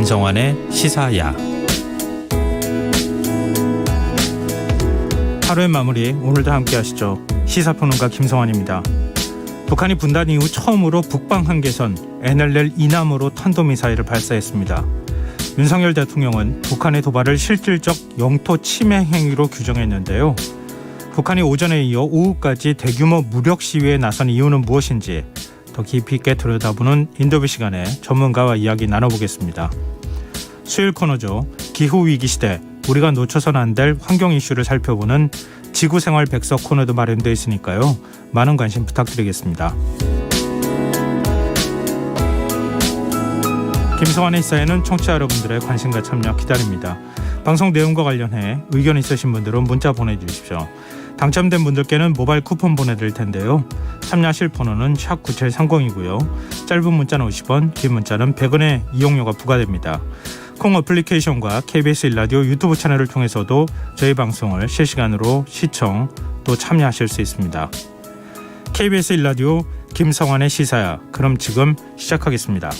김성환의 시사야. 하루의 마무리, 오늘도 함께 하시죠. 시사평론가 김성환입니다. 북한이 분단 이후 처음으로 북방 한계선 NLL 이남으로 탄도미사일을 발사했습니다. 윤석열 대통령은 북한의 도발을 실질적 영토 침해 행위로 규정했는데요. 북한이 오전에 이어 오후까지 대규모 무력 시위에 나선 이유는 무엇인지 더 깊이 있게 들여다보는 인터뷰 시간에 전문가와 이야기 나눠보겠습니다. 수요일 코너죠. 기후위기 시대, 우리가 놓쳐서는 안 될 환경 이슈를 살펴보는 지구생활 백서 코너도 마련되어 있으니까요. 많은 관심 부탁드리겠습니다. 김성환의 시사에는 청취자 여러분들의 관심과 참여 기다립니다. 방송 내용과 관련해 의견 있으신 분들은 문자 보내주십시오. 당첨된 분들께는 모바일 쿠폰 보내드릴 텐데요. 참여하실 번호는 샵9730이고요. 짧은 문자는 50원, 긴 문자는 100원의 이용료가 부과됩니다. 콩 어플리케이션과 KBS 1라디오 유튜브 채널을 통해서도 저희 방송을 실시간으로 시청 또 참여하실 수 있습니다. KBS 1라디오 김성환의 시사야. 그럼 지금 시작하겠습니다.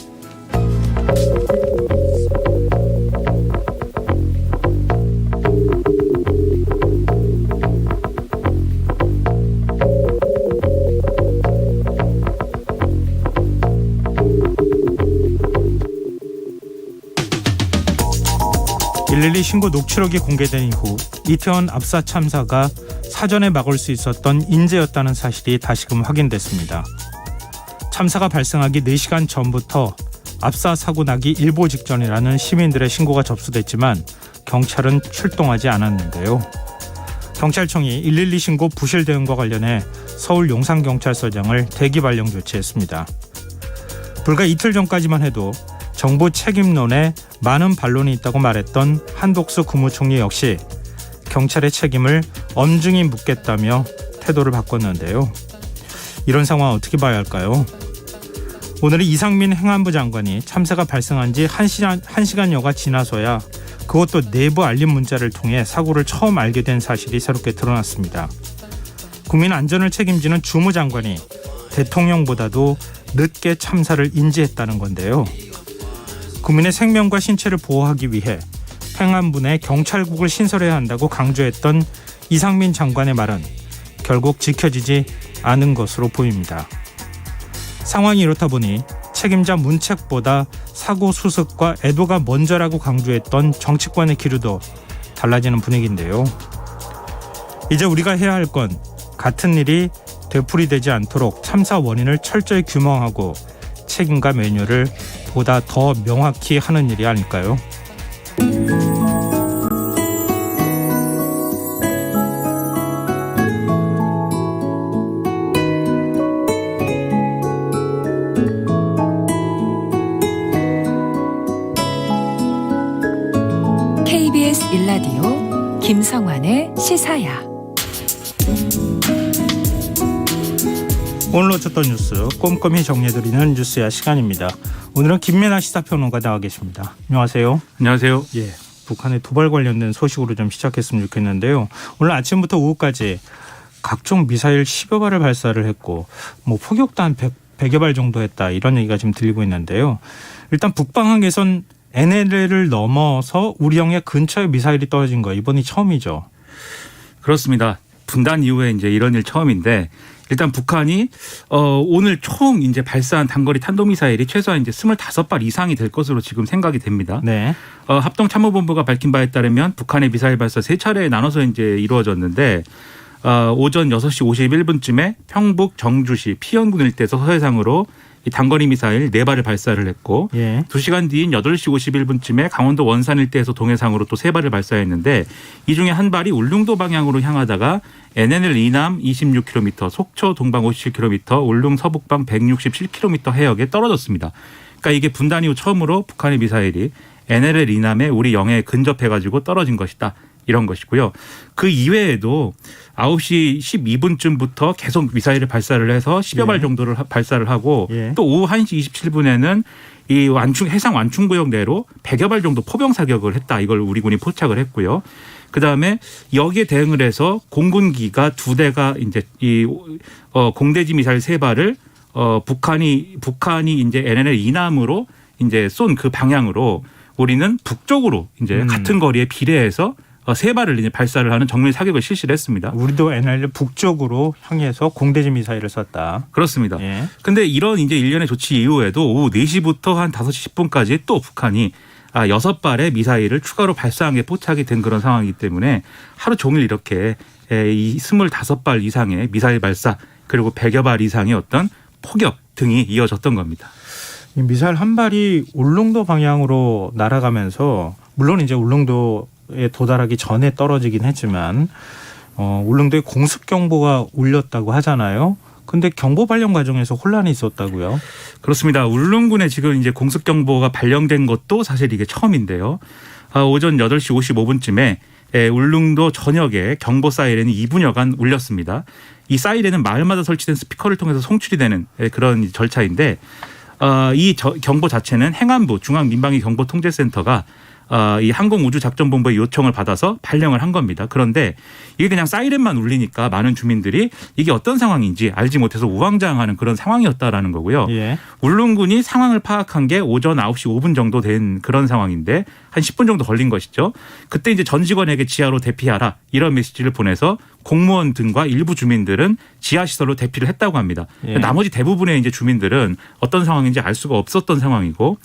(112) 신고 녹취록이 공개된 이후 이태원 압사 참사가 사전에 막을 수 있었던 인재였다는 사실이 다시금 확인됐습니다. 참사가 발생하기 4시간 전부터 압사 사고 나기 일보 직전이라는 시민들의 신고가 접수됐지만 경찰은 출동하지 않았는데요. 경찰청이 112 신고 부실 대응과 관련해 서울 용산경찰서장을 대기 발령 조치했습니다. 불과 이틀 전까지만 해도 정부 책임론에 많은 반론이 있다고 말했던 한독수 국무총리 역시 경찰의 책임을 엄중히 묻겠다며 태도를 바꿨는데요. 이런 상황 어떻게 봐야 할까요? 오늘은 이상민 행안부 장관이 참사가 발생한 지 1시간여가 지나서야 그것도 내부 알림 문자를 통해 사고를 처음 알게 된 사실이 새롭게 드러났습니다. 국민 안전을 책임지는 주무장관이 대통령보다도 늦게 참사를 인지했다는 건데요. 국민의 생명과 신체를 보호하기 위해 행안부 내 경찰국을 신설해야 한다고 강조했던 이상민 장관의 말은 결국 지켜지지 않은 것으로 보입니다. 상황이 이렇다 보니 책임자 문책보다 사고 수습과 애도가 먼저라고 강조했던 정치권의 기류도 달라지는 분위기인데요. 이제 우리가 해야 할 건 같은 일이 되풀이되지 않도록 참사 원인을 철저히 규명하고 책임과 매뉴얼을 보다 더 명확히 하는 일이 아닐까요? KBS 1라디오 김성환의 시사야. 오늘 놓쳤던 뉴스 꼼꼼히 정리해드리는 뉴스야 시간입니다. 오늘은 김민아 시사평론가 나와 계십니다. 안녕하세요. 안녕하세요. 예, 북한의 도발 관련된 소식으로 좀 시작했으면 좋겠는데요. 오늘 아침부터 오후까지 각종 미사일 10여 발을 발사를 했고 포격도 100여 발 정도 했다 이런 얘기가 지금 들리고 있는데요. 일단 북방 한계선 NLL을 넘어서 우리영의 근처에 미사일이 떨어진 거 이번이 처음이죠. 그렇습니다. 분단 이후에 이제 이런 일 처음인데 일단 북한이 오늘 총 이제 발사한 단거리 탄도미사일이 최소한 이제 25발 이상이 될 것으로 지금 생각이 됩니다. 네. 합동참모본부가 밝힌 바에 따르면 북한의 미사일 발사 3차례에 나눠서 이제 이루어졌는데 오전 6시 51분쯤에 평북 정주시 피연군 일대에서 서해상으로 이 단거리 미사일 4발을 발사를 했고 2시간 뒤인 8시 51분쯤에 강원도 원산 일대에서 동해상으로 또 3발을 발사했는데 이 중에 한 발이 울릉도 방향으로 향하다가 NNL 이남 26km, 속초 동방 57km, 울릉 서북방 167km 해역에 떨어졌습니다. 그러니까 이게 분단 이후 처음으로 북한의 미사일이 NLL 이남에 우리 영해에 근접해가지고 떨어진 것이다. 이런 것이고요. 그 이외에도 9시 12분쯤부터 계속 미사일을 발사를 해서 10여 발 정도를 발사를 하고 또 오후 1시 27분에는 이 해상 완충구역 내로 100여 발 정도 포병 사격을 했다. 이걸 우리 군이 포착을 했고요. 그다음에 여기에 대응을 해서 공군기가 2대가 이제 이 공대지 미사일 3발을 북한이 이제 NNL 이남으로 이제 쏜 그 방향으로 우리는 북쪽으로 이제 같은 거리에 비례해서 3발을 이제 발사를 하는 정밀 사격을 실시를 했습니다. 우리도 NLL 북쪽으로 향해서 공대지 미사일을 쐈다. 그렇습니다. 예. 근데 이런 이제 일련의 조치 이후에도 오후 4시부터 한 5시 10분까지 또 북한이 6발의 미사일을 추가로 발사한 게 포착이 된 그런 상황이기 때문에 하루 종일 이렇게 이 25발 이상의 미사일 발사 그리고 100여 발 이상의 어떤 포격 등이 이어졌던 겁니다. 이 미사일 한 발이 울릉도 방향으로 날아가면서 물론 이제 울릉도에 도달하기 전에 떨어지긴 했지만 울릉도에 공습 경보가 울렸다고 하잖아요. 근데 경보 발령 과정에서 혼란이 있었다고요? 그렇습니다. 울릉군에 지금 이제 공습 경보가 발령된 것도 사실 이게 처음인데요. 오전 8시 55분쯤에 울릉도 전역에 경보 사이렌이 2분여간 울렸습니다. 이 사이렌은 마을마다 설치된 스피커를 통해서 송출이 되는 그런 절차인데 이 경보 자체는 행안부 중앙민방위경보통제센터가 이 항공우주작전본부의 요청을 받아서 발령을 한 겁니다. 그런데 이게 그냥 사이렌만 울리니까 많은 주민들이 이게 어떤 상황인지 알지 못해서 우왕좌왕하는 그런 상황이었다라는 거고요. 예. 울릉군이 상황을 파악한 게 오전 9시 5분 정도 된 그런 상황인데 한 10분 정도 걸린 것이죠. 그때 이제 전 직원에게 지하로 대피하라 이런 메시지를 보내서 공무원 등과 일부 주민들은 지하시설로 대피를 했다고 합니다. 예. 나머지 대부분의 이제 주민들은 어떤 상황인지 알 수가 없었던 상황이고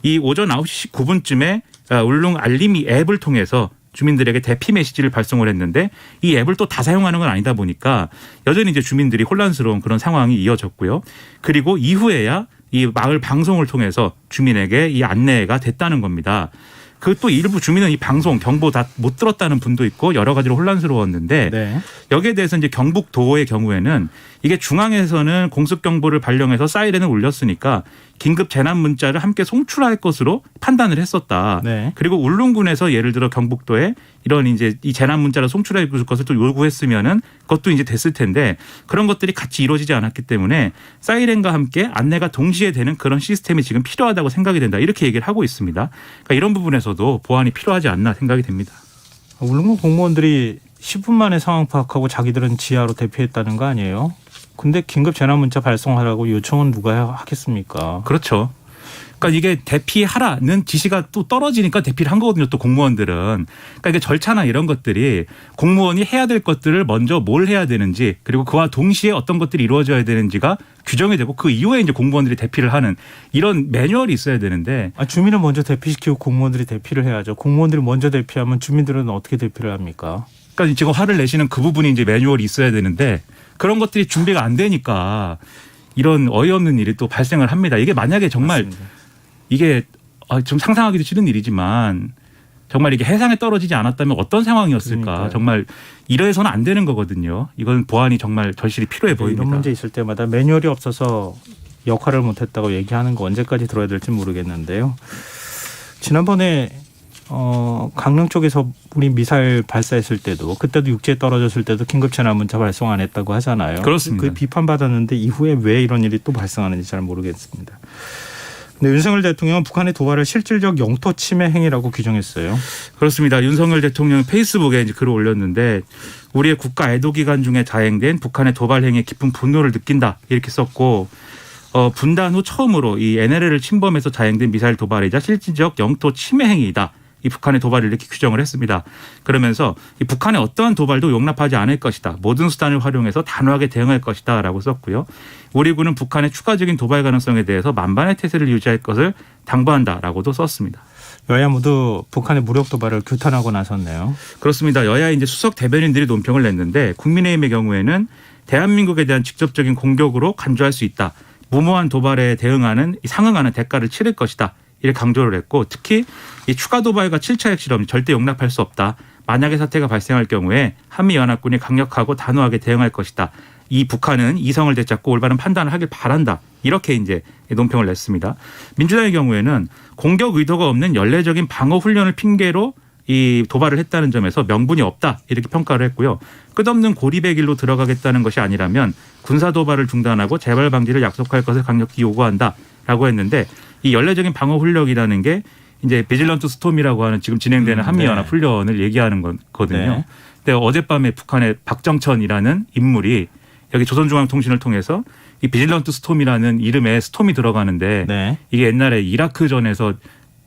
이 오전 9시 19분쯤에 울릉 알림이 앱을 통해서 주민들에게 대피 메시지를 발송을 했는데 이 앱을 또 다 사용하는 건 아니다 보니까 여전히 이제 주민들이 혼란스러운 그런 상황이 이어졌고요. 그리고 이후에야 이 마을 방송을 통해서 주민에게 이 안내가 됐다는 겁니다. 그 또 일부 주민은 이 방송 경보 다 못 들었다는 분도 있고 여러 가지로 혼란스러웠는데 네. 여기에 대해서 이제 경북도의 경우에는 이게 중앙에서는 공습 경보를 발령해서 사이렌을 울렸으니까 긴급 재난 문자를 함께 송출할 것으로 판단을 했었다. 네. 그리고 울릉군에서 예를 들어 경북도에 이런 이제 이 재난 문자를 송출해 줄 것을 또 요구했으면은 그것도 이제 됐을 텐데 그런 것들이 같이 이루어지지 않았기 때문에 사이렌과 함께 안내가 동시에 되는 그런 시스템이 지금 필요하다고 생각이 된다. 이렇게 얘기를 하고 있습니다. 그러니까 이런 부분에서도 보완이 필요하지 않나 생각이 됩니다. 울릉도 공무원들이 10분 만에 상황 파악하고 자기들은 지하로 대피했다는 거 아니에요? 근데 긴급 재난 문자 발송하라고 요청은 누가 하겠습니까? 그렇죠. 그러니까 이게 대피하라는 지시가 또 떨어지니까 대피를 한 거거든요. 또 공무원들은. 그러니까 이게 절차나 이런 것들이 공무원이 해야 될 것들을 먼저 뭘 해야 되는지 그리고 그와 동시에 어떤 것들이 이루어져야 되는지가 규정이 되고 그 이후에 이제 공무원들이 대피를 하는 이런 매뉴얼이 있어야 되는데. 주민을 먼저 대피시키고 공무원들이 대피를 해야죠. 공무원들이 먼저 대피하면 주민들은 어떻게 대피를 합니까? 그러니까 지금 화를 내시는 그 부분이 이제 매뉴얼이 있어야 되는데 그런 것들이 준비가 안 되니까 이런 어이없는 일이 또 발생을 합니다. 이게 만약에 정말 맞습니다. 이게 좀 상상하기도 싫은 일이지만 정말 이게 해상에 떨어지지 않았다면 어떤 상황이었을까. 그러니까요. 정말 이래서는 안 되는 거거든요. 이건 보완이 정말 절실히 필요해 보입니다. 이런 문제 있을 때마다 매뉴얼이 없어서 역할을 못했다고 얘기하는 거 언제까지 들어야 될지 모르겠는데요. 지난번에 강릉 쪽에서 우리 미사일 발사했을 때도 그때도 육지에 떨어졌을 때도 긴급 재난 문자 발송 안 했다고 하잖아요. 그렇습니다. 그 비판받았는데 이후에 왜 이런 일이 또 발생하는지 잘 모르겠습니다. 근데 윤석열 대통령은 북한의 도발을 실질적 영토 침해 행위라고 규정했어요. 그렇습니다. 윤석열 대통령이 페이스북에 이제 글을 올렸는데 우리의 국가 애도 기간 중에 자행된 북한의 도발 행위에 깊은 분노를 느낀다 이렇게 썼고 분단 후 처음으로 이 NLL을 침범해서 자행된 미사일 도발이자 실질적 영토 침해 행위이다. 이 북한의 도발을 이렇게 규정을 했습니다. 그러면서 이 북한의 어떠한 도발도 용납하지 않을 것이다. 모든 수단을 활용해서 단호하게 대응할 것이다 라고 썼고요. 우리 군은 북한의 추가적인 도발 가능성에 대해서 만반의 태세를 유지할 것을 당부한다라고도 썼습니다. 여야 모두 북한의 무력 도발을 규탄하고 나섰네요. 그렇습니다. 여야 이제 수석 대변인들이 논평을 냈는데 국민의힘의 경우에는 대한민국에 대한 직접적인 공격으로 간주할 수 있다. 무모한 도발에 상응하는 대가를 치를 것이다. 이를 강조를 했고 특히 이 추가 도발과 7차 핵실험 절대 용납할 수 없다. 만약에 사태가 발생할 경우에 한미연합군이 강력하고 단호하게 대응할 것이다. 이 북한은 이성을 되찾고 올바른 판단을 하길 바란다. 이렇게 이제 논평을 냈습니다. 민주당의 경우에는 공격 의도가 없는 연례적인 방어 훈련을 핑계로 이 도발을 했다는 점에서 명분이 없다. 이렇게 평가를 했고요. 끝없는 고립의 길로 들어가겠다는 것이 아니라면 군사 도발을 중단하고 재발 방지를 약속할 것을 강력히 요구한다라고 했는데 이 연례적인 방어 훈련이라는 게 이제 비질런트 스톰이라고 하는 지금 진행되는 한미연합 훈련을 얘기하는 거거든요. 네. 근데 어젯밤에 북한의 박정천이라는 인물이 여기 조선중앙통신을 통해서 이 비질런트 스톰이라는 이름에 스톰이 들어가는데 네. 이게 옛날에 이라크전에서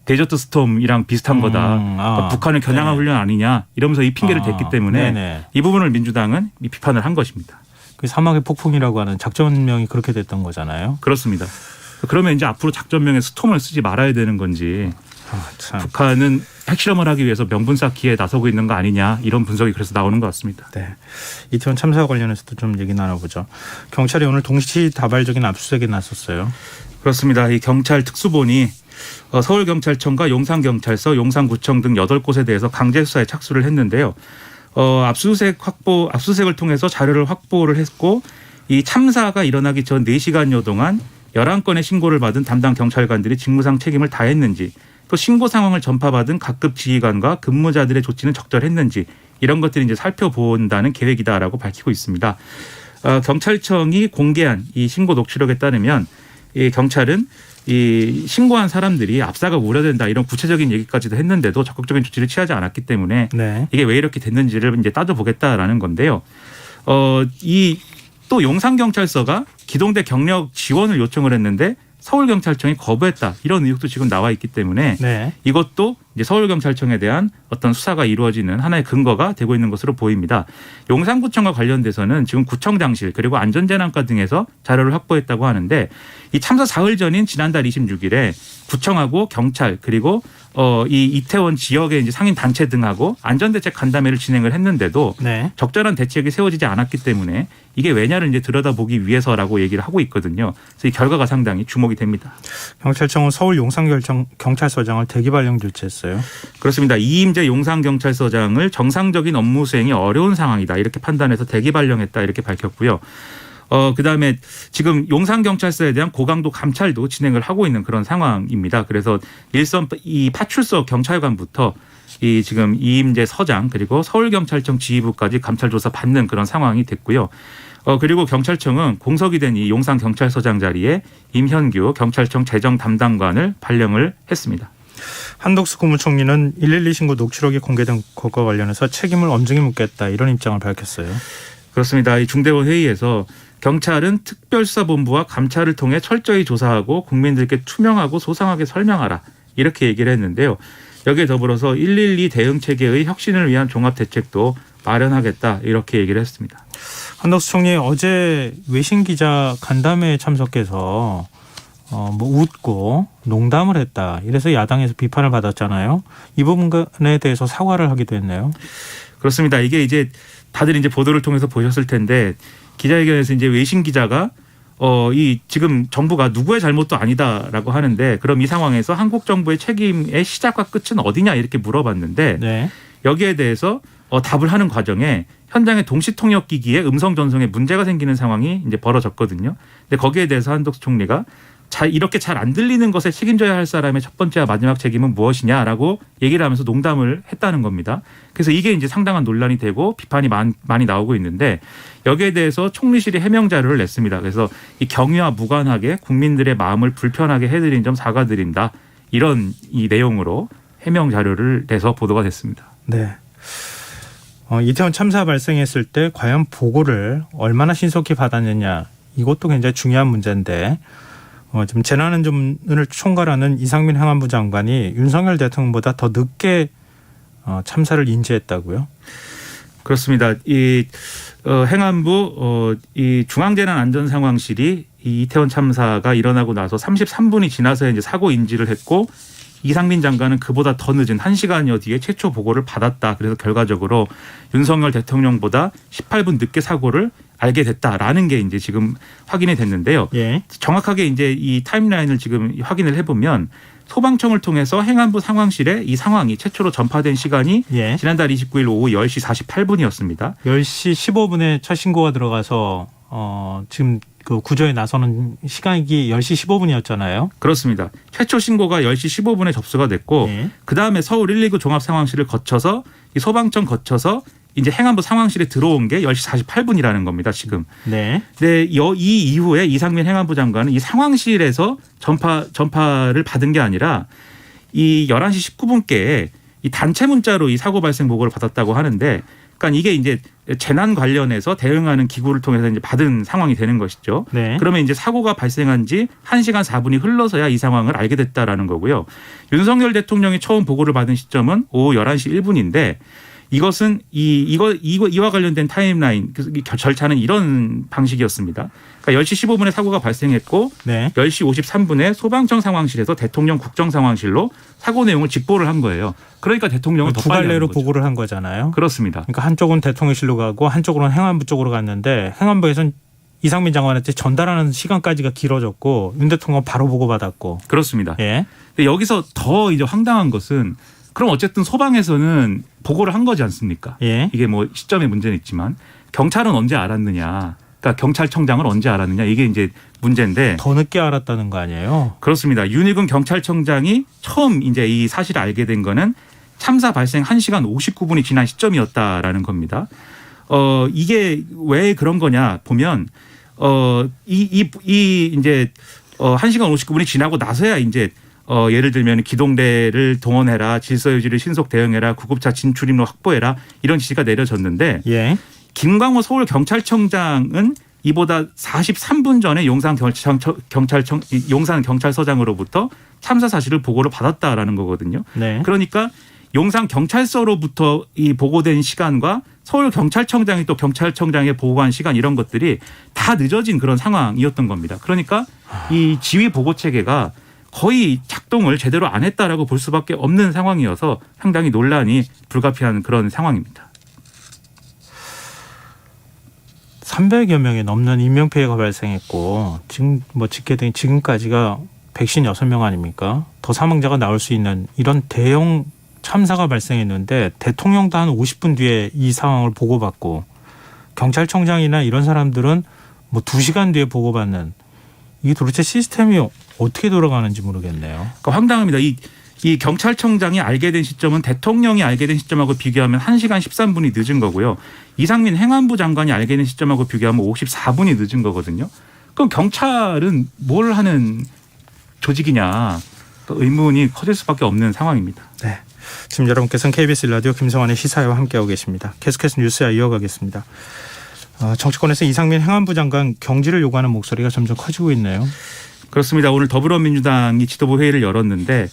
데저트 스톰이랑 비슷한 거다. 그러니까 북한을 겨냥한 훈련 아니냐 이러면서 이 핑계를 댔기 때문에 네네. 이 부분을 민주당은 이 비판을 한 것입니다. 그 사막의 폭풍이라고 하는 작전명이 그렇게 됐던 거잖아요. 그렇습니다. 그러면 이제 앞으로 작전명에 스톰을 쓰지 말아야 되는 건지 참. 북한은 핵실험을 하기 위해서 명분 쌓기에 나서고 있는 거 아니냐 이런 분석이 그래서 나오는 것 같습니다. 네. 이태원 참사 관련해서도 좀 얘기 나눠보죠. 경찰이 오늘 동시다발적인 압수수색에 나섰어요. 그렇습니다. 이 경찰 특수본이 서울경찰청과 용산경찰서, 용산구청 등 8곳에 대해서 강제 수사에 착수를 했는데요. 압수수색을 통해서 자료를 확보를 했고 이 참사가 일어나기 전 4시간여 동안 11건의 신고를 받은 담당 경찰관들이 직무상 책임을 다했는지 또 신고 상황을 전파받은 각급 지휘관과 근무자들의 조치는 적절했는지 이런 것들을 이제 살펴본다는 계획이다라고 밝히고 있습니다. 경찰청이 공개한 이 신고 녹취록에 따르면 이 경찰은 이 신고한 사람들이 압사가 우려된다 이런 구체적인 얘기까지도 했는데도 적극적인 조치를 취하지 않았기 때문에 네. 이게 왜 이렇게 됐는지를 이제 따져보겠다라는 건데요. 이 또 용산경찰서가 기동대 경력 지원을 요청을 했는데 서울경찰청이 거부했다 이런 의혹도 지금 나와 있기 때문에 네. 이것도 이제 서울경찰청에 대한 어떤 수사가 이루어지는 하나의 근거가 되고 있는 것으로 보입니다. 용산구청과 관련돼서는 지금 구청장실 그리고 안전재난과 등에서 자료를 확보했다고 하는데 이 참사 사흘 전인 지난달 26일에 구청하고 경찰 그리고 이 이태원 지역의 이제 상인 단체 등하고 안전대책 간담회를 진행을 했는데도 네. 적절한 대책이 세워지지 않았기 때문에 이게 왜냐를 이제 들여다보기 위해서라고 얘기를 하고 있거든요. 그래서 이 결과가 상당히 주목이 됩니다. 경찰청은 서울 용산경찰서장을 대기 발령 조치했어요. 그렇습니다. 이임재 용산경찰서장을 정상적인 업무 수행이 어려운 상황이다 이렇게 판단해서 대기 발령했다 이렇게 밝혔고요. 그다음에 지금 용산경찰서에 대한 고강도 감찰도 진행을 하고 있는 그런 상황입니다. 그래서 일선 이 파출소 경찰관부터 이 지금 이임재 서장 그리고 서울경찰청 지휘부까지 감찰 조사 받는 그런 상황이 됐고요. 그리고 경찰청은 공석이 된 이 용산경찰서장 자리에 임현규 경찰청 재정 담당관을 발령을 했습니다. 한덕수 국무총리는 112 신고 녹취록이 공개된 것과 관련해서 책임을 엄중히 묻겠다 이런 입장을 밝혔어요. 그렇습니다. 이 중대본 회의에서 경찰은 특별수사본부와 감찰을 통해 철저히 조사하고 국민들께 투명하고 소상하게 설명하라 이렇게 얘기를 했는데요. 여기에 더불어서 112 대응 체계의 혁신을 위한 종합대책도 마련하겠다 이렇게 얘기를 했습니다. 한덕수 총리 어제 외신 기자 간담회에 참석해서 뭐 웃고 농담을 했다. 이래서 야당에서 비판을 받았잖아요. 이 부분에 대해서 사과를 하기도 했네요. 그렇습니다. 이게 이제 다들 이제 보도를 통해서 보셨을 텐데 기자회견에서 이제 외신 기자가 이 지금 정부가 누구의 잘못도 아니다라고 하는데 그럼 이 상황에서 한국 정부의 책임의 시작과 끝은 어디냐 이렇게 물어봤는데 네. 여기에 대해서 답을 하는 과정에 현장의 동시통역기기에 음성 전송에 문제가 생기는 상황이 이제 벌어졌거든요. 근데 거기에 대해서 한덕수 총리가 이렇게 잘 안 들리는 것에 책임져야 할 사람의 첫 번째와 마지막 책임은 무엇이냐라고 얘기를 하면서 농담을 했다는 겁니다. 그래서 이게 이제 상당한 논란이 되고 비판이 많이 나오고 있는데 여기에 대해서 총리실이 해명 자료를 냈습니다. 그래서 이 경위와 무관하게 국민들의 마음을 불편하게 해드린 점 사과드린다. 이런 이 내용으로 해명 자료를 내서 보도가 됐습니다. 네. 이태원 참사 발생했을 때 과연 보고를 얼마나 신속히 받았느냐 이것도 굉장히 중요한 문제인데 지금 재난안전을 총괄하는 이상민 행안부 장관이 윤석열 대통령보다 더 늦게 참사를 인지했다고요? 그렇습니다. 이 행안부 이 중앙재난안전상황실이 이 이태원 참사가 일어나고 나서 33분이 지나서 이제 사고 인지를 했고 이상민 장관은 그보다 더 늦은 1시간여 뒤에 최초 보고를 받았다. 그래서 결과적으로 윤석열 대통령보다 18분 늦게 사고를 알게 됐다라는 게 이제 지금 확인이 됐는데요. 예. 정확하게 이제 이 타임라인을 지금 확인을 해보면 소방청을 통해서 행안부 상황실에 이 상황이 최초로 전파된 시간이 예. 지난달 29일 오후 10시 48분이었습니다. 10시 15분에 첫 신고가 들어가서 지금 그 구조에 나서는 시간이 10시 15분이었잖아요. 그렇습니다. 최초 신고가 10시 15분에 접수가 됐고 예. 그다음에 그다음에 서울 119 종합상황실을 거쳐서 이 소방청 거쳐서 이제 행안부 상황실에 들어온 게 10시 48분이라는 겁니다. 지금. 네. 네, 이 이후에 이상민 행안부 장관은 이 상황실에서 전파를 받은 게 아니라 이 11시 19분께 이 단체 문자로 이 사고 발생 보고를 받았다고 하는데 그러니까 이게 이제 재난 관련해서 대응하는 기구를 통해서 이제 받은 상황이 되는 것이죠. 네. 그러면 이제 사고가 발생한 지 1시간 4분이 흘러서야 이 상황을 알게 됐다라는 거고요. 윤석열 대통령이 처음 보고를 받은 시점은 오후 11시 1분인데 이것은 이와 관련된 타임라인 절차는 이런 방식이었습니다. 그러니까 10시 15분에 사고가 발생했고 네. 10시 53분에 소방청 상황실에서 대통령 국정상황실로 사고 내용을 직보를 한 거예요. 그러니까 대통령은 더 두 빨리 하는 갈래로 거죠. 보고를 한 거잖아요. 그렇습니다. 그러니까 한쪽은 대통령실로 가고 한쪽으로는 행안부 쪽으로 갔는데 행안부에서는 이상민 장관한테 전달하는 시간까지가 길어졌고 윤 대통령은 바로 보고받았고. 그렇습니다. 예. 근데 여기서 더 이제 황당한 것은 그럼 어쨌든 소방에서는 보고를 한 거지 않습니까? 예. 이게 뭐 시점의 문제는 있지만 경찰은 언제 알았느냐? 그러니까 경찰청장은 언제 알았느냐? 이게 이제 문제인데 더 늦게 알았다는 거 아니에요? 그렇습니다. 윤희근 경찰청장이 처음 이제 이 사실을 알게 된 거는 참사 발생 1시간 59분이 지난 시점이었다라는 겁니다. 이게 왜 그런 거냐 보면 이제 1시간 59분이 지나고 나서야 이제 예를 들면 기동대를 동원해라, 질서 유지를 신속 대응해라, 구급차 진출입로 확보해라 이런 지시가 내려졌는데 예. 김광호 서울경찰청장은 이보다 43분 전에 용산 경찰서장으로부터 참사 사실을 보고를 받았다라는 거거든요. 네. 그러니까 용산 경찰서로부터 이 보고된 시간과 서울 경찰청장이 또 경찰청장에 보고한 시간 이런 것들이 다 늦어진 그런 상황이었던 겁니다. 그러니까 이 지휘 보고 체계가 거의 작동을 제대로 안 했다라고 볼 수밖에 없는 상황이어서 상당히 논란이 불가피한 그런 상황입니다. 300여 명이 넘는 인명피해가 발생했고 지금 뭐 집계된 지금까지가 156명 아닙니까? 더 사망자가 나올 수 있는 이런 대형 참사가 발생했는데 대통령도 한 50분 뒤에 이 상황을 보고받고 경찰청장이나 이런 사람들은 뭐 2시간 뒤에 보고받는 이게 도대체 시스템이 어떻게 돌아가는지 모르겠네요. 그러니까 황당합니다. 이 경찰청장이 알게 된 시점은 대통령이 알게 된 시점하고 비교하면 1시간 13분이 늦은 거고요. 이상민 행안부 장관이 알게 된 시점하고 비교하면 54분이 늦은 거거든요. 그럼 경찰은 뭘 하는 조직이냐 의문이 커질 수밖에 없는 상황입니다. 네. 지금 여러분께서는 KBS 라디오 김성환의 시사회와 함께하고 계십니다. 계속해서 뉴스와 이어가겠습니다. 정치권에서 이상민 행안부 장관 경질을 요구하는 목소리가 점점 커지고 있네요. 그렇습니다. 오늘 더불어민주당이 지도부 회의를 열었는데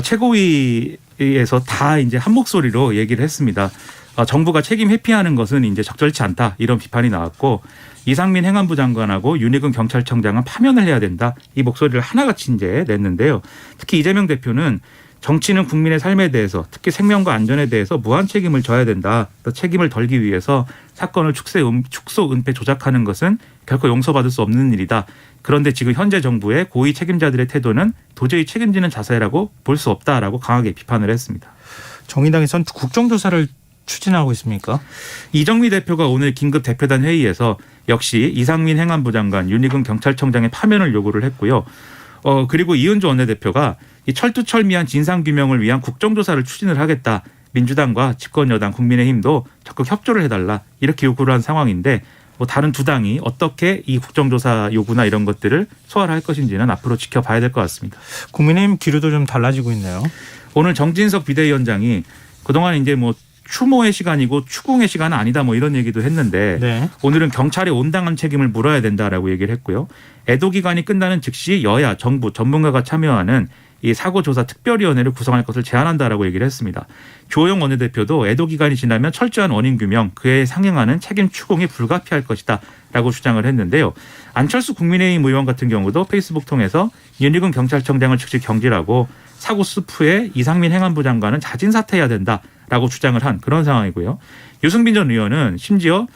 최고위에서 다 이제 한 목소리로 얘기를 했습니다. 정부가 책임 회피하는 것은 이제 적절치 않다 이런 비판이 나왔고 이상민 행안부 장관하고 윤희근 경찰청장은 파면을 해야 된다 이 목소리를 하나같이 이제 냈는데요. 특히 이재명 대표는 정치는 국민의 삶에 대해서 특히 생명과 안전에 대해서 무한 책임을 져야 된다. 또 책임을 덜기 위해서 사건을 축소 은폐 조작하는 것은 결코 용서받을 수 없는 일이다. 그런데 지금 현재 정부의 고위 책임자들의 태도는 도저히 책임지는 자세라고 볼 수 없다라고 강하게 비판을 했습니다. 정의당에선 국정조사를 추진하고 있습니까? 이정미 대표가 오늘 긴급 대표단 회의에서 역시 이상민 행안부 장관, 윤희근 경찰청장의 파면을 요구를 했고요. 그리고 이은주 원내대표가 이 철두철미한 진상규명을 위한 국정조사를 추진을 하겠다. 민주당과 집권여당 국민의힘도 적극 협조를 해달라. 이렇게 요구를 한 상황인데 뭐 다른 두 당이 어떻게 이 국정조사 요구나 이런 것들을 소화를 할 것인지는 앞으로 지켜봐야 될 것 같습니다. 국민의힘 기류도 좀 달라지고 있네요. 오늘 정진석 비대위원장이 그동안 이제 뭐 추모의 시간이고 추궁의 시간은 아니다 뭐 이런 얘기도 했는데 네. 오늘은 경찰의 온당한 책임을 물어야 된다라고 얘기를 했고요. 애도 기간이 끝나는 즉시 여야, 정부, 전문가가 참여하는 이 사고조사 특별위원회를 구성할 것을 제안한다라고 얘기를 했습니다. 주호영 원내대표도 애도 기간이 지나면 철저한 원인 규명, 그에 상응하는 책임 추궁이 불가피할 것이다라고 주장을 했는데요. 안철수 국민의힘 의원 같은 경우도 페이스북 통해서 윤희근 경찰청장을 즉시 경질하고 사고 수후에 이상민 행안부 장관은 자진 사퇴해야 된다라고 주장을 한 그런 상황이고요. 유승민 전 의원은 심지어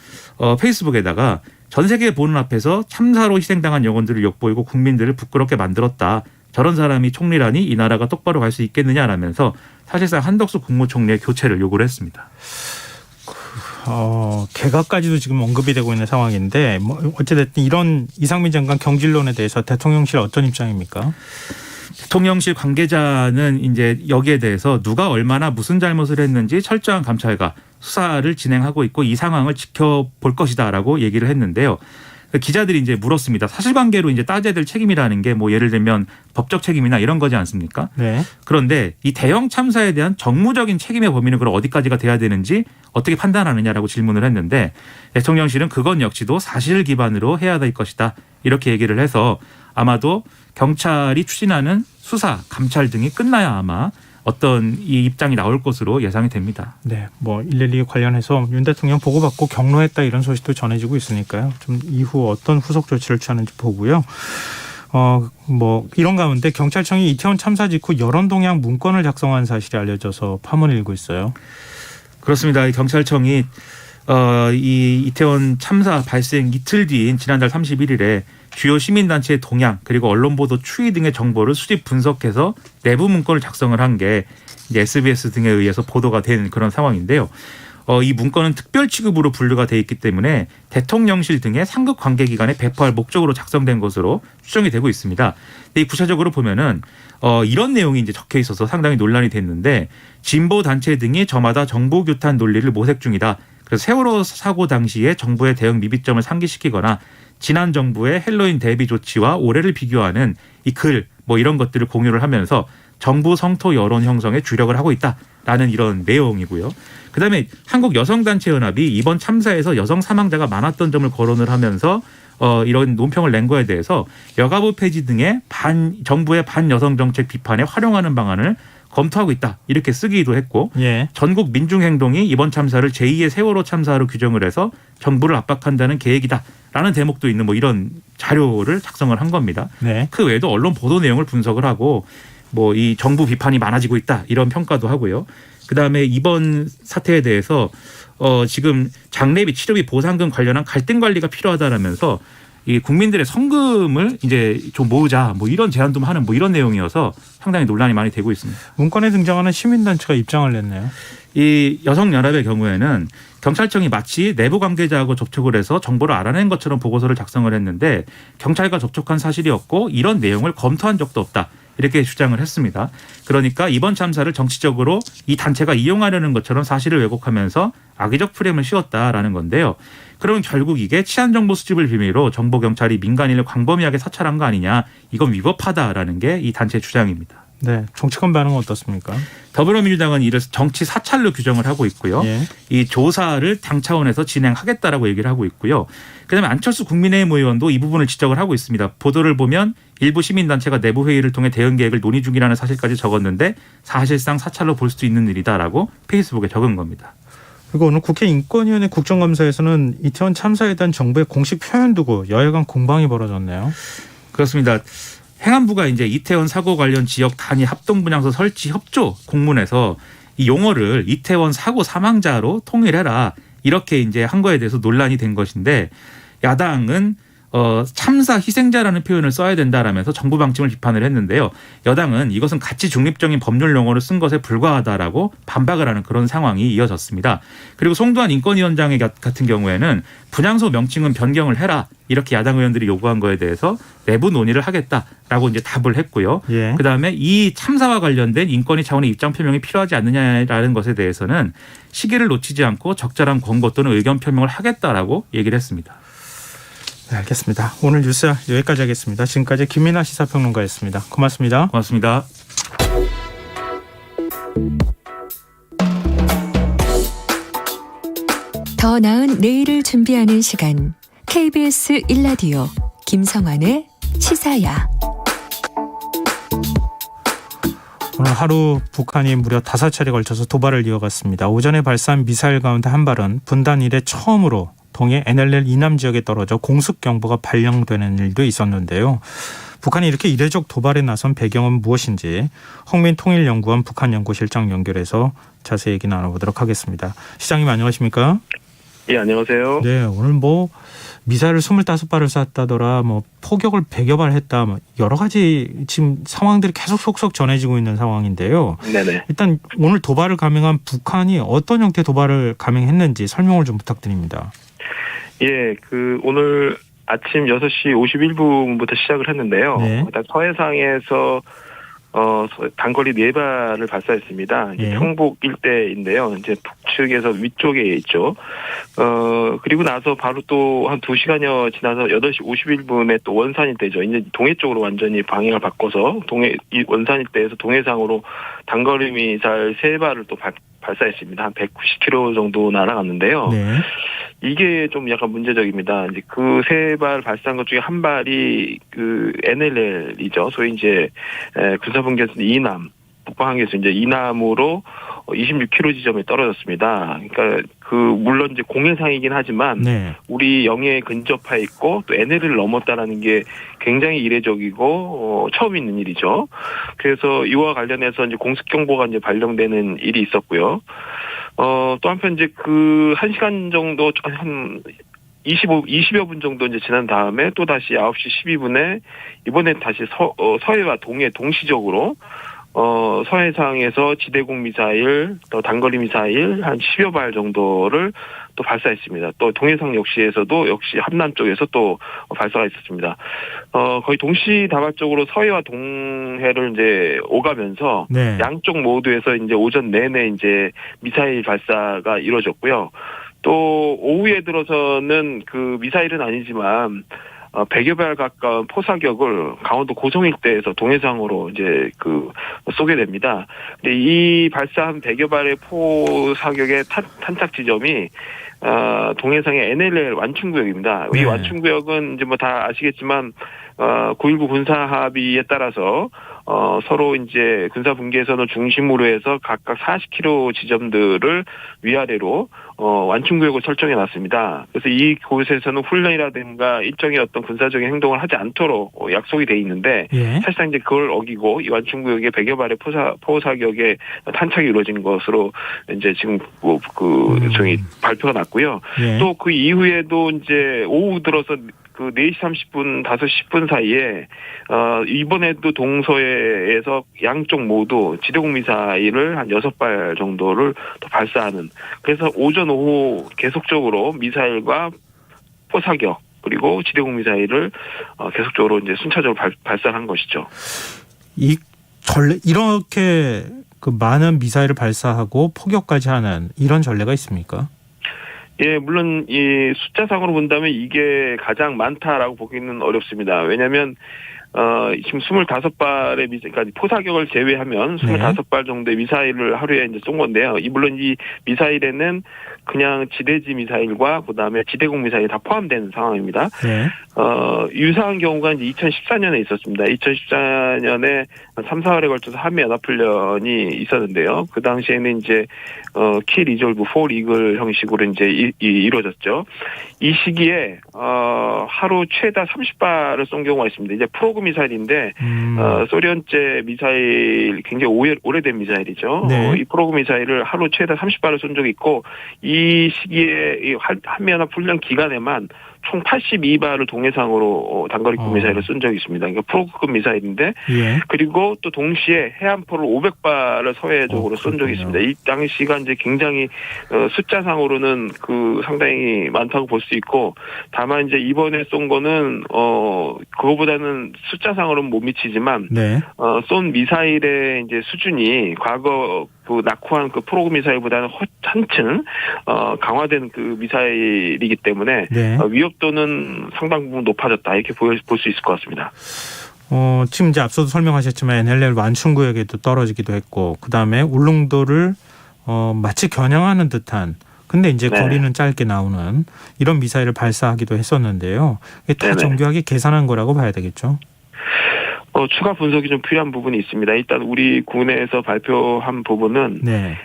페이스북에다가 전 세계 보는 앞에서 참사로 희생당한 영혼들을 욕보이고 국민들을 부끄럽게 만들었다. 저런 사람이 총리라니 이 나라가 똑바로 갈 수 있겠느냐라면서 사실상 한덕수 국무총리의 교체를 요구를 했습니다. 개각까지도 지금 언급이 되고 있는 상황인데 뭐 어찌됐든 이런 이상민 장관 경질론에 대해서 대통령실 어떤 입장입니까? 대통령실 관계자는 이제 여기에 대해서 누가 얼마나 무슨 잘못을 했는지 철저한 감찰과 수사를 진행하고 있고 이 상황을 지켜볼 것이다라고 얘기를 했는데요. 기자들이 이제 물었습니다. 사실관계로 이제 따져야 될 책임이라는 게 뭐 예를 들면 법적 책임이나 이런 거지 않습니까? 네. 그런데 이 대형 참사에 대한 정무적인 책임의 범위는 그럼 어디까지가 돼야 되는지 어떻게 판단하느냐라고 질문을 했는데 대통령실은 그건 역시도 사실 기반으로 해야 될 것이다. 이렇게 얘기를 해서 아마도 경찰이 추진하는 수사, 감찰 등이 끝나야 아마 어떤 이 입장이 나올 것으로 예상이 됩니다. 네, 뭐 112 관련해서 윤 대통령 보고받고 경로했다 이런 소식도 전해지고 있으니까요. 좀 이후 어떤 후속 조치를 취하는지 보고요. 뭐 이런 가운데 경찰청이 이태원 참사 직후 여론 동향 문건을 작성한 사실이 알려져서 파문을 일고 있어요. 그렇습니다. 이 경찰청이 이 이태원 참사 발생 이틀 뒤인 지난달 31일에 주요 시민단체의 동향 그리고 언론 보도 추이 등의 정보를 수집 분석해서 내부 문건을 작성을 한 게 SBS 등에 의해서 보도가 된 그런 상황인데요. 이 문건은 특별 취급으로 분류가 돼 있기 때문에 대통령실 등의 상급 관계기관에 배포할 목적으로 작성된 것으로 추정이 되고 있습니다. 근데 구체적으로 보면은 이런 내용이 이제 적혀 있어서 상당히 논란이 됐는데 진보 단체 등이 저마다 정보 규탄 논리를 모색 중이다. 그래서 세월호 사고 당시에 정부의 대응 미비점을 상기시키거나 지난 정부의 헬로윈 대비 조치와 올해를 비교하는 이 글 뭐 이런 것들을 공유를 하면서 정부 성토 여론 형성에 주력을 하고 있다라는 이런 내용이고요. 그다음에 한국여성단체연합이 이번 참사에서 여성 사망자가 많았던 점을 거론을 하면서 이런 논평을 낸 거에 대해서 여가부 폐지 등의 정부의 반여성 정책 비판에 활용하는 방안을 검토하고 있다. 이렇게 쓰기도 했고 예. 전국 민중행동이 이번 참사를 제2의 세월호 참사로 규정을 해서 정부를 압박한다는 계획이다라는 대목도 있는 뭐 이런 자료를 작성을 한 겁니다. 네. 그 외에도 언론 보도 내용을 분석을 하고 뭐 이 정부 비판이 많아지고 있다. 이런 평가도 하고요. 그다음에 이번 사태에 대해서 지금 장례비, 치료비, 보상금 관련한 갈등 관리가 필요하다라면서 이 국민들의 성금을 이제 좀 모으자 뭐 이런 제안도 하는 뭐 이런 내용이어서 상당히 논란이 많이 되고 있습니다. 문건에 등장하는 시민단체가 입장을 냈네요. 이 여성연합의 경우에는 경찰청이 마치 내부 관계자하고 접촉을 해서 정보를 알아낸 것처럼 보고서를 작성을 했는데 경찰과 접촉한 사실이 없고 이런 내용을 검토한 적도 없다. 이렇게 주장을 했습니다. 그러니까 이번 참사를 정치적으로 이 단체가 이용하려는 것처럼 사실을 왜곡하면서 악의적 프레임을 씌웠다라는 건데요. 그러면 결국 이게 치안정보 수집을 빌미로 정보경찰이 민간인을 광범위하게 사찰한 거 아니냐. 이건 위법하다라는 게 이 단체의 주장입니다. 네, 정치권 반응은 어떻습니까? 더불어민주당은 이를 정치 사찰로 규정을 하고 있고요. 예. 이 조사를 당 차원에서 진행하겠다라고 얘기를 하고 있고요. 그다음에 안철수 국민의힘 의원도 이 부분을 지적을 하고 있습니다. 보도를 보면 일부 시민단체가 내부 회의를 통해 대응 계획을 논의 중이라는 사실까지 적었는데 사실상 사찰로 볼 수도 있는 일이다라고 페이스북에 적은 겁니다. 그리고 오늘 국회 인권위원회 국정감사에서는 이태원 참사에 대한 정부의 공식 표현 두고 여야 간 공방이 벌어졌네요. 그렇습니다. 행안부가 이제 이태원 사고 관련 지역 단위 합동분향소 설치 협조 공문에서 이 용어를 이태원 사고 사망자로 통일해라 이렇게 이제 한 거에 대해서 논란이 된 것인데 야당은 참사 희생자라는 표현을 써야 된다라면서 정부 방침을 비판을 했는데요. 여당은 이것은 가치 중립적인 법률 용어를 쓴 것에 불과하다라고 반박을 하는 그런 상황이 이어졌습니다. 그리고 송두환 인권위원장 같은 경우에는 분향소 명칭은 변경을 해라 이렇게 야당 의원들이 요구한 거에 대해서 내부 논의를 하겠다라고 이제 답을 했고요. 예. 그다음에 이 참사와 관련된 인권위 차원의 입장 표명이 필요하지 않느냐라는 것에 대해서는 시기를 놓치지 않고 적절한 권고 또는 의견 표명을 하겠다라고 얘기를 했습니다. 네, 알겠습니다. 오늘 뉴스 여기까지 하겠습니다. 지금까지 김민아 시사평론가였습니다. 고맙습니다. 고맙습니다. 더 나은 내일을 준비하는 시간 KBS 1라디오 김성환의 시사야. 오늘 하루 북한이 무려 5차례 걸쳐서 도발을 이어갔습니다. 오전에 발사한 미사일 가운데 한 발은 분단 이래 처음으로 동해 NLL 이남 지역에 떨어져 공습경보가 발령되는 일도 있었는데요. 북한이 이렇게 이례적 도발에 나선 배경은 무엇인지 홍민통일연구원 북한연구실장 연결해서 자세히 얘기 나눠보도록 하겠습니다. 시장님 안녕하십니까? 예, 안녕하세요. 네, 오늘 뭐 미사일을 25발을 쐈다더라, 뭐 포격을 100여 발 했다, 뭐 여러 가지 지금 상황들이 계속 속속 전해지고 있는 상황인데요. 네네. 일단 오늘 도발을 감행한 북한이 어떤 형태의 도발을 감행했는지 설명을 좀 부탁드립니다. 예, 오늘 아침 6시 51분부터 시작을 했는데요. 네. 일단 서해상에서 단거리 4발을 발사했습니다. 예. 평북 일대인데요. 이제 북측에서 위쪽에 있죠. 그리고 나서 바로 또 한 2시간여 지나서 8시 51분에 또 원산 일대죠. 이제 동해 쪽으로 완전히 방향을 바꿔서 이 원산 일대에서 동해상으로 단거리 미사일 3발을 또 발사했습니다. 한 190km 정도 날아갔는데요. 네. 이게 좀 약간 문제적입니다. 이제 그 3발 발사한 것 중에 한 발이 그 NLL이죠. 소위 이제 군사분계선 이남, 북방항에서 이제 이남으로 26km 지점에 떨어졌습니다. 그러니까 물론 이제 공해상이긴 하지만 네. 우리 영해에 근접해 있고 또 NLL을 넘었다라는 게 굉장히 이례적이고 처음 있는 일이죠. 그래서 이와 관련해서 이제 공습 경보가 이제 발령되는 일이 있었고요. 또 한편 이제 그 1시간 정도 한 20여 분 정도 이제 지난 다음에 또 다시 9시 12분에 이번에 다시 서해와 동해 동시적으로 서해상에서 지대공 미사일, 또 단거리 미사일 한 10여 발 정도를 또 발사했습니다. 또 동해상 역시 함남 쪽에서 또 발사가 있었습니다. 거의 동시다발적으로 서해와 동해를 이제 오가면서 네. 양쪽 모두에서 이제 오전 내내 이제 미사일 발사가 이루어졌고요. 또 오후에 들어서는 그 미사일은 아니지만 100여 발 가까운 포사격을 강원도 고성 일대에서 동해상으로 이제 쏘게 됩니다. 근데 이 발사한 100여 발의 포사격의 탄착 지점이 동해상의 NLL 완충구역입니다. 네. 이 완충구역은 이제 뭐 다 아시겠지만 9.19 군사합의에 따라서 서로 이제 군사분계선을 중심으로 해서 각각 40km 지점들을 위아래로 완충구역을 설정해 놨습니다. 그래서 이곳에서는 훈련이라든가 일정의 어떤 군사적인 행동을 하지 않도록 약속이 돼 있는데 예. 사실상 이제 그걸 어기고 이 완충구역에 100여 발의 포사격의 탄착이 이루어진 것으로 이제 지금 저기 발표가 났고요. 예. 또 그 이후에도 이제 오후 들어서 그 4시 30분, 5시 10분 사이에 이번에도 동서해에서 양쪽 모두 지대공 미사일을 한 6발 정도를 또 발사하는, 그래서 오전 오후 계속적으로 미사일과 포사격 그리고 지대공 미사일을 계속적으로 이제 순차적으로 발사한 것이죠. 이렇게 그 많은 미사일을 발사하고 포격까지 하는 이런 전례가 있습니까? 예, 물론 이 숫자상으로 본다면 이게 가장 많다라고 보기는 어렵습니다. 왜냐하면 지금 25발의 그러니까 포사격을 제외하면 25발 정도의 미사일을 하루에 이제 쏜 건데요. 물론 이 미사일에는 그냥 지대지 미사일과 그다음에 지대공 미사일이 다 포함되는 상황입니다. 네. 유사한 경우가 이제 2014년에 있었습니다. 2014년에 3, 4월에 걸쳐서 한미연합훈련이 있었는데요. 그 당시에는 이제 키 리졸브 4 이글 형식으로 이제 이루어졌죠. 이 시기에 하루 최다 30발을 쏜 경우가 있습니다. 이제 프로그 미사일인데 소련제 미사일 굉장히 오래된 미사일이죠. 네. 이 프로그 미사일을 하루 최다 30발을 쏜 적이 있고 이 시기에 이 한미연합훈련 기간에만 총 82발을 동해상으로 단거리급 미사일을 쏜 적이 있습니다. 그러니까 프로급 미사일인데 예. 그리고 또 동시에 해안포를 500발을 서해적으로 쏜 적이 있습니다. 이 당시가 이제 굉장히 숫자상으로는 상당히 많다고 볼 수 있고, 다만 이제 이번에 쏜 거는 그거보다는 숫자상으로는 못 미치지만 네. 쏜 미사일의 이제 수준이 과거 낙후한 프로그 미사일보다는 한층 강화된 그 미사일이기 때문에 네. 위협도는 상당 부분 높아졌다, 이렇게 볼 수 있을 것 같습니다. 지금 이제 앞서도 설명하셨지만 NLL 완충구역에도 떨어지기도 했고, 그 다음에 울릉도를 마치 겨냥하는 듯한, 근데 이제 네. 거리는 짧게 나오는 이런 미사일을 발사하기도 했었는데요. 이게 다 네네. 정교하게 계산한 거라고 봐야 되겠죠. 추가 분석이 좀 필요한 부분이 있습니다. 일단 우리 군에서 발표한 부분은 네.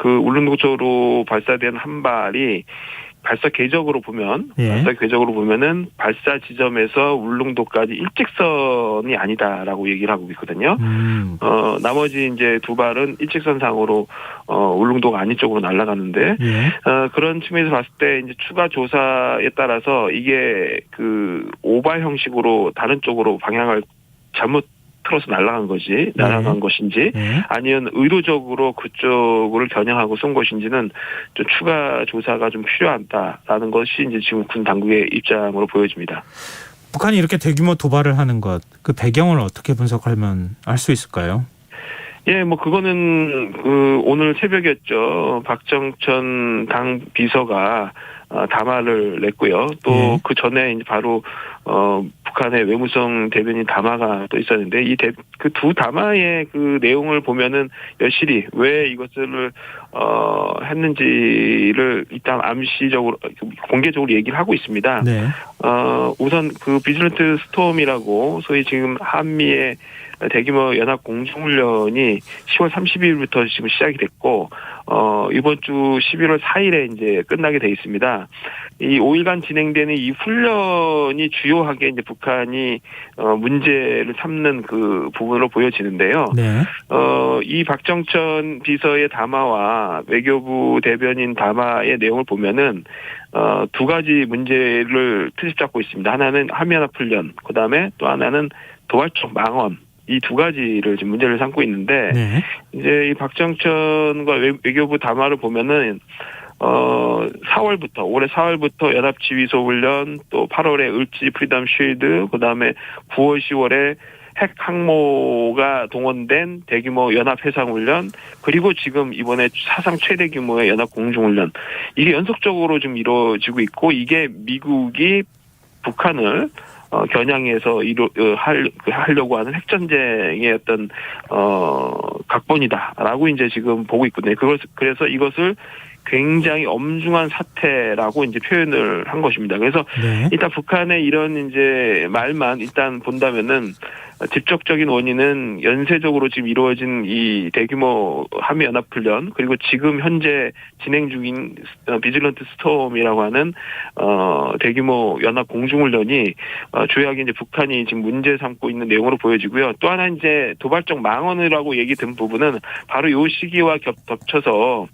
울릉도 쪽으로 발사된 한 발이 발사 궤적으로 보면은 발사 지점에서 울릉도까지 일직선이 아니다라고 얘기를 하고 있거든요. 나머지 이제 2발은 일직선상으로 울릉도가 아닌 쪽으로 날아가는데 예. 그런 측면에서 봤을 때 이제 추가 조사에 따라서 이게 오발 형식으로 다른 쪽으로 방향을 잘못 틀어서 날아간 것인지 네. 아니면 의도적으로 그쪽을 겨냥하고 쏜 것인지는 좀 추가 조사가 좀 필요하다라는 것이 이제 지금 군 당국의 입장으로 보여집니다. 북한이 이렇게 대규모 도발을 하는 것, 그 배경을 어떻게 분석하면 알 수 있을까요? 예, 뭐 그거는 오늘 새벽이었죠. 박정천 당 비서가 담화를 냈고요. 또 그 전에 이제 바로 북한의 외무성 대변인 담화가 또 있었는데 그 두 담화의 그 내용을 보면은 여실히 왜 이것을 했는지를 일단 암시적으로 공개적으로 얘기를 하고 있습니다. 네. 우선 그 비질런트 스톰이라고 소위 지금 한미의 대규모 연합 공중훈련이 10월 30일부터 지금 시작이 됐고, 이번 주 11월 4일에 이제 끝나게 돼 있습니다. 이 5일간 진행되는 이 훈련이 주요하게 이제 북한이 문제를 삼는 그 부분으로 보여지는데요. 네. 이 박정천 비서의 담화와 외교부 대변인 담화의 내용을 보면은 두 가지 문제를 트집 잡고 있습니다. 하나는 한미연합 훈련, 그 다음에 또 하나는 도발적 망언. 이 두 가지를 지금 문제를 삼고 있는데, 네. 이제 이 박정천과 외교부 담화를 보면은, 4월부터, 올해 4월부터 연합지휘소 훈련, 또 8월에 을지 프리덤 쉴드, 그 다음에 9월, 10월에 핵 항모가 동원된 대규모 연합 해상 훈련, 그리고 지금 이번에 사상 최대 규모의 연합 공중 훈련. 이게 연속적으로 지금 이루어지고 있고, 이게 미국이 북한을 겨냥해서 하려고 하는 핵전쟁의 어떤 각본이다라고 이제 지금 보고 있거든요. 그래서 이것을 굉장히 엄중한 사태라고 이제 표현을 한 것입니다. 그래서 네. 일단 북한의 이런 이제 말만 일단 본다면은 직접적인 원인은 연쇄적으로 지금 이루어진 이 대규모 한미 연합 훈련, 그리고 지금 현재 진행 중인 비질런트 스톰이라고 하는 대규모 연합 공중 훈련이 주요하게 이제 북한이 지금 문제 삼고 있는 내용으로 보여지고요. 또 하나 이제 도발적 망언이라고 얘기 든 부분은 바로 요 시기와 겹쳐서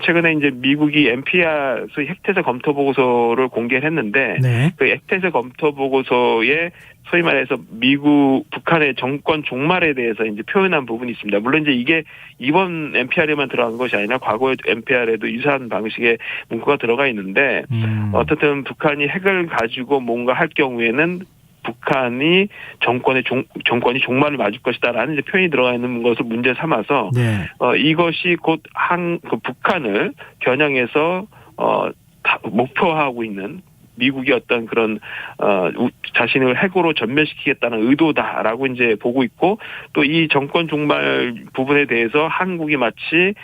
최근에 이제 미국이 NPR 소위 핵태세 검토 보고서를 공개를 했는데, 네. 그 핵태세 검토 보고서에 소위 말해서 북한의 정권 종말에 대해서 이제 표현한 부분이 있습니다. 물론 이제 이게 이번 NPR에만 들어간 것이 아니라 과거의 NPR에도 유사한 방식의 문구가 들어가 있는데, 어쨌든 북한이 핵을 가지고 뭔가 할 경우에는 북한이 정권이 종말을 맞을 것이다라는 이제 표현이 들어가 있는 것을 문제 삼아서, 네. 이것이 곧 북한을 겨냥해서 목표하고 있는 미국이 어떤 그런 자신을 핵으로 전멸시키겠다는 의도다라고 이제 보고 있고, 또 이 정권 종말 부분에 대해서 한국이 마치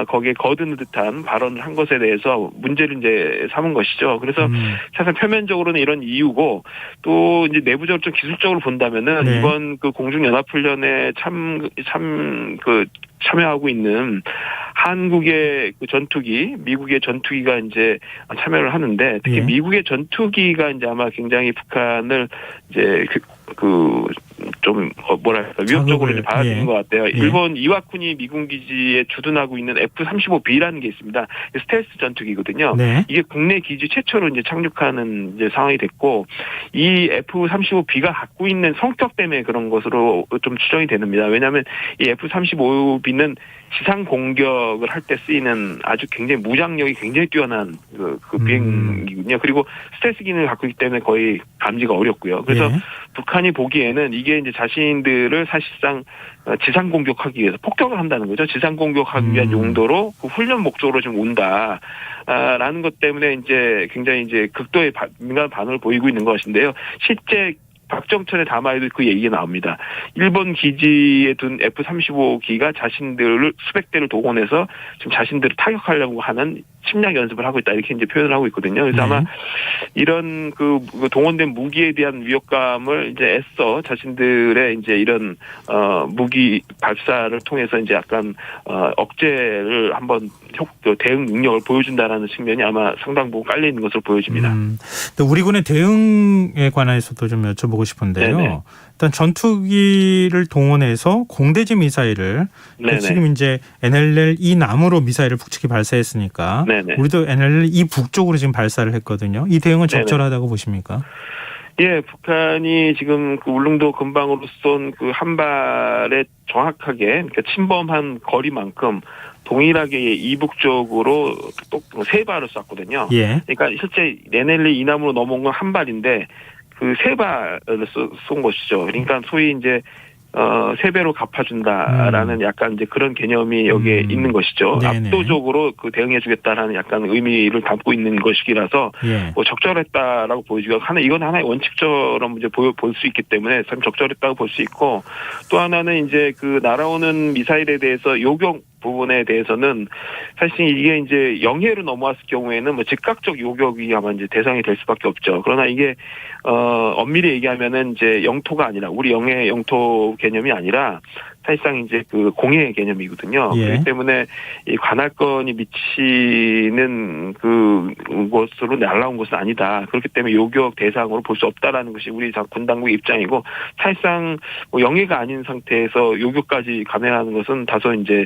거기에 거드는 듯한 발언을 한 것에 대해서 문제를 이제 삼은 것이죠. 그래서 사실 표면적으로는 이런 이유고, 또 이제 내부적으로 좀 기술적으로 본다면은 네. 이번 그 공중연합훈련에 참여하고 있는 한국의 그 전투기, 미국의 전투기가 이제 참여를 하는데, 특히 예. 미국의 전투기가 이제 아마 굉장히 북한을 이제 좀 뭐랄까 위협적으로 이제 받아들인 것 같아요. 일본 이와쿠니 미군 기지에 주둔하고 있는 F-35B라는 게 있습니다. 스텔스 전투기거든요. 네. 이게 국내 기지 최초로 이제 착륙하는 이제 상황이 됐고, 이 F-35B가 갖고 있는 성격 때문에 그런 것으로 좀 추정이 됩니다. 왜냐하면 이 F-35B는 지상 공격을 할 때 쓰이는 아주 굉장히 무장력이 굉장히 뛰어난 그 비행기군요. 그리고 스텔스 기능을 갖고 있기 때문에 거의 감지가 어렵고요. 그래서 북한이 보기에는 이게 이제 자신들을 사실상 지상 공격하기 위해서 폭격을 한다는 거죠. 지상 공격하기 위한 용도로 그 훈련 목적으로 지금 온다. 라는 것 때문에 이제 굉장히 이제 극도의 민감한 반응을 보이고 있는 것인데요. 실제 박정천의 담화에도 그 얘기가 나옵니다. 일본 기지에 둔 F-35기가 자신들을 수백 대를 동원해서 지금 자신들을 타격하려고 하는 침략 연습을 하고 있다, 이렇게 이제 표현을 하고 있거든요. 그래서 아마 이런 그 동원된 무기에 대한 위협감을 이제 애써 자신들의 이제 이런 무기 발사를 통해서 이제 약간 억제를 한번 대응 능력을 보여준다라는 측면이 아마 상당 부분 깔려 있는 것으로 보여집니다. 또 우리 군의 대응에 관해서도 좀 여쭤보고 싶은데요. 네네. 일단 전투기를 동원해서 공대지 미사일을 지금 이제 NLL-2 남으로 미사일을 북측이 발사했으니까 네네. 우리도 NLL-2 북쪽으로 지금 발사를 했거든요. 이 대응은 적절하다고 보십니까? 예, 북한이 지금 그 울릉도 근방으로 쏜 그 한 발에 정확하게, 그러니까 침범한 거리만큼 동일하게 이북 쪽으로 또 세 발을 쐈거든요. 예. 그러니까 실제 NLL 이남으로 넘어온 건 한 발인데 그 세 발을 쏜 것이죠. 그러니까 소위 이제 3배로 갚아준다라는 약간 이제 그런 개념이 여기에 있는 것이죠. 네네. 압도적으로 그 대응해주겠다라는 약간 의미를 담고 있는 것이라서 예. 뭐 적절했다라고 보여지고 이건 하나의 원칙처럼 이제 볼 수 있기 때문에 참 적절했다고 볼 수 있고 또 하나는 이제 그 날아오는 미사일에 대해서 요격 부분에 대해서는 사실 이게 이제 영해로 넘어왔을 경우에는 뭐 즉각적 요격이 아마 이제 대상이 될 수밖에 없죠. 그러나 이게 엄밀히 얘기하면은 이제 영토가 아니라 우리 영해 영토 개념이 아니라 사실상 이제 그 공해 개념이거든요. 예. 그렇기 때문에 이 관할권이 미치는 그것으로 날아온 것은 아니다. 그렇기 때문에 요격 대상으로 볼 수 없다라는 것이 우리 군 당국의 입장이고 사실상 뭐 영해가 아닌 상태에서 요격까지 감행하는 것은 다소 이제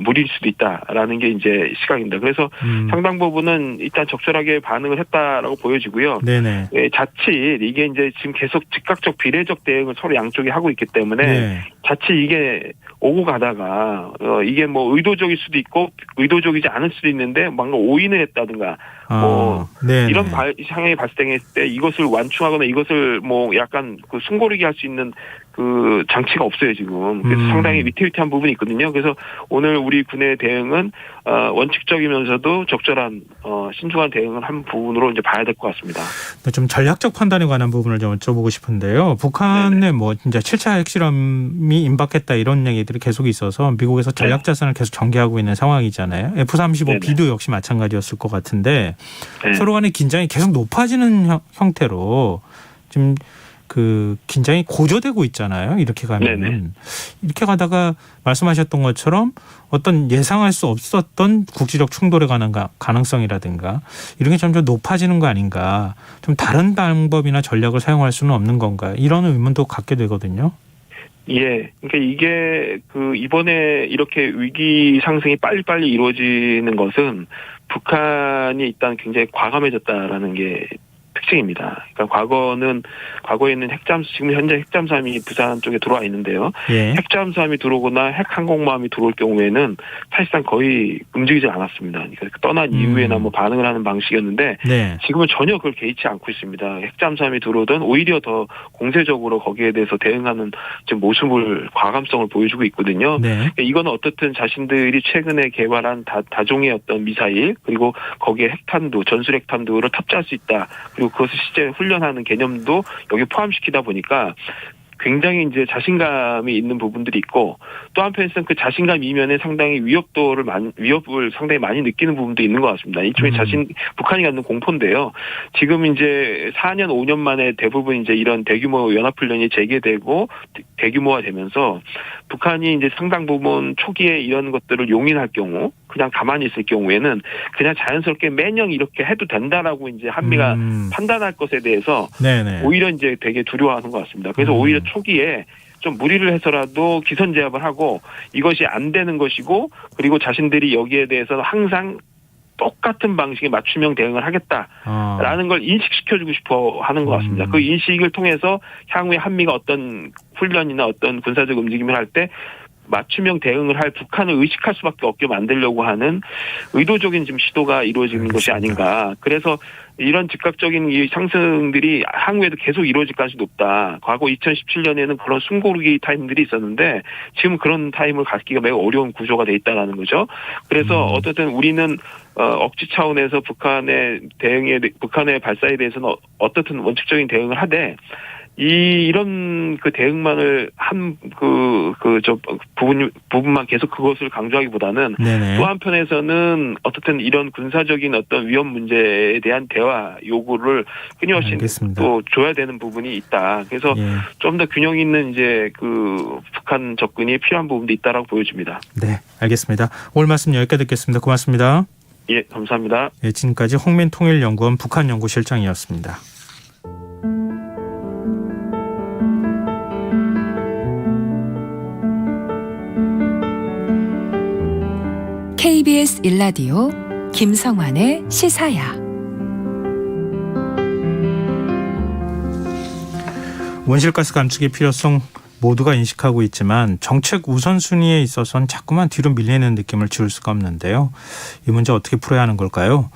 무리일 수도 있다라는 게 이제 시각입니다. 그래서 상당 부분은 일단 적절하게 반응을 했다라고 보여지고요. 네네. 예, 자칫 이게 이제 지금 계속 즉각적 비례적 대응을 서로 양쪽이 하고 있기 때문에 네. 자칫 이게 오고 가다가 이게 뭐 의도적일 수도 있고 의도적이지 않을 수도 있는데 뭔가 오인을 했다든가 뭐 네네. 이런 상황이 발생했을 때 이것을 완충하거나 이것을 뭐 약간 그 숨고르게 할 수 있는 그 장치가 없어요 지금. 그래서 상당히 위태위태한 부분이 있거든요. 그래서 오늘 우리 군의 대응은 원칙적이면서도 적절한 신중한 대응을 한 부분으로 이제 봐야 될 것 같습니다. 좀 전략적 판단에 관한 부분을 좀 여쭤보고 싶은데요. 북한의 뭐 진짜 7차 핵실험이 임박했다 이런 얘기들이 계속 있어서 미국에서 전략 자산을 계속 전개하고 있는 상황이잖아요. F-35B도 역시 마찬가지였을 것 같은데 서로 간의 긴장이 계속 높아지는 형태로 지금 그 긴장이 고조되고 있잖아요. 이렇게 가면 이렇게 가다가 말씀하셨던 것처럼 어떤 예상할 수 없었던 국지적 충돌에 관한 가능성이라든가 이런 게 점점 높아지는 거 아닌가. 좀 다른 방법이나 전략을 사용할 수는 없는 건가. 이런 의문도 갖게 되거든요. 예. 그러니까 이게 그 이번에 이렇게 위기 상승이 빨리빨리 이루어지는 것은 북한이 일단 굉장히 과감해졌다라는 게 특징입니다. 그러니까 과거에는 지금 현재 핵잠수함이 부산 쪽에 들어와 있는데요. 예. 핵잠수함이 들어오거나 핵항공모함이 들어올 경우에는 사실상 거의 움직이지 않았습니다. 그러니까 떠난 이후에나 뭐 반응을 하는 방식이었는데 네. 지금은 전혀 그걸 개의치 않고 있습니다. 핵잠수함이 들어오든 오히려 더 공세적으로 거기에 대해서 대응하는 지금 모습을 과감성을 보여주고 있거든요. 네. 그러니까 이거는 어떻든 자신들이 최근에 개발한 다종의 어떤 미사일 그리고 거기에 핵탄두, 전술 핵탄두를 탑재할 수 있다. 그리고 그것을 실제 훈련하는 개념도 여기 포함시키다 보니까 굉장히 이제 자신감이 있는 부분들이 있고 또 한편에서는 그 자신감 이면에 상당히 위협을 상당히 많이 느끼는 부분도 있는 것 같습니다. 이쪽에 북한이 갖는 공포인데요. 지금 이제 4년, 5년 만에 대부분 이제 이런 대규모 연합훈련이 재개되고 대규모화 되면서 북한이 이제 상당 부분 초기에 이런 것들을 용인할 경우 그냥 가만히 있을 경우에는 그냥 자연스럽게 매년 이렇게 해도 된다라고 이제 한미가 판단할 것에 대해서 네네. 오히려 이제 되게 두려워하는 것 같습니다. 그래서 오히려 초기에 좀 무리를 해서라도 기선제압을 하고 이것이 안 되는 것이고 그리고 자신들이 여기에 대해서는 항상 똑같은 방식의 맞춤형 대응을 하겠다라는 걸 인식시켜주고 싶어 하는 것 같습니다. 그 인식을 통해서 향후에 한미가 어떤 훈련이나 어떤 군사적 움직임을 할 때 맞춤형 대응을 할 북한을 의식할 수밖에 없게 만들려고 하는 의도적인 지금 시도가 이루어지는 것이 아닌가. 그래서 이런 즉각적인 이 상승들이 향후에도 계속 이루어질 가능성이 높다. 과거 2017년에는 그런 숨고르기 타임들이 있었는데 지금 그런 타임을 갖기가 매우 어려운 구조가 돼 있다는 거죠. 그래서 어쨌든 우리는 억지 차원에서 북한의 발사에 대해서는 어떻든 원칙적인 대응을 하되 이런 그 대응만을 부분만 계속 그것을 강조하기보다는 네네. 또 한편에서는 어떻든 이런 군사적인 어떤 위험 문제에 대한 대화 요구를 끊임없이 알겠습니다. 또 줘야 되는 부분이 있다. 그래서 좀 더 균형 있는 이제 그 북한 접근이 필요한 부분도 있다라고 보여집니다. 네, 알겠습니다. 오늘 말씀 여기까지 듣겠습니다. 고맙습니다. 예, 감사합니다. 네, 지금까지 홍민통일연구원 북한연구실장이었습니다. KBS 1라디오 김성환의 시사야. 온실가스 감축의 필요성 모두가 인식하고 있지만 정책 우선순위에 있어서는 자꾸만 뒤로 밀리는 느낌을 지울 수가 없는데요. 이 문제 어떻게 풀어야 하는 걸까요?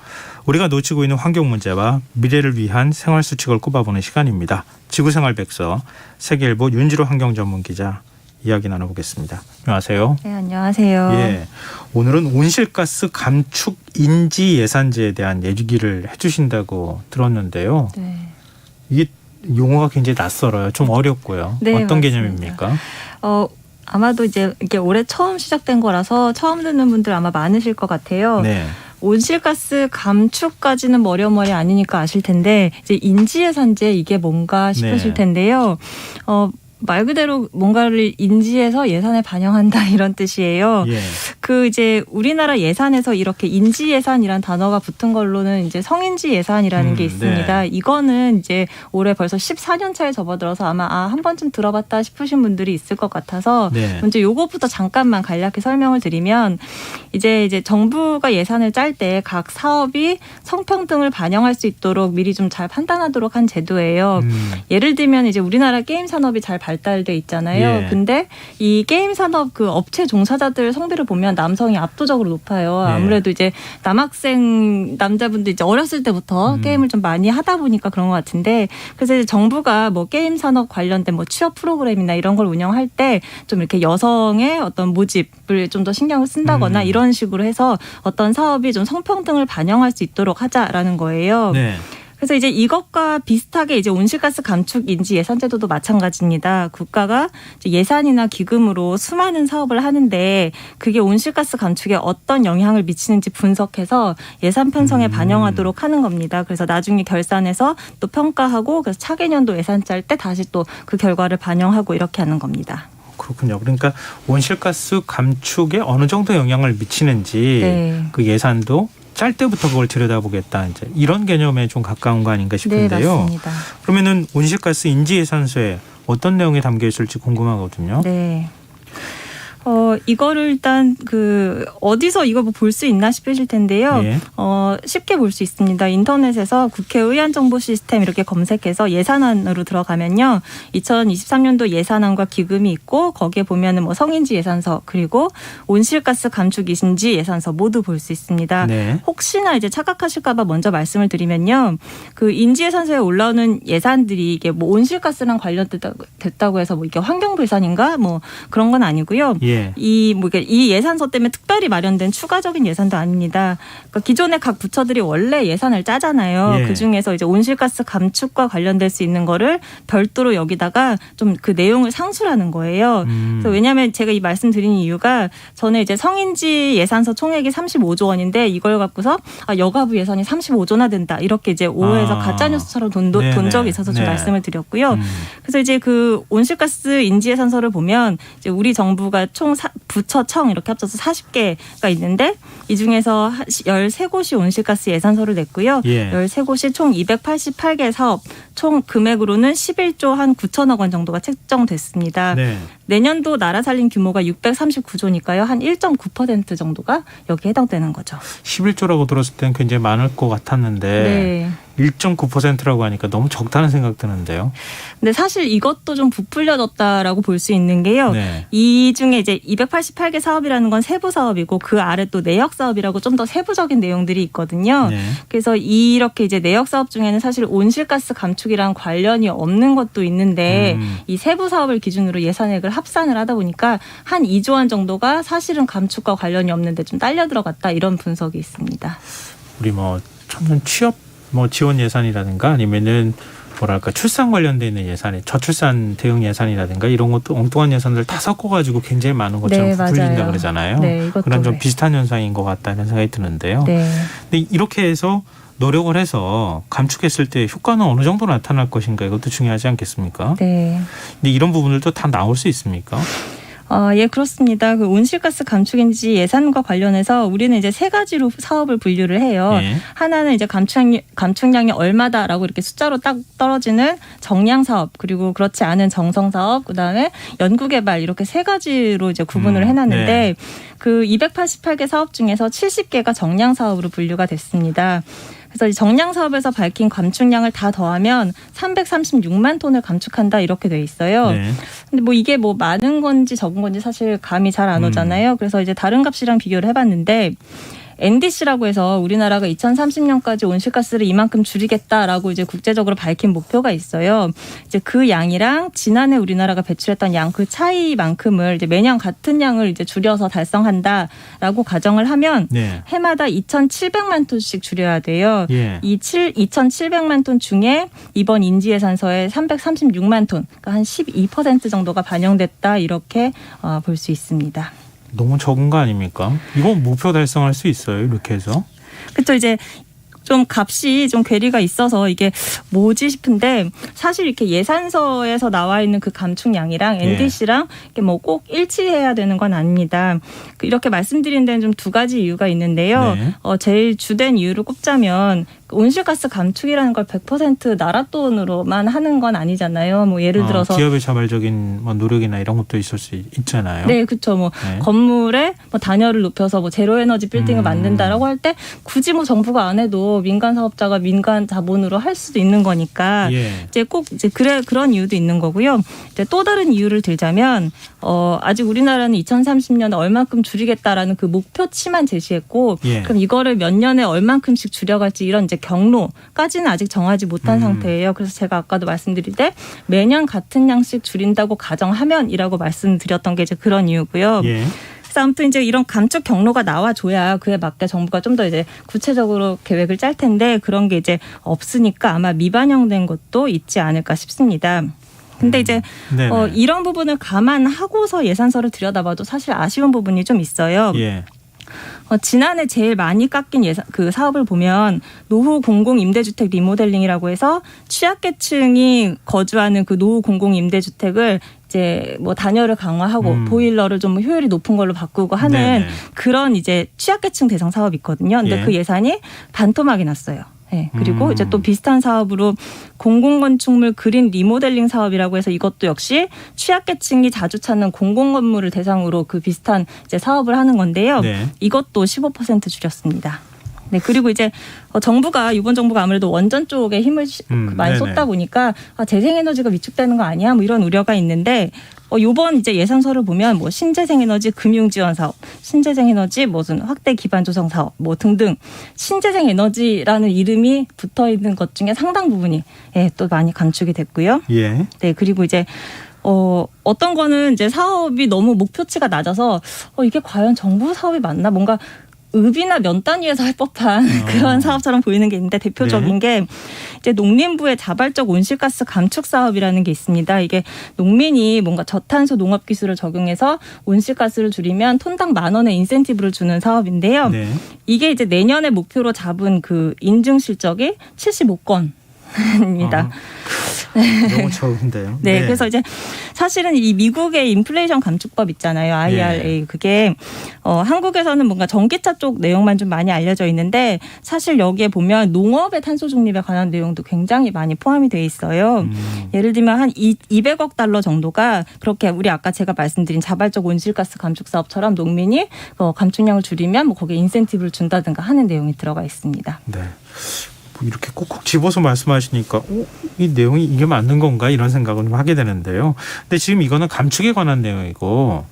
우리가 놓치고 있는 환경 문제와 미래를 위한 생활 수칙을 꼽아보는 시간입니다. 지구생활백서 세계일보 윤지로 환경전문기자 이야기 나눠보겠습니다. 안녕하세요. 네, 안녕하세요. 예, 오늘은 온실가스 감축 인지 예산제에 대한 얘기를 해주신다고 들었는데요. 네. 이게 용어가 굉장히 낯설어요. 좀 어렵고요. 네, 어떤 맞습니다. 개념입니까? 아마도 이제 이게 올해 처음 시작된 거라서 처음 듣는 분들 아마 많으실 것 같아요. 네. 온실가스 감축까지는 머리머리 아니니까 아실 텐데 이제 인지예산제 이게 뭔가 싶으실 네. 텐데요. 말 그대로 뭔가를 인지해서 예산에 반영한다 이런 뜻이에요. 예. 그 이제 우리나라 예산에서 이렇게 인지 예산이란 단어가 붙은 걸로는 이제 성인지 예산이라는 게 있습니다. 네. 이거는 이제 올해 벌써 14년 차에 접어들어서 아마 한 번쯤 들어봤다 싶으신 분들이 있을 것 같아서 네. 먼저 요거부터 잠깐만 간략히 설명을 드리면 이제 정부가 예산을 짤 때 각 사업이 성평등을 반영할 수 있도록 미리 좀 잘 판단하도록 한 제도예요. 예를 들면 이제 우리나라 게임 산업이 잘 발달돼 있잖아요. 예. 근데 이 게임 산업 그 업체 종사자들 성비를 보면 남성이 압도적으로 높아요. 예. 아무래도 이제 남학생 남자분들 이제 어렸을 때부터 게임을 좀 많이 하다 보니까 그런 것 같은데 그래서 이제 정부가 뭐 게임 산업 관련된 뭐 취업 프로그램이나 이런 걸 운영할 때 좀 이렇게 여성의 어떤 모집을 좀 더 신경을 쓴다거나 이런 식으로 해서 어떤 사업이 좀 성평등을 반영할 수 있도록 하자라는 거예요. 네. 그래서 이제 이것과 비슷하게 이제 온실가스 감축 인지 예산제도도 마찬가지입니다. 국가가 이제 예산이나 기금으로 수많은 사업을 하는데 그게 온실가스 감축에 어떤 영향을 미치는지 분석해서 예산 편성에 반영하도록 하는 겁니다. 그래서 나중에 결산해서 또 평가하고 그래서 차개년도 예산 짤 때 다시 또 그 결과를 반영하고 이렇게 하는 겁니다. 그렇군요. 그러니까 온실가스 감축에 어느 정도 영향을 미치는지 네. 그 예산도 짤 때부터 그걸 들여다보겠다. 이제 이런 개념에 좀 가까운 거 아닌가 네, 싶은데요. 맞습니다. 그러면은 온실가스 인지 예산서에 어떤 내용이 담겨 있을지 궁금하거든요. 네. 이거를 일단 어디서 이거 뭐 볼 수 있나 싶으실 텐데요. 예. 쉽게 볼 수 있습니다. 인터넷에서 국회의안 정보 시스템 이렇게 검색해서 예산안으로 들어가면요. 2023년도 예산안과 기금이 있고 거기에 보면은 뭐 성인지 예산서 그리고 온실가스 감축 인지 예산서 모두 볼 수 있습니다. 네. 혹시나 이제 착각하실까봐 먼저 말씀을 드리면요. 그 인지 예산서에 올라오는 예산들이 이게 뭐 온실가스랑 관련됐다고 해서 뭐 이게 환경부 예산인가 뭐 그런 건 아니고요. 예. 이 예산서 때문에 특별히 마련된 추가적인 예산도 아닙니다. 그러니까 기존에 각 부처들이 원래 예산을 짜잖아요. 예. 그 중에서 이제 온실가스 감축과 관련될 수 있는 거를 별도로 여기다가 좀 그 내용을 상술하는 거예요. 그래서 왜냐하면 제가 이 말씀드린 이유가 저는 이제 성인지 예산서 총액이 35조 원인데 이걸 갖고서 여가부 예산이 35조나 된다 이렇게 이제 오해해서 가짜 뉴스처럼 돈 적이 있어서 좀 말씀을 드렸고요. 그래서 이제 그 온실가스 인지 예산서를 보면 이제 우리 정부가 총 부처청 이렇게 합쳐서 40개가 있는데 이 중에서 13곳이 온실가스 예산서를 냈고요. 예. 13곳이 총 288개 사업 총 금액으로는 11조 한 9천억 원 정도가 책정됐습니다. 네. 내년도 나라 살림 규모가 639조니까요. 한 1.9% 정도가 여기에 해당되는 거죠. 11조라고 들었을 때는 굉장히 많을 것 같았는데 네. 1.9%라고 하니까 너무 적다는 생각 드는데요. 근데 사실 이것도 좀 부풀려졌다라고 볼 수 있는 게요. 네. 이 중에 이제 288개 사업이라는 건 세부 사업이고 그 아래 또 내역 사업이라고 좀 더 세부적인 내용들이 있거든요. 네. 그래서 이렇게 이제 내역 사업 중에는 사실 온실가스 감축이랑 관련이 없는 것도 있는데 이 세부 사업을 기준으로 예산액을 합산을 하다 보니까 한 2조 원 정도가 사실은 감축과 관련이 없는데 좀 딸려 들어갔다 이런 분석이 있습니다. 우리 뭐 청년 취업 지원 예산이라든가 아니면은 뭐랄까 출산 관련돼 있는 예산이 저출산 대응 예산이라든가 이런 것도 엉뚱한 예산들 다 섞어가지고 굉장히 많은 것처럼 네, 부풀린다 맞아요. 그러잖아요. 네, 이것도 그런 좀 네. 비슷한 현상인 것 같다는 생각이 드는데요. 네. 근데 이렇게 해서 노력을 해서 감축했을 때 효과는 어느 정도 나타날 것인가 이것도 중요하지 않겠습니까? 네. 근데 이런 부분들도 다 나올 수 있습니까? 예, 그렇습니다. 그 온실가스 감축인지 예산과 관련해서 우리는 이제 세 가지로 사업을 분류를 해요. 네. 하나는 이제 감축량이 얼마다라고 이렇게 숫자로 딱 떨어지는 정량 사업, 그리고 그렇지 않은 정성 사업, 그다음에 연구개발 이렇게 세 가지로 이제 구분을 해놨는데 네. 그 288개 사업 중에서 70개가 정량 사업으로 분류가 됐습니다. 그래서 이 정량 사업에서 밝힌 감축량을 다 더하면 336만 톤을 감축한다 이렇게 돼 있어요. 네. 근데 뭐 이게 뭐 많은 건지 적은 건지 사실 감이 잘 안 오잖아요. 그래서 이제 다른 값이랑 비교를 해봤는데 NDC라고 해서 우리나라가 2030년까지 온실가스를 이만큼 줄이겠다라고 이제 국제적으로 밝힌 목표가 있어요. 이제 그 양이랑 지난해 우리나라가 배출했던 양 그 차이만큼을 이제 매년 같은 양을 이제 줄여서 달성한다라고 가정을 하면 네. 해마다 2,700만 톤씩 줄여야 돼요. 예. 이 2,700만 톤 중에 이번 인지 예산서에 336만 톤, 그러니까 한 12% 정도가 반영됐다 이렇게 볼 수 있습니다. 너무 적은 거 아닙니까? 이건 목표 달성할 수 있어요. 이렇게 해서. 그렇죠. 이제 좀 값이 좀 괴리가 있어서 이게 뭐지 싶은데 사실 이렇게 예산서에서 나와 있는 그 감축량이랑 NDC랑 이게 뭐 꼭 일치해야 되는 건 아닙니다. 이렇게 말씀드린 데는 좀 두 가지 이유가 있는데요. 네. 제일 주된 이유를 꼽자면 온실가스 감축이라는 걸 100% 나라 돈으로만 하는 건 아니잖아요. 뭐 예를 들어서 기업의 자발적인 뭐 노력이나 이런 것도 있을 수 있잖아요. 네, 그렇죠. 뭐 네. 건물에 뭐 단열을 높여서 뭐 제로 에너지 빌딩을 만든다라고 할 때 굳이 뭐 정부가 안 해도 민간 사업자가 민간 자본으로 할 수도 있는 거니까 예. 이제 꼭 이제 그런 이유도 있는 거고요. 이제 또 다른 이유를 들자면 아직 우리나라는 2030년에 얼만큼 줄이겠다라는 그 목표치만 제시했고 예. 그럼 이거를 몇 년에 얼만큼씩 줄여갈지 이런 이제 경로까지는 아직 정하지 못한 상태예요. 그래서 제가 아까도 말씀드릴 때 매년 같은 양씩 줄인다고 가정하면이라고 말씀드렸던 게 이제 그런 이유고요. 예. 그래서 아무튼 이제 이런 감축 경로가 나와줘야 그에 맞게 정부가 좀 더 이제 구체적으로 계획을 짤 텐데 그런 게 이제 없으니까 아마 미반영된 것도 있지 않을까 싶습니다. 근데 이제 네네. 이런 부분을 감안하고서 예산서를 들여다봐도 사실 아쉬운 부분이 좀 있어요. 예. 지난해 제일 많이 깎인 그 사업을 보면 노후 공공 임대주택 리모델링이라고 해서 취약계층이 거주하는 그 노후 공공 임대주택을 이제 뭐 단열을 강화하고 보일러를 좀 효율이 높은 걸로 바꾸고 하는 네네. 그런 이제 취약계층 대상 사업이 있거든요. 근데 예. 그 예산이 반토막이 났어요. 네, 그리고 이제 또 비슷한 사업으로 공공건축물 그린 리모델링 사업이라고 해서 이것도 역시 취약계층이 자주 찾는 공공건물을 대상으로 그 비슷한 이제 사업을 하는 건데요. 네. 이것도 15% 줄였습니다. 네, 그리고 이제 이번 정부가 아무래도 원전 쪽에 힘을 많이 네네. 쏟다 보니까 재생에너지가 위축되는 거 아니야? 뭐 이런 우려가 있는데 요번 이제 예산서를 보면 뭐 신재생에너지 금융지원 사업, 신재생에너지 무슨 확대 기반 조성 사업 뭐 등등 신재생에너지라는 이름이 붙어 있는 것 중에 상당 부분이 또 많이 감축이 됐고요. 예. 네, 그리고 이제 어떤 거는 이제 사업이 너무 목표치가 낮아서 이게 과연 정부 사업이 맞나? 뭔가 읍이나 면 단위에서 할 법한 그런 사업처럼 보이는 게 있는데 대표적인 게 이제 농림부의 자발적 온실가스 감축 사업이라는 게 있습니다. 이게 농민이 뭔가 저탄소 농업 기술을 적용해서 온실가스를 줄이면 톤당 10,000원의 인센티브를 주는 사업인데요. 네. 이게 이제 내년에 목표로 잡은 그 인증 실적이 75건입니다. 너무 적은데요. 네, 그래서 이제 사실은 이 미국의 인플레이션 감축법 있잖아요. IRA. 그게 한국에서는 뭔가 전기차 쪽 내용만 좀 많이 알려져 있는데 사실 여기에 보면 농업의 탄소 중립에 관한 내용도 굉장히 많이 포함이 돼 있어요. 예를 들면 한 200억 달러 정도가 그렇게 우리 아까 제가 말씀드린 자발적 온실가스 감축 사업처럼 농민이 감축량을 줄이면 뭐 거기에 인센티브를 준다든가 하는 내용이 들어가 있습니다. 네. 뭐 이렇게 콕콕 집어서 말씀하시니까 이 내용이 이게 맞는 건가 이런 생각을 좀 하게 되는데요. 근데 지금 이거는 감축에 관한 내용이고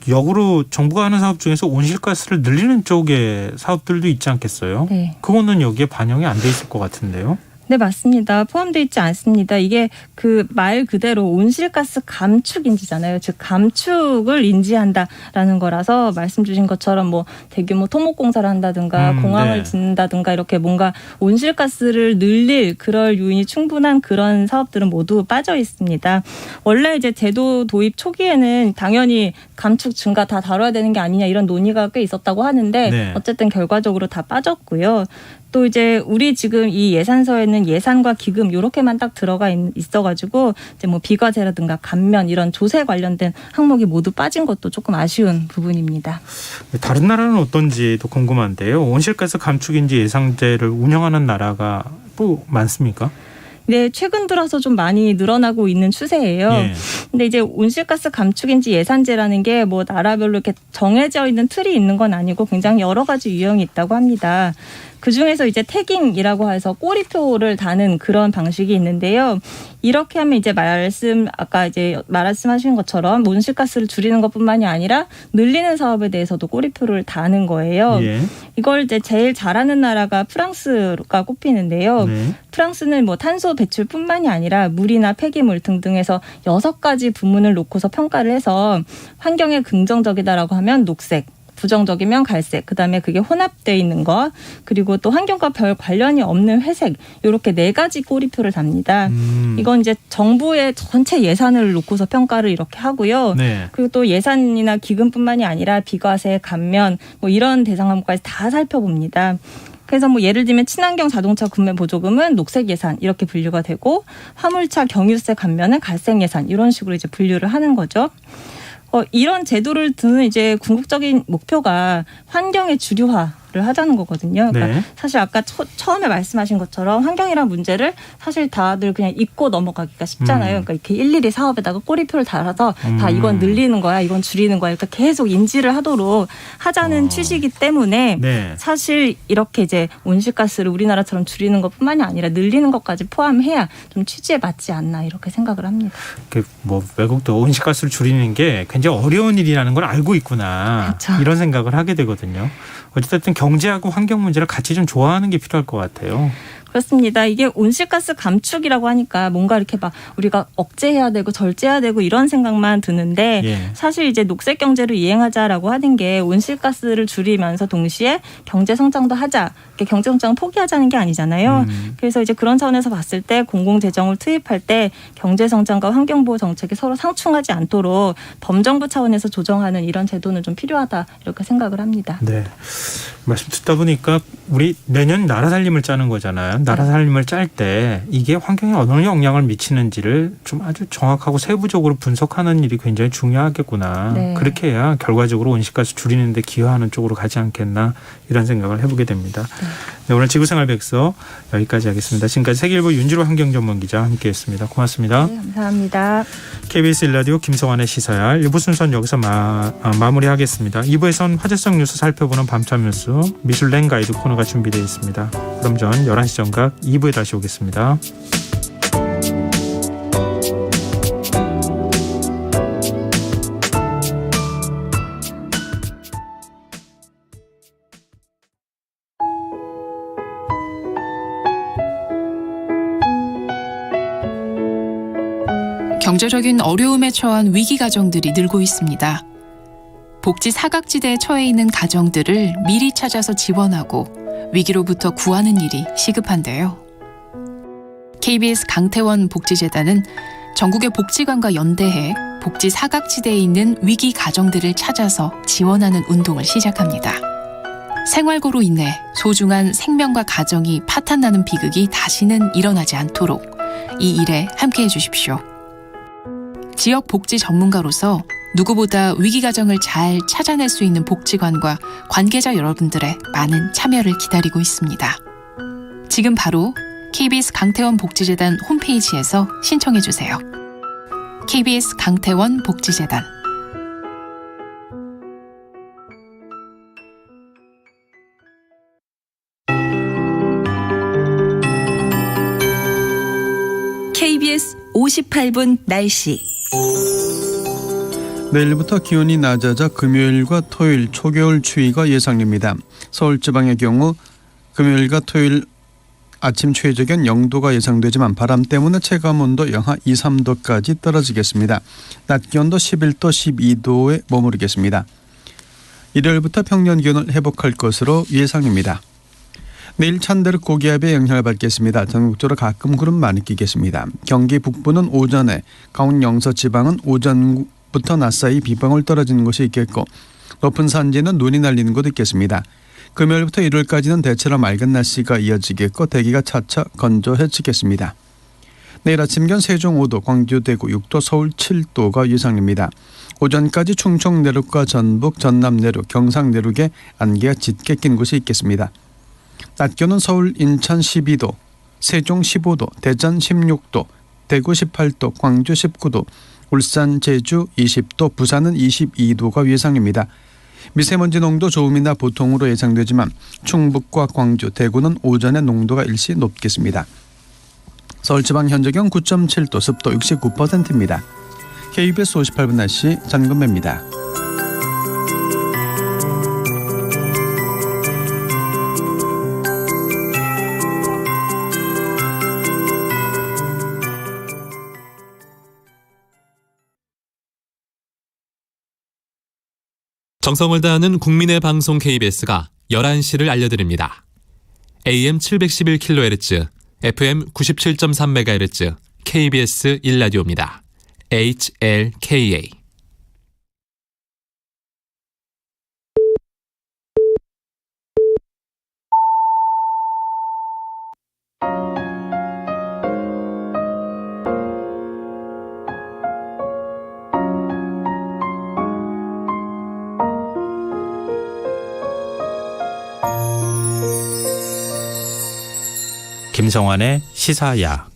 역으로 정부가 하는 사업 중에서 온실가스를 늘리는 쪽의 사업들도 있지 않겠어요? 네. 그거는 여기에 반영이 안 돼 있을 것 같은데요. 네, 맞습니다. 포함되어 있지 않습니다. 이게 그 말 그대로 온실가스 감축 인지잖아요. 즉 감축을 인지한다라는 거라서 말씀 주신 것처럼 뭐 대규모 토목 공사를 한다든가 공항을 네. 짓는다든가 이렇게 뭔가 온실가스를 늘릴 그럴 요인이 충분한 그런 사업들은 모두 빠져 있습니다. 원래 이제 제도 도입 초기에는 당연히 감축 증가 다 다뤄야 되는 게 아니냐 이런 논의가 꽤 있었다고 하는데 네. 어쨌든 결과적으로 다 빠졌고요. 또 이제 우리 지금 이 예산서에는 예산과 기금 이렇게만 딱 들어가 있어가지고 이제 뭐 비과세라든가 감면 이런 조세 관련된 항목이 모두 빠진 것도 조금 아쉬운 부분입니다. 다른 나라는 어떤지도 궁금한데요. 온실가스 감축인지 예상제를 운영하는 나라가 뭐 많습니까? 네, 최근 들어서 좀 많이 늘어나고 있는 추세예요. 예. 근데 이제 온실가스 감축인지 예산제라는 게 뭐 나라별로 이렇게 정해져 있는 틀이 있는 건 아니고 굉장히 여러 가지 유형이 있다고 합니다. 그 중에서 이제 태깅이라고 해서 꼬리표를 다는 그런 방식이 있는데요. 이렇게 하면 이제 아까 이제 말씀하신 것처럼 온실가스를 줄이는 것뿐만이 아니라 늘리는 사업에 대해서도 꼬리표를 다는 거예요. 예. 이걸 이제 제일 잘하는 나라가 프랑스가 꼽히는데요. 네. 프랑스는 뭐 탄소 배출뿐만이 아니라 물이나 폐기물 등등에서 6가지 부문을 놓고서 평가를 해서 환경에 긍정적이다라고 하면 녹색, 부정적이면 갈색, 그다음에 그게 혼합되어 있는 거, 그리고 또 환경과 별 관련이 없는 회색, 이렇게 4가지 꼬리표를 답니다. 이건 이제 정부의 전체 예산을 놓고서 평가를 이렇게 하고요. 네. 그리고 또 예산이나 기금뿐만이 아니라 비과세, 감면 뭐 이런 대상함까지 다 살펴봅니다. 그래서 뭐 예를 들면 친환경 자동차 구매 보조금은 녹색 예산 이렇게 분류가 되고 화물차 경유세 감면은 갈색 예산 이런 식으로 이제 분류를 하는 거죠. 이런 제도를 두는 이제 궁극적인 목표가 환경의 주류화를 하자는 거거든요. 그러니까 네. 사실 아까 처음에 말씀하신 것처럼 환경이란 문제를 사실 다들 그냥 잊고 넘어가기가 쉽잖아요. 그러니까 이렇게 일일이 사업에다가 꼬리표를 달아서 다 이건 늘리는 거야, 이건 줄이는 거야, 이렇게 계속 인지를 하도록 하자는 취지이기 때문에 네. 사실 이렇게 이제 온실가스를 우리나라처럼 줄이는 것뿐만이 아니라 늘리는 것까지 포함해야 좀 취지에 맞지 않나 이렇게 생각을 합니다. 뭐 외국도 온실가스를 줄이는 게 굉장히 어려운 일이라는 걸 알고 있구나. 그렇죠. 이런 생각을 하게 되거든요. 어쨌든 경제하고 환경 문제를 같이 좀 좋아하는 게 필요할 것 같아요. 그렇습니다. 이게 온실가스 감축이라고 하니까 뭔가 이렇게 막 우리가 억제해야 되고 절제해야 되고 이런 생각만 드는데 예. 사실 이제 녹색 경제를 이행하자라고 하는 게 온실가스를 줄이면서 동시에 경제 성장도 하자. 경제 성장을 포기하자는 게 아니잖아요. 그래서 이제 그런 차원에서 봤을 때 공공재정을 투입할 때 경제 성장과 환경보호 정책이 서로 상충하지 않도록 범정부 차원에서 조정하는 이런 제도는 좀 필요하다 이렇게 생각을 합니다. 네. 말씀 듣다 보니까 우리 내년 나라 살림을 짜는 거잖아요. 나라 살림을 짤 때 이게 환경에 어느 영향을 미치는지를 좀 아주 정확하고 세부적으로 분석하는 일이 굉장히 중요하겠구나. 네. 그렇게 해야 결과적으로 온실가스 줄이는 데 기여하는 쪽으로 가지 않겠나 이런 생각을 해보게 됩니다. 네, 오늘 지구생활 백서 여기까지 하겠습니다. 지금까지 세계일보 윤지로 환경전문기자 함께했습니다. 고맙습니다. 네, 감사합니다. KBS 1라디오 김성환의 시사야 1부 순서는 여기서 마무리하겠습니다. 2부에선 화제성 뉴스 살펴보는 밤참 뉴스 미술랭 가이드 코너가 준비되어 있습니다. 그럼 전 11시 정각 2부에 다시 오겠습니다. 경제적인 어려움에 처한 위기 가정들이 늘고 있습니다. 복지 사각지대에 처해 있는 가정들을 미리 찾아서 지원하고 위기로부터 구하는 일이 시급한데요. KBS 강태원 복지재단은 전국의 복지관과 연대해 복지 사각지대에 있는 위기 가정들을 찾아서 지원하는 운동을 시작합니다. 생활고로 인해 소중한 생명과 가정이 파탄나는 비극이 다시는 일어나지 않도록 이 일에 함께해 주십시오. 지역 복지 전문가로서 누구보다 위기 가정을 잘 찾아낼 수 있는 복지관과 관계자 여러분들의 많은 참여를 기다리고 있습니다. 지금 바로 KBS 강태원 복지재단 홈페이지에서 신청해 주세요. KBS 강태원 복지재단. KBS 58분 날씨. 내일부터 기온이 낮아져 금요일과 토요일 초겨울 추위가 예상됩니다. 서울지방의 경우 금요일과 토요일 아침 최저기온 0도가 예상되지만 바람 때문에 체감온도 영하 2, 3도까지 떨어지겠습니다. 낮 기온도 11도, 12도에 머무르겠습니다. 일요일부터 평년 기온을 회복할 것으로 예상입니다. 내일 찬대로 고기압의 영향을 받겠습니다. 전국적으로 가끔 구름 많이 끼겠습니다. 경기 북부는 오전에, 강원 영서 지방은 오전부터 낮 사이 비방울 떨어지는 곳이 있겠고 높은 산지는 눈이 날리는 곳도 있겠습니다. 금요일부터 일요일까지는 대체로 맑은 날씨가 이어지겠고 대기가 차차 건조해지겠습니다. 내일 아침 기온 세종 5도, 광주 대구 6도, 서울 7도가 예상됩니다. 오전까지 충청 내륙과 전북, 전남 내륙, 경상 내륙에 안개가 짙게 낀 곳이 있겠습니다. 낮 기온은 서울, 인천 12도, 세종 15도, 대전 16도, 대구 18도, 광주 19도, 울산, 제주 20도, 부산은 22도가 예상입니다. 미세먼지 농도 좋음이나 보통으로 예상되지만 충북과 광주, 대구는 오전에 농도가 일시 높겠습니다. 서울지방 현재경 9.7도, 습도 69%입니다. KBS 58분 날씨 전금배입니다. 정성을 다하는 국민의 방송 KBS가 11시를 알려드립니다. AM 711kHz, FM 97.3MHz, KBS 1라디오입니다. HLKA. 김성환의 시사야.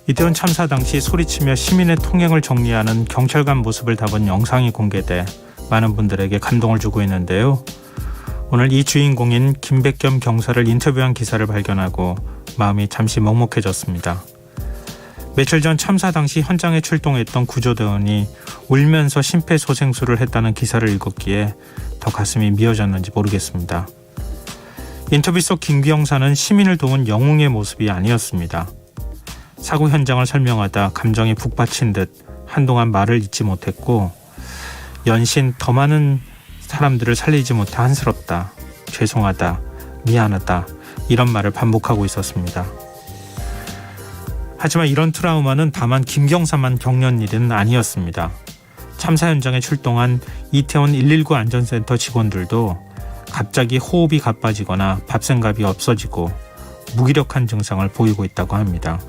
이태원 참사 당시 소리치며 시민의 통행을 정리하는 경찰관 모습을 담은 영상이 공개돼 많은 분들에게 감동을 주고 있는데요. 오늘 이 주인공인 김백겸 경사를 인터뷰한 기사를 발견하고 마음이 잠시 먹먹해졌습니다. 며칠 전 참사 당시 현장에 출동했던 구조대원이 울면서 심폐소생술을 했다는 기사를 읽었기에 더 가슴이 미어졌는지 모르겠습니다. 인터뷰 속 김 경사는 시민을 도운 영웅의 모습이 아니었습니다. 사고 현장을 설명하다 감정이 북받친 듯 한동안 말을 잇지 못했고 연신 더 많은 사람들을 살리지 못해 한스럽다, 죄송하다, 미안하다 이런 말을 반복하고 있었습니다. 하지만 이런 트라우마는 다만 김경사만 겪는 일은 아니었습니다. 참사 현장에 출동한 이태원 119 안전센터 직원들도 갑자기 호흡이 가빠지거나 밥생각이 없어지고 무기력한 증상을 보이고 있다고 합니다.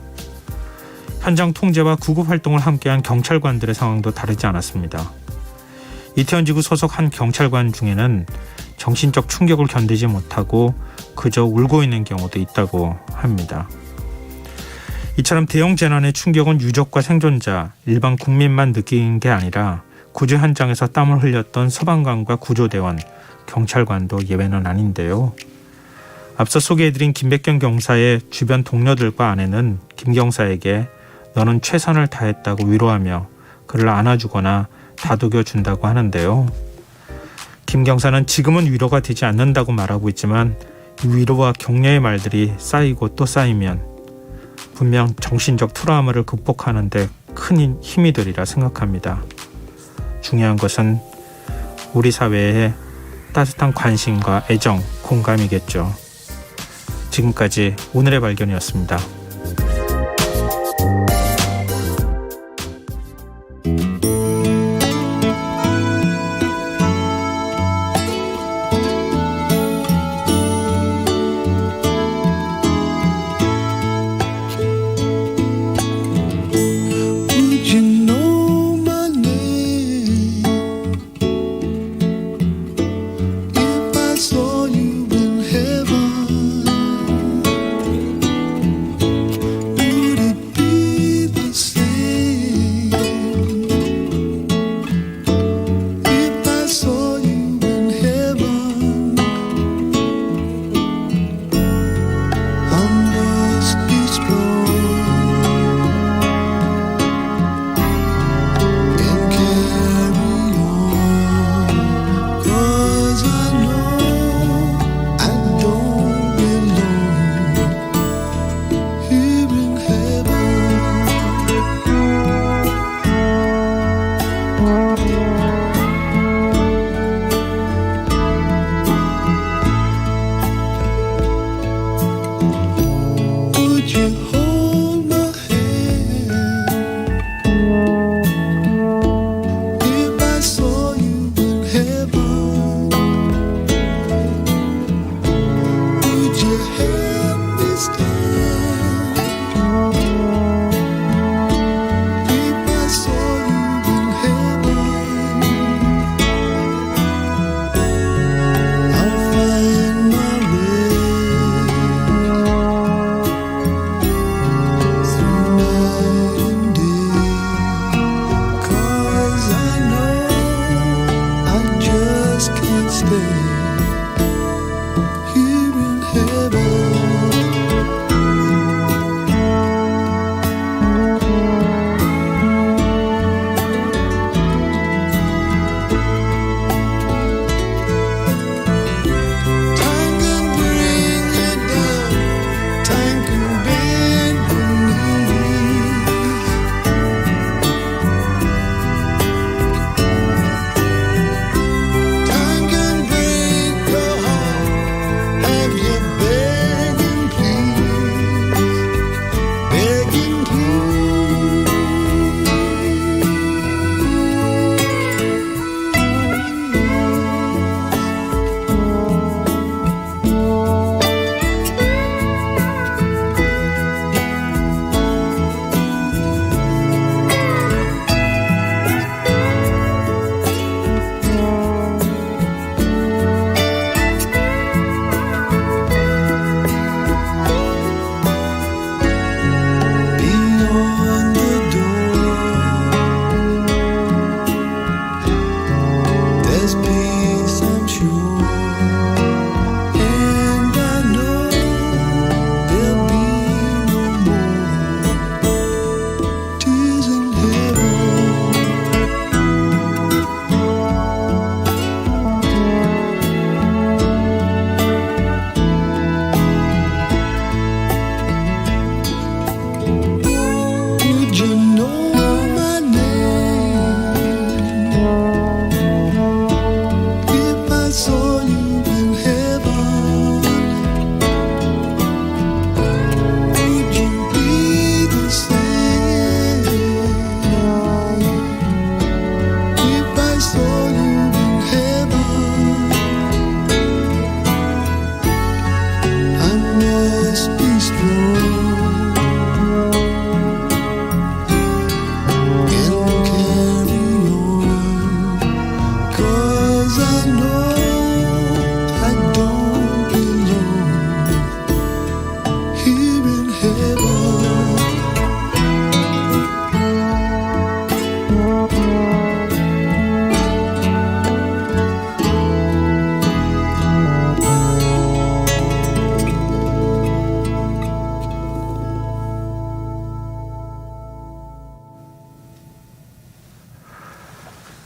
현장 통제와 구급 활동을 함께한 경찰관들의 상황도 다르지 않았습니다. 이태원지구 소속 한 경찰관 중에는 정신적 충격을 견디지 못하고 그저 울고 있는 경우도 있다고 합니다. 이처럼 대형 재난의 충격은 유족과 생존자, 일반 국민만 느낀 게 아니라 구조 현장에서 땀을 흘렸던 소방관과 구조대원, 경찰관도 예외는 아닌데요. 앞서 소개해드린 김백겸 경사의 주변 동료들과 아내는 김 경사에게 너는 최선을 다했다고 위로하며 그를 안아주거나 다독여 준다고 하는데요. 김 경사는 지금은 위로가 되지 않는다고 말하고 있지만 위로와 격려의 말들이 쌓이고 또 쌓이면 분명 정신적 트라우마를 극복하는 데 큰 힘이 되리라 생각합니다. 중요한 것은 우리 사회의 따뜻한 관심과 애정, 공감이겠죠. 지금까지 오늘의 발견이었습니다.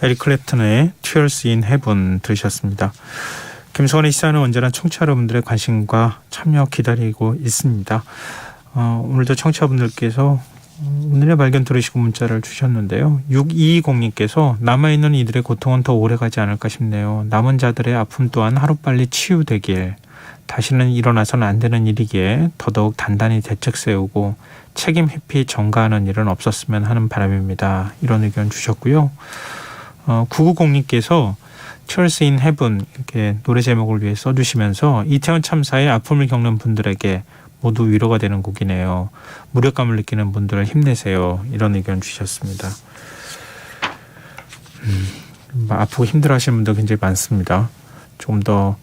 에릭 클랩튼의 Tears in Heaven 들으셨습니다. 김성환의 시사는 언제나 청취자 여러분들의 관심과 참여 기다리고 있습니다. 오늘도 청취자분들께서 오늘의 발견 들으시고 문자를 주셨는데요. 6220님께서 남아있는 이들의 고통은 더 오래가지 않을까 싶네요. 남은 자들의 아픔 또한 하루빨리 치유되길, 다시는 일어나서는 안 되는 일이기에 더더욱 단단히 대책 세우고 책임 회피 전가하는 일은 없었으면 하는 바람입니다. 이런 의견 주셨고요. 990님께서 Tears in Heaven 이렇게 노래 제목을 위해 써주시면서 이태원 참사의 아픔을 겪는 분들에게 모두 위로가 되는 곡이네요. 무력감을 느끼는 분들 힘내세요. 이런 의견 주셨습니다. 아프고 힘들어하시는 분들 굉장히 많습니다. 좀 더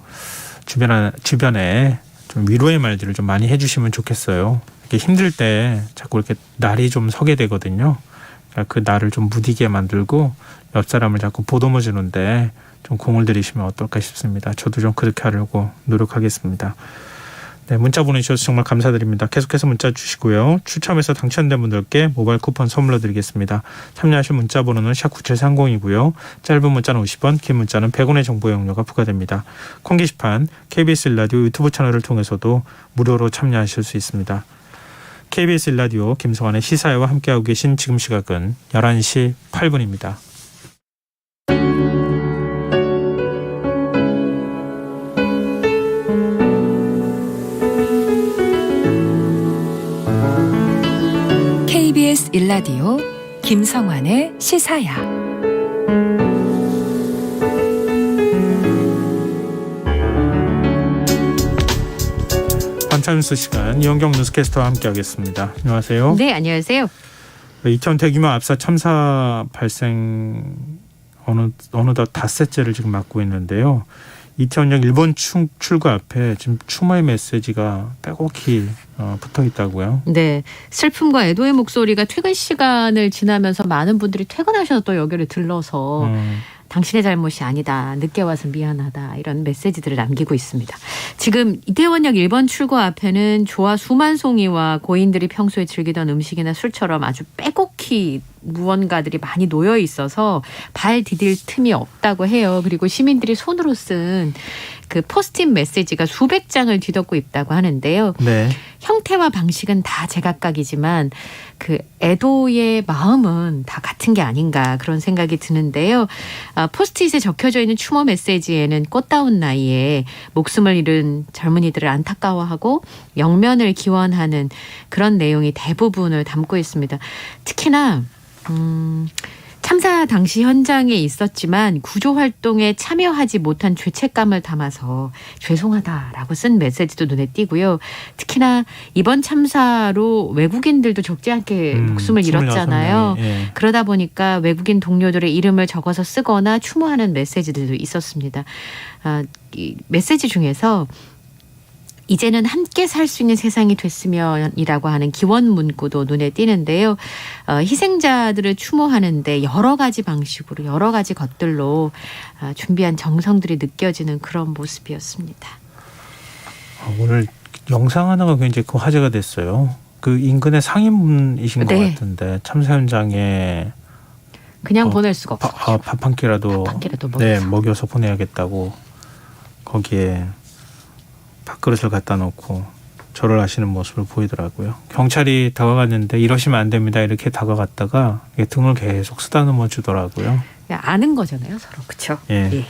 주변에 좀 위로의 말들을 좀 많이 해주시면 좋겠어요. 이렇게 힘들 때 자꾸 이렇게 날이 좀 서게 되거든요. 그러니까 그 날을 좀 무디게 만들고 옆 사람을 자꾸 보듬어 주는데 좀 공을 들이시면 어떨까 싶습니다. 저도 좀 그렇게 하려고 노력하겠습니다. 네, 문자 보내주셔서 정말 감사드립니다. 계속해서 문자 주시고요. 추첨해서 당첨된 분들께 모바일 쿠폰 선물로 드리겠습니다. 참여하실 문자 번호는 샵9730이고요. 짧은 문자는 50원, 긴 문자는 100원의 정보 이용료가 부과됩니다. 콩 게시판 KBS 1라디오 유튜브 채널을 통해서도 무료로 참여하실 수 있습니다. KBS 1라디오 김성환의 시사회와 함께하고 계신 지금 시각은 11시 8분입니다. KBS 1라디오 김성환의 시사야. 반찬뉴스 시간 이현경 뉴스캐스터와 함께하겠습니다. 안녕하세요. 네, 안녕하세요. 이태원 대규모 압사 참사 발생 어느덧 닷새째를 지금 맞고 있는데요. 이태원역 1번 출구 앞에 지금 추모의 메시지가 빼곡히 붙어 있다고요. 네, 슬픔과 애도의 목소리가 퇴근 시간을 지나면서 많은 분들이 퇴근하셔서 또 여기를 들러서 당신의 잘못이 아니다, 늦게 와서 미안하다, 이런 메시지들을 남기고 있습니다. 지금 이태원역 1번 출구 앞에는 조화 수만송이와 고인들이 평소에 즐기던 음식이나 술처럼 아주 빼곡히 무언가들이 많이 놓여 있어서 발 디딜 틈이 없다고 해요. 그리고 시민들이 손으로 쓴 그 포스트잇 메시지가 수백 장을 뒤덮고 있다고 하는데요. 네. 형태와 방식은 다 제각각이지만 그 애도의 마음은 다 같은 게 아닌가, 그런 생각이 드는데요. 포스트잇에 적혀져 있는 추모 메시지에는 꽃다운 나이에 목숨을 잃은 젊은이들을 안타까워하고 영면을 기원하는 그런 내용이 대부분을 담고 있습니다. 특히나 참사 당시 현장에 있었지만 구조 활동에 참여하지 못한 죄책감을 담아서 죄송하다라고 쓴 메시지도 눈에 띄고요. 특히나 이번 참사로 외국인들도 적지 않게 목숨을 잃었잖아요. 예. 그러다 보니까 외국인 동료들의 이름을 적어서 쓰거나 추모하는 메시지들도 있었습니다. 이 메시지 중에서 이제는 함께 살 수 있는 세상이 됐으면이라고 하는 기원 문구도 눈에 띄는데요. 희생자들을 추모하는데 여러 가지 방식으로 여러 가지 것들로 준비한 정성들이 느껴지는 그런 모습이었습니다. 오늘 영상 하나가 굉장히 화제가 됐어요. 그 인근의 상인분이신 것 같은데 참사 현장에 그냥 보낼 수가 없어요. 밥 한 끼라도 먹여서 보내야겠다고 거기에 밥그릇을 갖다 놓고 절을 하시는 모습을 보이더라고요. 경찰이 다가갔는데 이러시면 안 됩니다, 이렇게 다가갔다가 등을 계속 쓰다듬어 주더라고요. 아는 거잖아요, 서로. 그렇죠? 예. 예.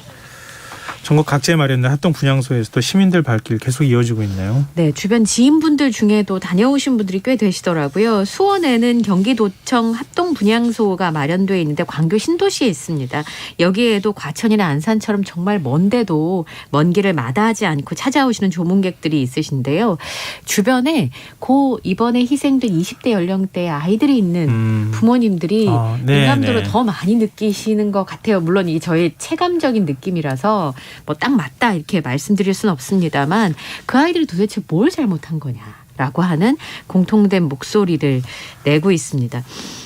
전국 각지에 마련된 합동 분향소에서도 시민들 발길 계속 이어지고 있네요. 네, 주변 지인분들 중에도 다녀오신 분들이 꽤 되시더라고요. 수원에는 경기도청 합동 분향소가 마련되어 있는데 광교 신도시에 있습니다. 여기에도 과천이나 안산처럼 정말 먼데도 먼 길을 마다하지 않고 찾아오시는 조문객들이 있으신데요. 주변에 이번에 희생된 20대 연령대 아이들이 있는 부모님들이 민감도를 더 많이 느끼시는 것 같아요. 물론 이 저의 체감적인 느낌이라서 뭐 딱 맞다 이렇게 말씀드릴 수는 없습니다만 그 아이들이 도대체 뭘 잘못한 거냐라고 하는 공통된 목소리를 내고 있습니다.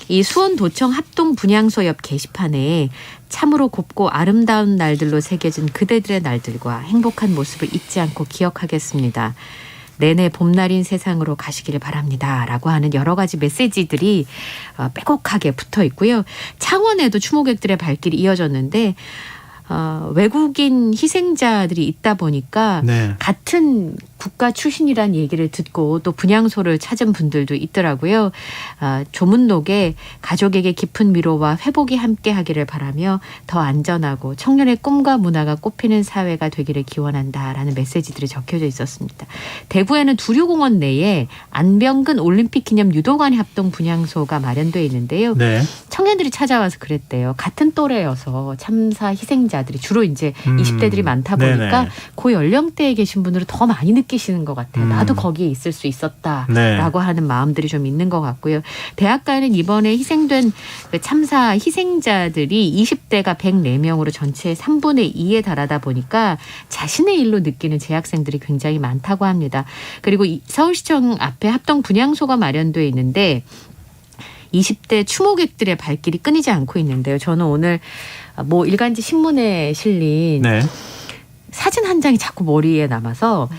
이 수원도청 합동 분향소 옆 게시판에 참으로 곱고 아름다운 날들로 새겨진 그대들의 날들과 행복한 모습을 잊지 않고 기억하겠습니다. 내내 봄날인 세상으로 가시기를 바랍니다라고 하는 여러 가지 메시지들이 빼곡하게 붙어 있고요. 창원에도 추모객들의 발길이 이어졌는데 외국인 희생자들이 있다 보니까 네. 같은 국가 출신이란 얘기를 듣고 또 분향소를 찾은 분들도 있더라고요. 조문록에 가족에게 깊은 위로와 회복이 함께하기를 바라며 더 안전하고 청년의 꿈과 문화가 꽃피는 사회가 되기를 기원한다라는 메시지들이 적혀져 있었습니다. 대구에는 두류공원 내에 안병근 올림픽 기념 유도관 합동 분향소가 마련되어 있는데요. 네. 청년들이 찾아와서 그랬대요. 같은 또래여서 참사 희생자들이 주로 이제 20대들이 많다 보니까 네네. 그 연령대에 계신 분들은 더 많이 느끼시는 것 같아요. 나도 거기에 있을 수 있었다라고 네. 하는 마음들이 좀 있는 것 같고요. 대학가에는 이번에 희생된 그 참사 희생자들이 20대가 104명으로 전체의 3분의 2에 달하다 보니까 자신의 일로 느끼는 재학생들이 굉장히 많다고 합니다. 그리고 서울시청 앞에 합동 분향소가 마련되어 있는데 20대 추모객들의 발길이 끊이지 않고 있는데요. 저는 오늘 일간지 신문에 실린 네. 사진 한 장이 자꾸 머리에 남아서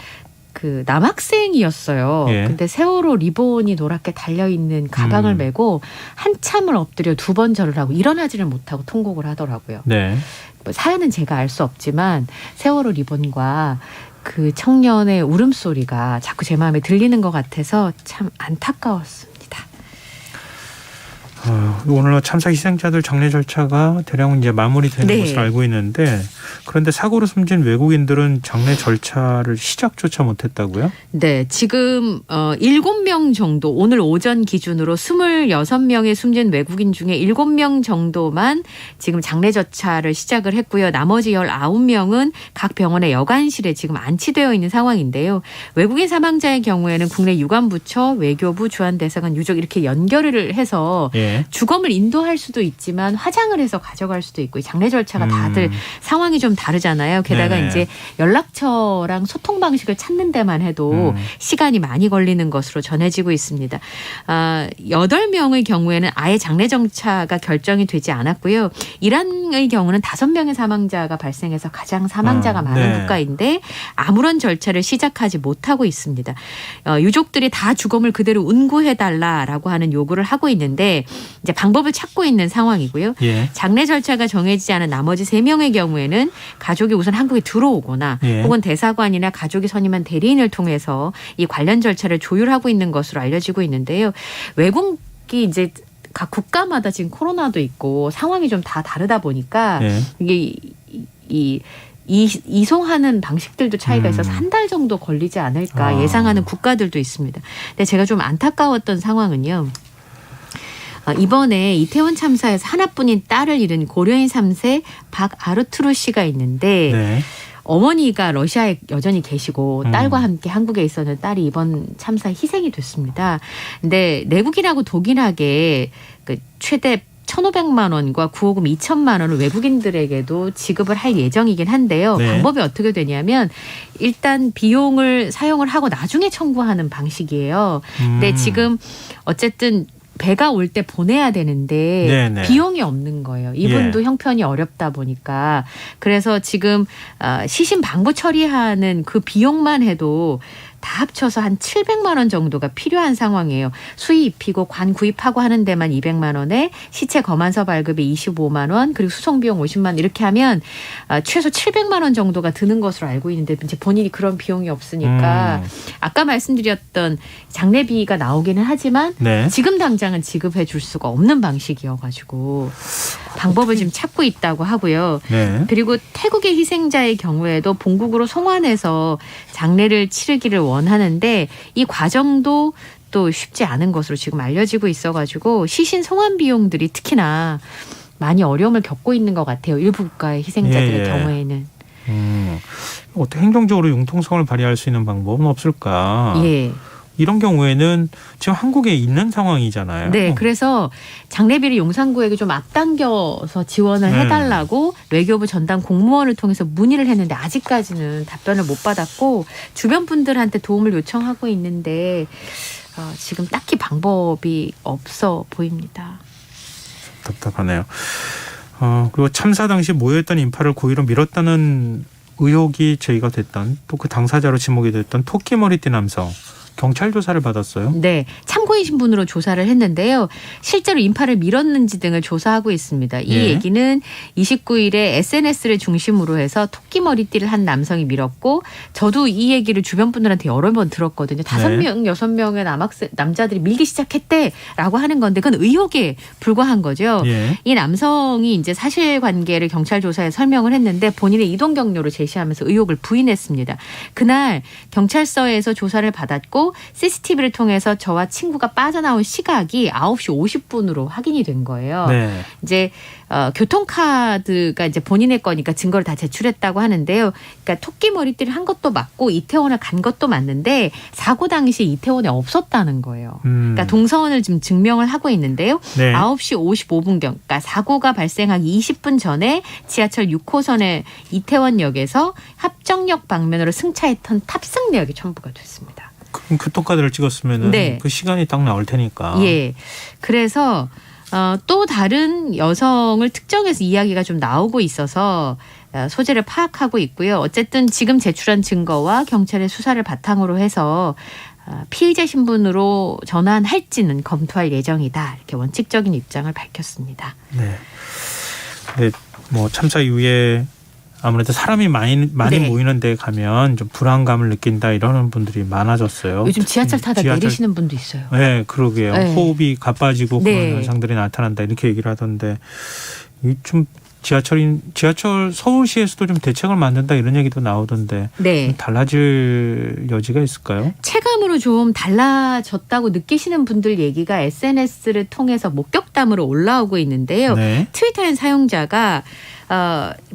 그 남학생이었어요. 예. 근데 세월호 리본이 노랗게 달려있는 가방을 메고 한참을 엎드려 2번 절을 하고 일어나지를 못하고 통곡을 하더라고요. 네. 사연은 제가 알 수 없지만 세월호 리본과 그 청년의 울음소리가 자꾸 제 마음에 들리는 것 같아서 참 안타까웠습니다. 오늘 참사 희생자들 장례 절차가 대략 이제 마무리되는 네. 것으로 알고 있는데 그런데 사고로 숨진 외국인들은 장례 절차를 시작조차 못했다고요? 네, 지금 7명 정도 오늘 오전 기준으로 26명의 숨진 외국인 중에 7명 정도만 지금 장례 절차를 시작을 했고요. 나머지 19명은 각 병원의 여관실에 지금 안치되어 있는 상황인데요. 외국인 사망자의 경우에는 국내 유관부처, 외교부, 주한대사관, 유족 이렇게 연결을 해서 예. 주검을 인도할 수도 있지만 화장을 해서 가져갈 수도 있고 장례 절차가 다들 상황이 좀 다르잖아요. 게다가 네네. 이제 연락처랑 소통 방식을 찾는 데만 해도 시간이 많이 걸리는 것으로 전해지고 있습니다. 8명의 경우에는 아예 장례 절차가 결정이 되지 않았고요. 이란의 경우는 5명의 사망자가 발생해서 가장 사망자가 많은 네. 국가인데 아무런 절차를 시작하지 못하고 있습니다. 유족들이 다 주검을 그대로 운구해달라라고 하는 요구를 하고 있는데 이제 방법을 찾고 있는 상황이고요. 예. 장례 절차가 정해지지 않은 나머지 3명의 경우에는 가족이 우선 한국에 들어오거나 예. 혹은 대사관이나 가족이 선임한 대리인을 통해서 이 관련 절차를 조율하고 있는 것으로 알려지고 있는데요. 외국이 이제 각 국가마다 지금 코로나도 있고 상황이 좀 다 다르다 보니까 예. 이게 이송하는 방식들도 차이가 있어서 한 달 정도 걸리지 않을까 예상하는 국가들도 있습니다. 근데 제가 좀 안타까웠던 상황은요. 이번에 이태원 참사에서 하나뿐인 딸을 잃은 고려인 3세 박아르투르 씨가 있는데 네. 어머니가 러시아에 여전히 계시고 딸과 함께 한국에 있었는 딸이 이번 참사에 희생이 됐습니다. 근데 내국이라고 독일하게 그 최대 1,500만 원과 구호금 2천만 원을 외국인들에게도 지급을 할 예정이긴 한데요. 네. 방법이 어떻게 되냐면 일단 비용을 사용을 하고 나중에 청구하는 방식이에요. 근데 지금 어쨌든 배가 올 때 보내야 되는데 네네. 비용이 없는 거예요. 이분도 형편이 어렵다 보니까. 그래서 지금 시신 방부 처리하는 그 비용만 해도 다 합쳐서 한 700만 원 정도가 필요한 상황이에요. 수의 입히고 관 구입하고 하는 데만 200만 원에 시체 검안서 발급에 25만 원 그리고 수송비용 50만 원 이렇게 하면 최소 700만 원 정도가 드는 것으로 알고 있는데 이제 본인이 그런 비용이 없으니까 아까 말씀드렸던 장례비가 나오기는 하지만 네. 지금 당장은 지급해 줄 수가 없는 방식이어가지고 방법을 지금 찾고 있다고 하고요. 네. 그리고 태국의 희생자의 경우에도 본국으로 송환해서 장례를 치르기를 원하는데 이 과정도 또 쉽지 않은 것으로 지금 알려지고 있어가지고 시신 송환 비용들이 특히나 많이 어려움을 겪고 있는 것 같아요. 일부 국가의 희생자들의 예. 경우에는. 어떻게 행정적으로 융통성을 발휘할 수 있는 방법은 없을까? 예. 이런 경우에는 지금 한국에 있는 상황이잖아요. 네, 그래서 장례비를 용산구에게 좀 앞당겨서 지원을 해달라고 외교부 전담 공무원을 통해서 문의를 했는데 아직까지는 답변을 못 받았고 주변 분들한테 도움을 요청하고 있는데 지금 딱히 방법이 없어 보입니다. 답답하네요. 그리고 참사 당시 모여있던 인파를 고의로 밀었다는 의혹이 제기가 됐던 또 그 당사자로 지목이 됐던 토끼 머리띠 남성 경찰 조사를 받았어요. 네, 참고인 신분으로 조사를 했는데요. 실제로 인파를 밀었는지 등을 조사하고 있습니다. 이 예. 얘기는 29일에 SNS를 중심으로 해서 토끼 머리띠를 한 남성이 밀었고 저도 이 얘기를 주변 분들한테 여러 번 들었거든요. 5명, 6명의 남자들이 밀기 시작했대라고 하는 건데 그건 의혹에 불과한 거죠. 예. 이 남성이 이제 사실관계를 경찰 조사에 설명을 했는데 본인의 이동 경로를 제시하면서 의혹을 부인했습니다. 그날 경찰서에서 조사를 받았고 CCTV를 통해서 저와 친구가 빠져나온 시각이 9시 50분으로 확인이 된 거예요. 네. 이제 교통카드가 이제 본인의 거니까 증거를 다 제출했다고 하는데요. 그러니까 토끼 머리띠를 한 것도 맞고 이태원을 간 것도 맞는데 사고 당시 이태원에 없었다는 거예요. 그러니까 동선을 지금 증명을 하고 있는데요. 네. 9시 55분경, 그러니까 사고가 발생하기 20분 전에 지하철 6호선의 이태원역에서 합정역 방면으로 승차했던 탑승 내역이 첨부가 됐습니다. 그럼 교통카드를 찍었으면은 네. 그 시간이 딱 나올 테니까. 예. 그래서 또 다른 여성을 특정해서 이야기가 좀 나오고 있어서 소재를 파악하고 있고요. 어쨌든 지금 제출한 증거와 경찰의 수사를 바탕으로 해서 피의자 신분으로 전환할지는 검토할 예정이다. 이렇게 원칙적인 입장을 밝혔습니다. 네. 네. 뭐 참사 이후에 아무래도 사람이 많이 네. 모이는 데 가면 좀 불안감을 느낀다 이러는 분들이 많아졌어요. 요즘 지하철 타다 내리시는 분도 있어요. 네, 그러게요. 네. 호흡이 가빠지고 네. 그런 현상들이 나타난다 이렇게 얘기를 하던데 좀 지하철 서울시에서도 좀 대책을 만든다 이런 얘기도 나오던데 네. 달라질 여지가 있을까요? 체감으로 좀 달라졌다고 느끼시는 분들 얘기가 SNS를 통해서 목격담으로 올라오고 있는데요. 네. 트위터의 사용자가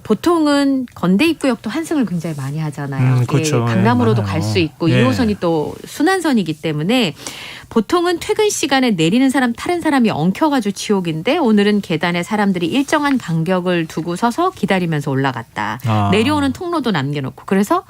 보통은 건대 입구역도 환승을 굉장히 많이 하잖아요. 그렇죠. 강남으로도 네, 갈 수 있고 예. 2호선이 또 순환선이기 때문에 보통은 퇴근 시간에 내리는 사람 타는 사람이 엉켜가지고 지옥인데 오늘은 계단에 사람들이 일정한 간격을 두고 서서 기다리면서 올라갔다. 내려오는 통로도 남겨놓고 그래서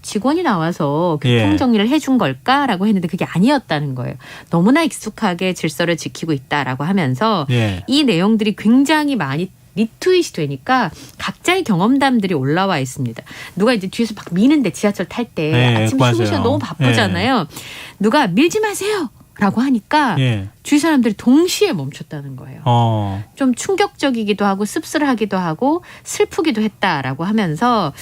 직원이 나와서 교통정리를 해준 걸까라고 했는데 그게 아니었다는 거예요. 너무나 익숙하게 질서를 지키고 있다라고 하면서 예. 이 내용들이 굉장히 많이 리트윗이 되니까 각자의 경험담들이 올라와 있습니다. 누가 이제 뒤에서 막 미는데 지하철 탈 때 네, 아침 맞아요. 쉬고 너무 바쁘잖아요. 누가 밀지 마세요 라고 하니까 예. 주위 사람들이 동시에 멈췄다는 거예요. 좀 충격적이기도 하고 씁쓸하기도 하고 슬프기도 했다라고 하면서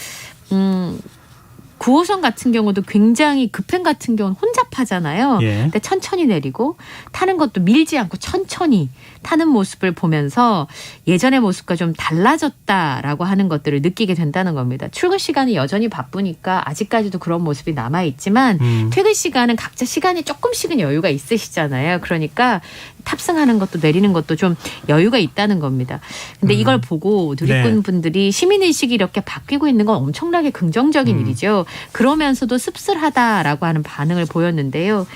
9호선 같은 경우도 굉장히 급행 같은 경우는 혼잡하잖아요. 예. 근데 천천히 내리고 타는 것도 밀지 않고 천천히 타는 모습을 보면서 예전의 모습과 좀 달라졌다라고 하는 것들을 느끼게 된다는 겁니다. 출근 시간이 여전히 바쁘니까 아직까지도 그런 모습이 남아있지만 퇴근 시간은 각자 시간이 조금씩은 여유가 있으시잖아요. 그러니까 탑승하는 것도 내리는 것도 좀 여유가 있다는 겁니다. 근데 이걸 보고 누리꾼 분들이 시민의식이 이렇게 바뀌고 있는 건 엄청나게 긍정적인 일이죠. 그러면서도 씁쓸하다라고 하는 반응을 보였는데요.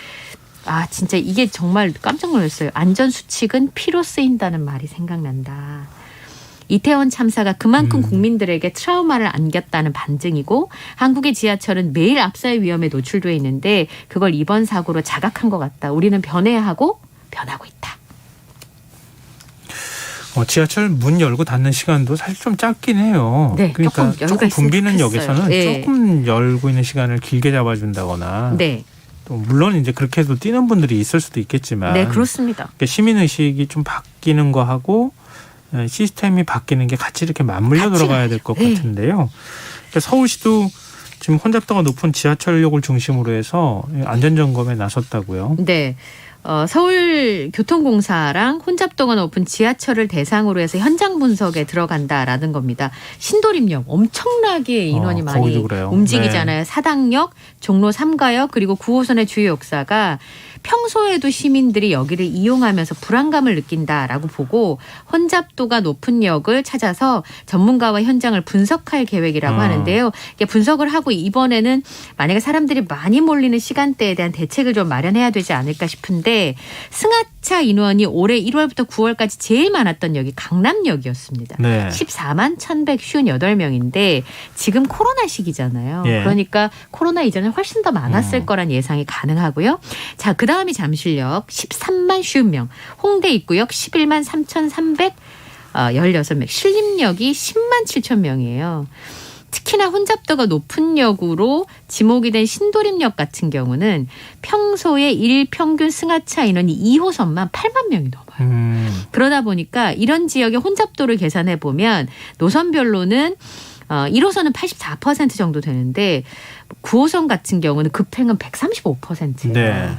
진짜 이게 정말 깜짝 놀랐어요. 안전수칙은 피로 쓰인다는 말이 생각난다. 이태원 참사가 그만큼 국민들에게 트라우마를 안겼다는 반증이고 한국의 지하철은 매일 압사의 위험에 노출되어 있는데 그걸 이번 사고로 자각한 것 같다. 우리는 변해야 하고 변하고 있다. 지하철 문 열고 닫는 시간도 사실 좀 짧긴 해요. 네, 그러니까 조금 붐비는 역에서는 네. 조금 열고 있는 시간을 길게 잡아준다거나 네. 또 물론 이제 그렇게 해도 뛰는 분들이 있을 수도 있겠지만 네, 그렇습니다. 시민의식이 좀 바뀌는 거하고 시스템이 바뀌는 게 같이 이렇게 맞물려 들어가야 될 것 같은데요. 그러니까 서울시도 지금 혼잡도가 높은 지하철역을 중심으로 해서 안전점검에 나섰다고요. 네. 서울교통공사랑 혼잡도가 높은 지하철을 대상으로 해서 현장 분석에 들어간다라는 겁니다. 신도림역 엄청나게 인원이 많이 움직이잖아요. 네. 사당역, 종로 3가역 그리고 9호선의 주요 역사가 평소에도 시민들이 여기를 이용하면서 불안감을 느낀다라고 보고 혼잡도가 높은 역을 찾아서 전문가와 현장을 분석할 계획이라고 하는데요. 분석을 하고 이번에는 만약에 사람들이 많이 몰리는 시간대에 대한 대책을 좀 마련해야 되지 않을까 싶은데 승하차 인원이 올해 1월부터 9월까지 제일 많았던 역이 강남역이었습니다. 네. 14만 1,158명인데 지금 코로나 시기잖아요. 예. 그러니까 코로나 이전에 훨씬 더 많았을 거란 예상이 가능하고요. 자, 그다음이 잠실역 13만 50명, 홍대 입구역 11만 3,316명, 신림역이 10만 7천 명이에요. 특히나 혼잡도가 높은 역으로 지목이 된 신도림역 같은 경우는 평소에 일평균 승하차 인원이 2호선만 8만 명이 넘어요. 그러다 보니까 이런 지역의 혼잡도를 계산해 보면 노선별로는 1호선은 84% 정도 되는데 9호선 같은 경우는 급행은 135%예요. 네.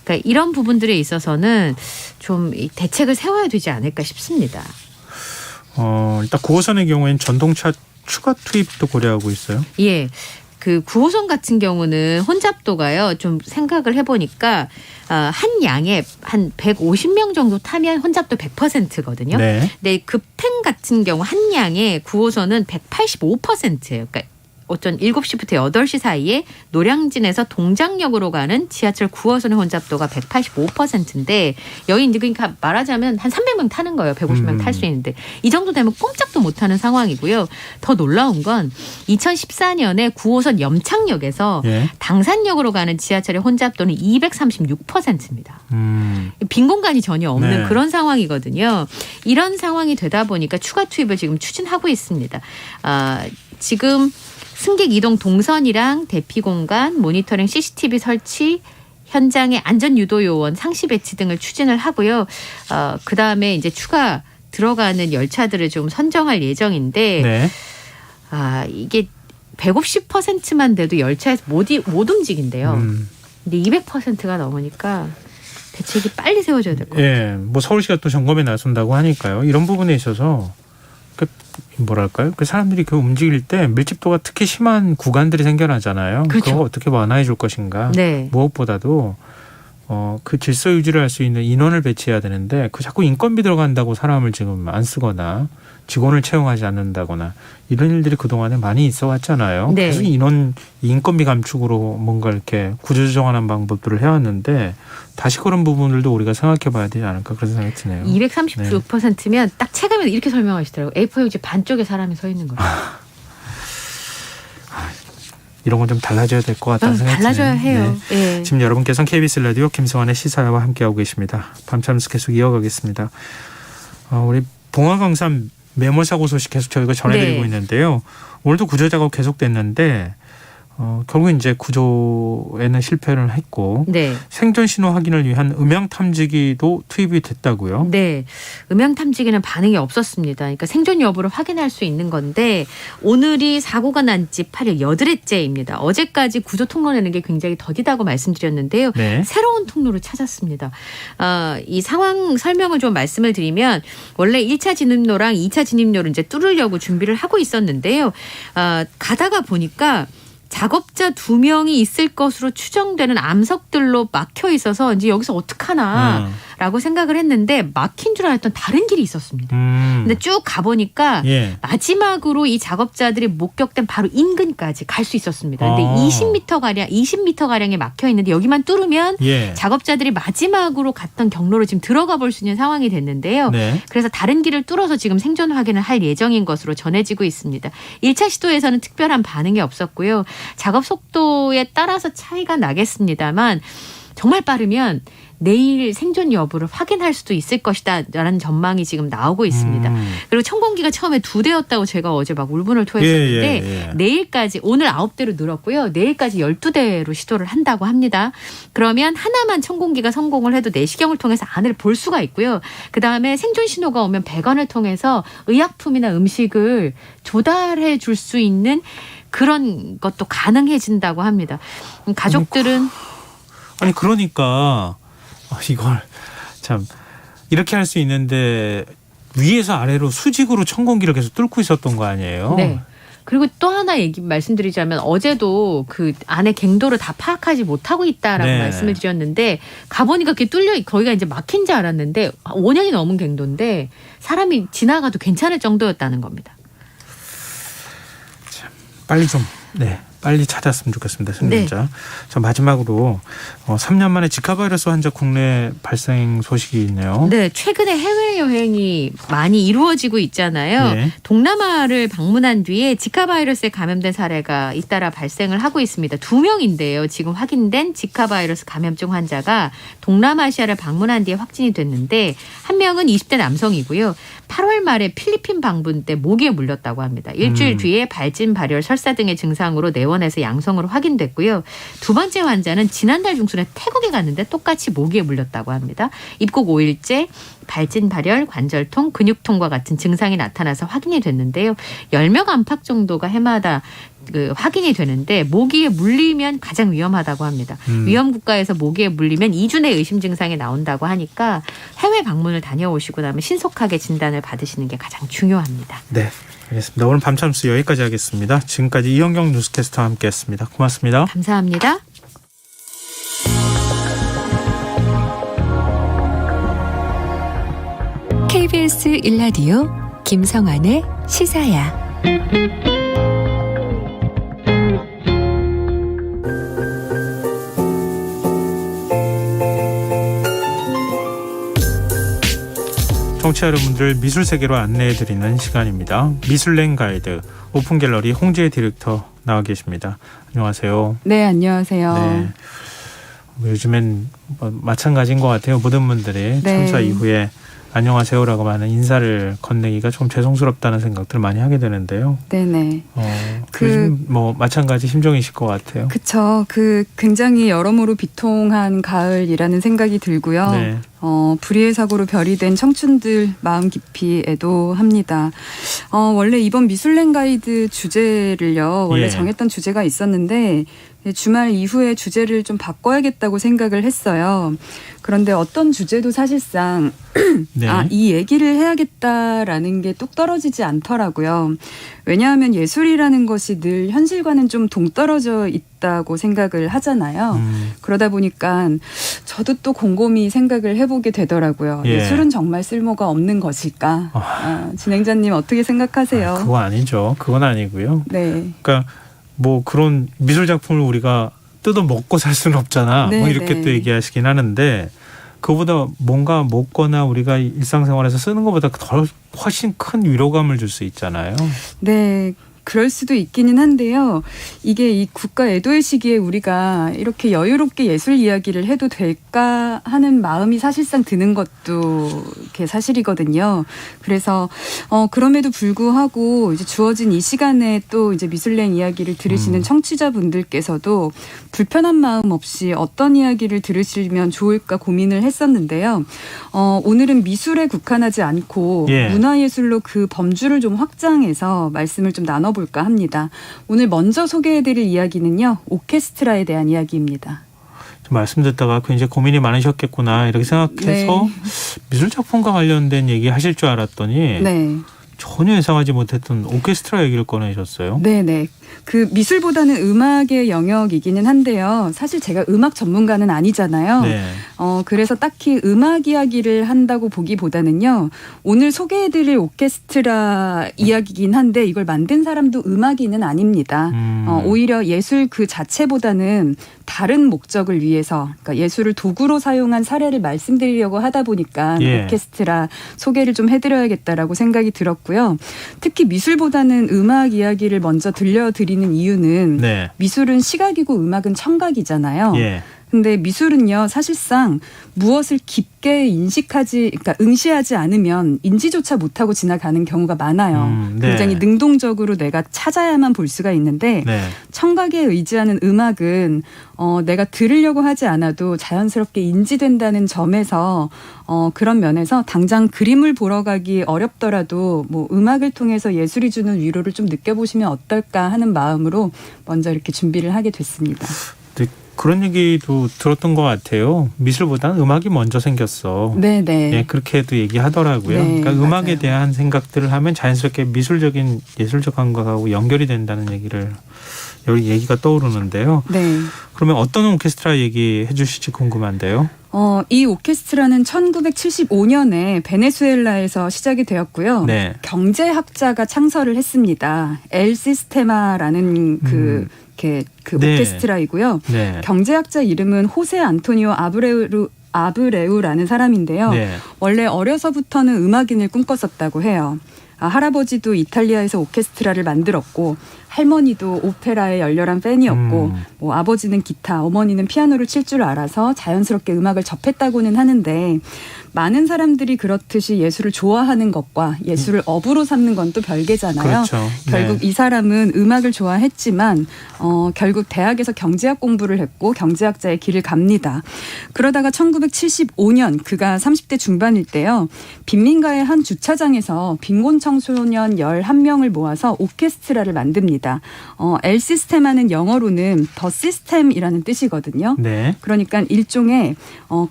그러니까 이런 부분들에 있어서는 좀 대책을 세워야 되지 않을까 싶습니다. 일단 9호선의 경우에는 전동차 추가 투입도 고려하고 있어요. 예. 그 9호선 같은 경우는 혼잡도가요. 좀 생각을 해보니까 한 양에 한 150명 정도 타면 혼잡도 100%거든요. 네. 근데 급행 같은 경우 한 양에 9호선은 185%예요. 그러니까 어쩐 7시부터 8시 사이에 노량진에서 동작역으로 가는 지하철 9호선의 혼잡도가 185%인데 여기 이제 그러니까 말하자면 한 300명 타는 거예요. 150명 탈 수 있는데 이 정도 되면 꼼짝도 못하는 상황이고요. 더 놀라운 건 2014년에 9호선 염창역에서 예. 당산역으로 가는 지하철의 혼잡도는 236%입니다. 빈 공간이 전혀 없는 네. 그런 상황이거든요. 이런 상황이 되다 보니까 추가 투입을 지금 추진하고 있습니다. 지금 승객 이동 동선이랑 대피 공간, 모니터링 CCTV 설치, 현장의 안전 유도 요원, 상시 배치 등을 추진을 하고요. 그다음에 이제 추가 들어가는 열차들을 좀 선정할 예정인데 네. 이게 150%만 돼도 열차에서 못 움직인대요. 근데 200%가 넘으니까 대책이 빨리 세워져야 될 것 같아요. 예, 뭐 서울시가 또 점검에 나선다고 하니까요. 이런 부분에 있어서 뭐랄까요? 그 사람들이 그 움직일 때 밀집도가 특히 심한 구간들이 생겨나잖아요. 그렇죠. 그거 어떻게 완화해 줄 것인가. 네. 무엇보다도 그 질서 유지를 할 수 있는 인원을 배치해야 되는데 그 자꾸 인건비 들어간다고 사람을 지금 안 쓰거나 직원을 채용하지 않는다거나 이런 일들이 그동안에 많이 있어 왔잖아요. 네. 계속 인건비 감축으로 뭔가 이렇게 구조조정하는 방법들을 해왔는데 다시 그런 부분들도 우리가 생각해 봐야 되지 않을까 그런 생각이 드네요. 236%면 딱 체감에서 이렇게 설명하시더라고요. A4용지 반쪽에 사람이 서 있는 거예요. 이런 건 좀 달라져야 될 것 같다는 생각이 드네요. 달라져야 해요. 네. 지금 여러분께서는 KBS 라디오 김성환의 시사와 함께하고 계십니다. 밤참스 계속 이어가겠습니다. 우리 봉화강산 매몰사고 소식 계속 저희가 전해드리고 네. 있는데요. 오늘도 구조 작업 계속됐는데 결국 이제 구조에는 실패를 했고 네. 생존 신호 확인을 위한 음향 탐지기도 투입이 됐다고요. 네. 음향 탐지기는 반응이 없었습니다. 그러니까 생존 여부를 확인할 수 있는 건데 오늘이 사고가 난 지 8일 8일째입니다. 어제까지 구조 통로 내는 게 굉장히 더디다고 말씀드렸는데요. 네. 새로운 통로를 찾았습니다. 이 상황 설명을 좀 말씀을 드리면 원래 1차 진입로랑 2차 진입로를 이제 뚫으려고 준비를 하고 있었는데요. 가다가 보니까 작업자 2명이 있을 것으로 추정되는 암석들로 막혀 있어서 이제 여기서 어떡하나라고 생각을 했는데 막힌 줄 알았던 다른 길이 있었습니다. 근데 쭉 가보니까 예. 마지막으로 이 작업자들이 목격된 바로 인근까지 갈 수 있었습니다. 근데 20m가량에 막혀 있는데 여기만 뚫으면 예. 작업자들이 마지막으로 갔던 경로로 지금 들어가 볼 수 있는 상황이 됐는데요. 네. 그래서 다른 길을 뚫어서 지금 생존 확인을 할 예정인 것으로 전해지고 있습니다. 1차 시도에서는 특별한 반응이 없었고요. 작업 속도에 따라서 차이가 나겠습니다만 정말 빠르면 내일 생존 여부를 확인할 수도 있을 것이다라는 전망이 지금 나오고 있습니다. 그리고 천공기가 처음에 2대였다고 제가 어제 막 울분을 토했었는데 내일까지 오늘 9대로 늘었고요. 내일까지 12대로 시도를 한다고 합니다. 그러면 하나만 천공기가 성공을 해도 내시경을 통해서 안을 볼 수가 있고요. 그다음에 생존 신호가 오면 배관을 통해서 의약품이나 음식을 조달해 줄 수 있는 그런 것도 가능해진다고 합니다. 가족들은 아니 그러니까 이걸 참 이렇게 할 수 있는데 위에서 아래로 수직으로 천공기를 계속 뚫고 있었던 거 아니에요? 네. 그리고 또 하나 말씀드리자면 어제도 그 안에 갱도를 다 파악하지 못하고 있다라고 네. 말씀을 드렸는데 가보니까 그게 뚫려 거기가 이제 막힌 줄 알았는데 5년이 넘은 갱도인데 사람이 지나가도 괜찮을 정도였다는 겁니다. 빨리 좀 빨리 찾았으면 좋겠습니다. 승진자. 자, 마지막으로 3년 만에 지카 바이러스 환자 국내 발생 소식이 있네요. 네, 최근에 해외여행이 많이 이루어지고 있잖아요. 네. 동남아를 방문한 뒤에 지카 바이러스에 감염된 사례가 잇따라 발생을 하고 있습니다. 2명인데요. 지금 확인된 지카 바이러스 감염증 환자가 동남아시아를 방문한 뒤에 확진이 됐는데 한 명은 20대 남성이고요. 8월 말에 필리핀 방문 때 모기에 물렸다고 합니다. 일주일 뒤에 발진, 발열, 설사 등의 증상으로 내원에서 양성으로 확인됐고요. 두 번째 환자는 지난달 중순에 태국에 갔는데 똑같이 모기에 물렸다고 합니다. 입국 5일째 발진, 발열, 관절통, 근육통과 같은 증상이 나타나서 확인이 됐는데요. 10명 안팎 정도가 해마다 확인이 되는데 모기에 물리면 가장 위험하다고 합니다. 위험 국가에서 모기에 물리면 2주 내 의심 증상이 나온다고 하니까 해외 방문을 다녀오시고 나면 신속하게 진단을 받으시는 게 가장 중요합니다. 네, 알겠습니다. 오늘 밤참 뉴스 여기까지 하겠습니다. 지금까지 이현경 뉴스캐스터와 함께했습니다. 고맙습니다. 감사합니다. KBS 1라디오 김성환의 시사야. 청취자 여러분들 미술 세계로 안내해드리는 시간입니다. 미술랭 가이드 오픈 갤러리 홍지혜 디렉터 나와 계십니다. 안녕하세요. 네, 안녕하세요. 네. 요즘엔 마찬가지인 것 같아요. 모든 분들이 네. 참사 이후에 안녕하세요라고 많은 인사를 건네기가 좀 죄송스럽다는 생각들을 많이 하게 되는데요. 네네. 요즘 마찬가지 심정이실 것 같아요. 그쵸. 굉장히 여러모로 비통한 가을이라는 생각이 들고요. 네. 불의의 사고로 별이 된 청춘들 마음 깊이 애도합니다. 원래 이번 미술랭 가이드 주제를요. 원래 예. 정했던 주제가 있었는데 주말 이후에 주제를 좀 바꿔야겠다고 생각을 했어요. 그런데 어떤 주제도 사실상 네. 이 얘기를 해야겠다라는 게 뚝 떨어지지 않더라고요. 왜냐하면 예술이라는 것이 늘 현실과는 좀 동떨어져 있다고 생각을 하잖아요. 그러다 보니까 저도 또 곰곰이 생각을 해보게 되더라고요. 예. 예술은 정말 쓸모가 없는 것일까? 진행자님 어떻게 생각하세요? 그거 아니죠. 그건 아니고요. 네. 그러니까 그런 미술 작품을 우리가 뜯어 먹고 살 수는 없잖아. 네, 이렇게 네. 또 얘기하시긴 하는데 그보다 뭔가 먹거나 우리가 일상생활에서 쓰는 것보다 훨씬 큰 위로감을 줄 수 있잖아요. 네. 그럴 수도 있기는 한데요. 이게 이 국가 애도의 시기에 우리가 이렇게 여유롭게 예술 이야기를 해도 될까 하는 마음이 사실상 드는 것도 이게 사실이거든요. 그래서 그럼에도 불구하고 이제 주어진 이 시간에 또 이제 미술랭 이야기를 들으시는 청취자분들께서도 불편한 마음 없이 어떤 이야기를 들으시면 좋을까 고민을 했었는데요. 오늘은 미술에 국한하지 않고 예. 문화예술로 그 범주를 좀 확장해서 말씀을 좀 나눠볼까 합니다. 오늘 먼저 소개해드릴 이야기는요. 오케스트라에 대한 이야기입니다. 좀 말씀 듣다가 굉장히 고민이 많으셨겠구나 이렇게 생각해서 미술 작품과 관련된 얘기 하실 줄 알았더니 네. 전혀 예상하지 못했던 오케스트라 얘기를 꺼내셨어요. 네네. 그 미술보다는 음악의 영역이기는 한데요. 사실 제가 음악 전문가는 아니잖아요. 네. 그래서 딱히 음악 이야기를 한다고 보기보다는요. 오늘 소개해드릴 오케스트라 이야기긴 한데 이걸 만든 사람도 음악인은 아닙니다. 오히려 예술 그 자체보다는 다른 목적을 위해서 그러니까 예술을 도구로 사용한 사례를 말씀드리려고 하다 보니까 예. 오케스트라 소개를 좀 해드려야겠다라고 생각이 들었고요. 특히 미술보다는 음악 이야기를 먼저 들려드리는 이유는 네. 미술은 시각이고 음악은 청각이잖아요. 예. 근데 미술은요, 사실상 무엇을 깊게 그러니까 응시하지 않으면 인지조차 못하고 지나가는 경우가 많아요. 네. 굉장히 능동적으로 내가 찾아야만 볼 수가 있는데 네. 청각에 의지하는 음악은 내가 들으려고 하지 않아도 자연스럽게 인지된다는 점에서 그런 면에서 당장 그림을 보러 가기 어렵더라도 음악을 통해서 예술이 주는 위로를 좀 느껴보시면 어떨까 하는 마음으로 먼저 이렇게 준비를 하게 됐습니다. 그런 얘기도 들었던 것 같아요. 미술보다는 음악이 먼저 생겼어. 네네. 예, 그렇게도 얘기하더라고요. 네, 그러니까 음악에 맞아요. 대한 생각들을 하면 자연스럽게 예술적 감각하고 연결이 된다는 얘기가 떠오르는데요. 네. 그러면 어떤 오케스트라 얘기해 주실지 궁금한데요. 이 오케스트라는 1975년에 베네수엘라에서 시작이 되었고요. 네. 경제학자가 창설을 했습니다. 엘 시스테마라는 이렇게 그 네. 오케스트라이고요. 네. 경제학자 이름은 호세 안토니오 아브레우라는 사람인데요. 네. 원래 어려서부터는 음악인을 꿈꿨었다고 해요. 할아버지도 이탈리아에서 오케스트라를 만들었고 할머니도 오페라의 열렬한 팬이었고 뭐 아버지는 기타, 어머니는 피아노를 칠 줄 알아서 자연스럽게 음악을 접했다고는 하는데 많은 사람들이 그렇듯이 예술을 좋아하는 것과 예술을 업으로 삼는 건 또 별개잖아요. 그렇죠. 결국 네. 이 사람은 음악을 좋아했지만 결국 대학에서 경제학 공부를 했고 경제학자의 길을 갑니다. 그러다가 1975년 그가 30대 중반일 때요. 빈민가의 한 주차장에서 빈곤 청소년 11명을 모아서 오케스트라를 만듭니다. 엘 시스테마는 영어로는 더 시스템이라는 뜻이거든요. 네. 그러니까 일종의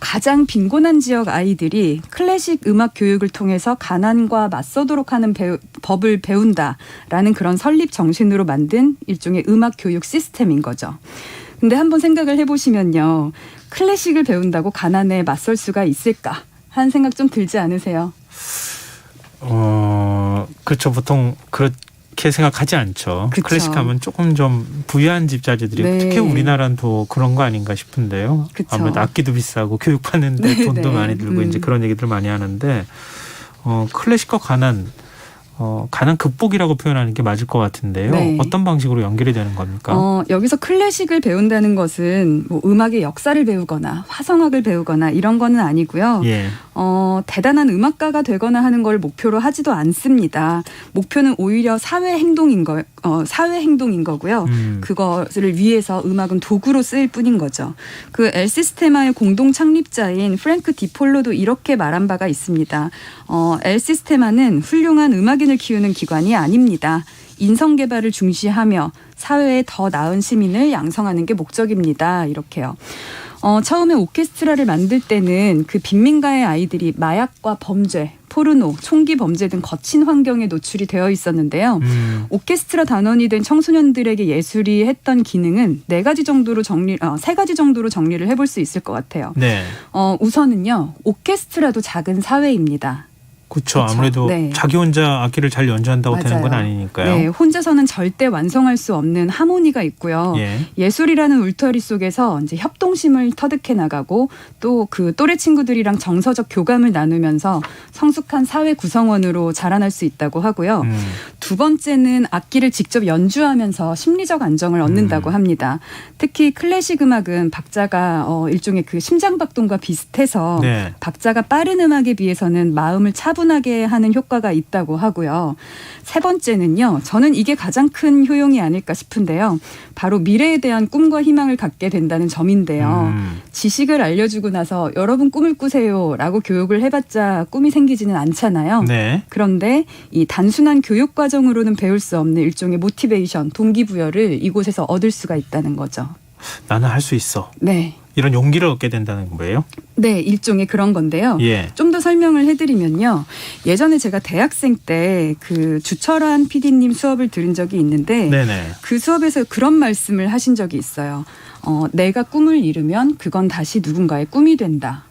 가장 빈곤한 지역 아이들이 클래식 음악 교육을 통해서 가난과 맞서도록 하는 법을 배운다라는 그런 설립 정신으로 만든 일종의 음악 교육 시스템인 거죠. 근데 한번 생각을 해보시면요. 클래식을 배운다고 가난에 맞설 수가 있을까 하는 생각 좀 들지 않으세요? 그렇죠. 보통 그렇게 생각하지 않죠. 그쵸. 클래식 하면 조금 좀 부유한 집자리들이 네. 특히 우리나라는 또 그런 거 아닌가 싶은데요. 그쵸. 아무래도 악기도 비싸고 교육받는데 네, 돈도 네. 많이 들고 이제 그런 얘기들 많이 하는데 클래식과 가난 극복이라고 표현하는 게 맞을 것 같은데요. 네. 어떤 방식으로 연결이 되는 겁니까? 여기서 클래식을 배운다는 것은 뭐 음악의 역사를 배우거나 화성학을 배우거나 이런 거는 아니고요. 예. 대단한 음악가가 되거나 하는 걸 목표로 하지도 않습니다. 목표는 오히려 사회 행동인 거고요. 그것을 위해서 음악은 도구로 쓰일 뿐인 거죠. 그 엘 시스테마의 공동 창립자인 프랭크 디폴로도 이렇게 말한 바가 있습니다. 엘 시스테마는 훌륭한 음악인을 키우는 기관이 아닙니다. 인성 개발을 중시하며 사회에 더 나은 시민을 양성하는 게 목적입니다. 이렇게요. 처음에 오케스트라를 만들 때는 그 빈민가의 아이들이 마약과 범죄, 포르노, 총기 범죄 등 거친 환경에 노출이 되어 있었는데요. 오케스트라 단원이 된 청소년들에게 예술이 했던 기능은 세 가지 정도로 정리를 해볼 수 있을 것 같아요. 네. 우선은요. 오케스트라도 작은 사회입니다. 그렇죠. 그쵸. 아무래도 네. 자기 혼자 악기를 잘 연주한다고 되는 건 맞아요. 아니니까요. 네, 혼자서는 절대 완성할 수 없는 하모니가 있고요. 예. 예술이라는 울타리 속에서 이제 협동심을 터득해 나가고 또 그 또래 친구들이랑 정서적 교감을 나누면서 성숙한 사회 구성원으로 자라날 수 있다고 하고요. 두 번째는 악기를 직접 연주하면서 심리적 안정을 얻는다고 합니다. 특히 클래식 음악은 박자가 일종의 그 심장박동과 비슷해서 네. 박자가 빠른 음악에 비해서는 마음을 차분하게 하는 효과가 있다고 하고요. 세 번째는요. 저는 이게 가장 큰 효용이 아닐까 싶은데요. 바로 미래에 대한 꿈과 희망을 갖게 된다는 점인데요. 지식을 알려주고 나서 여러분 꿈을 꾸세요라고 교육을 해봤자 꿈이 생기지는 않잖아요. 네. 그런데 이 단순한 교육 과정으로는 배울 수 없는 일종의 모티베이션, 동기부여를 이곳에서 얻을 수가 있다는 거죠. 나는 할 수 있어. 네. 이런 용기를 얻게 된다는 거예요? 네, 일종의 그런 건데요. 예. 좀 더 설명을 해드리면요. 예전에 제가 대학생 때 그 주철환 PD님 수업을 들은 적이 있는데 네네. 그 수업에서 그런 말씀을 하신 적이 있어요. 내가 꿈을 이루면 그건 다시 누군가의 꿈이 된다.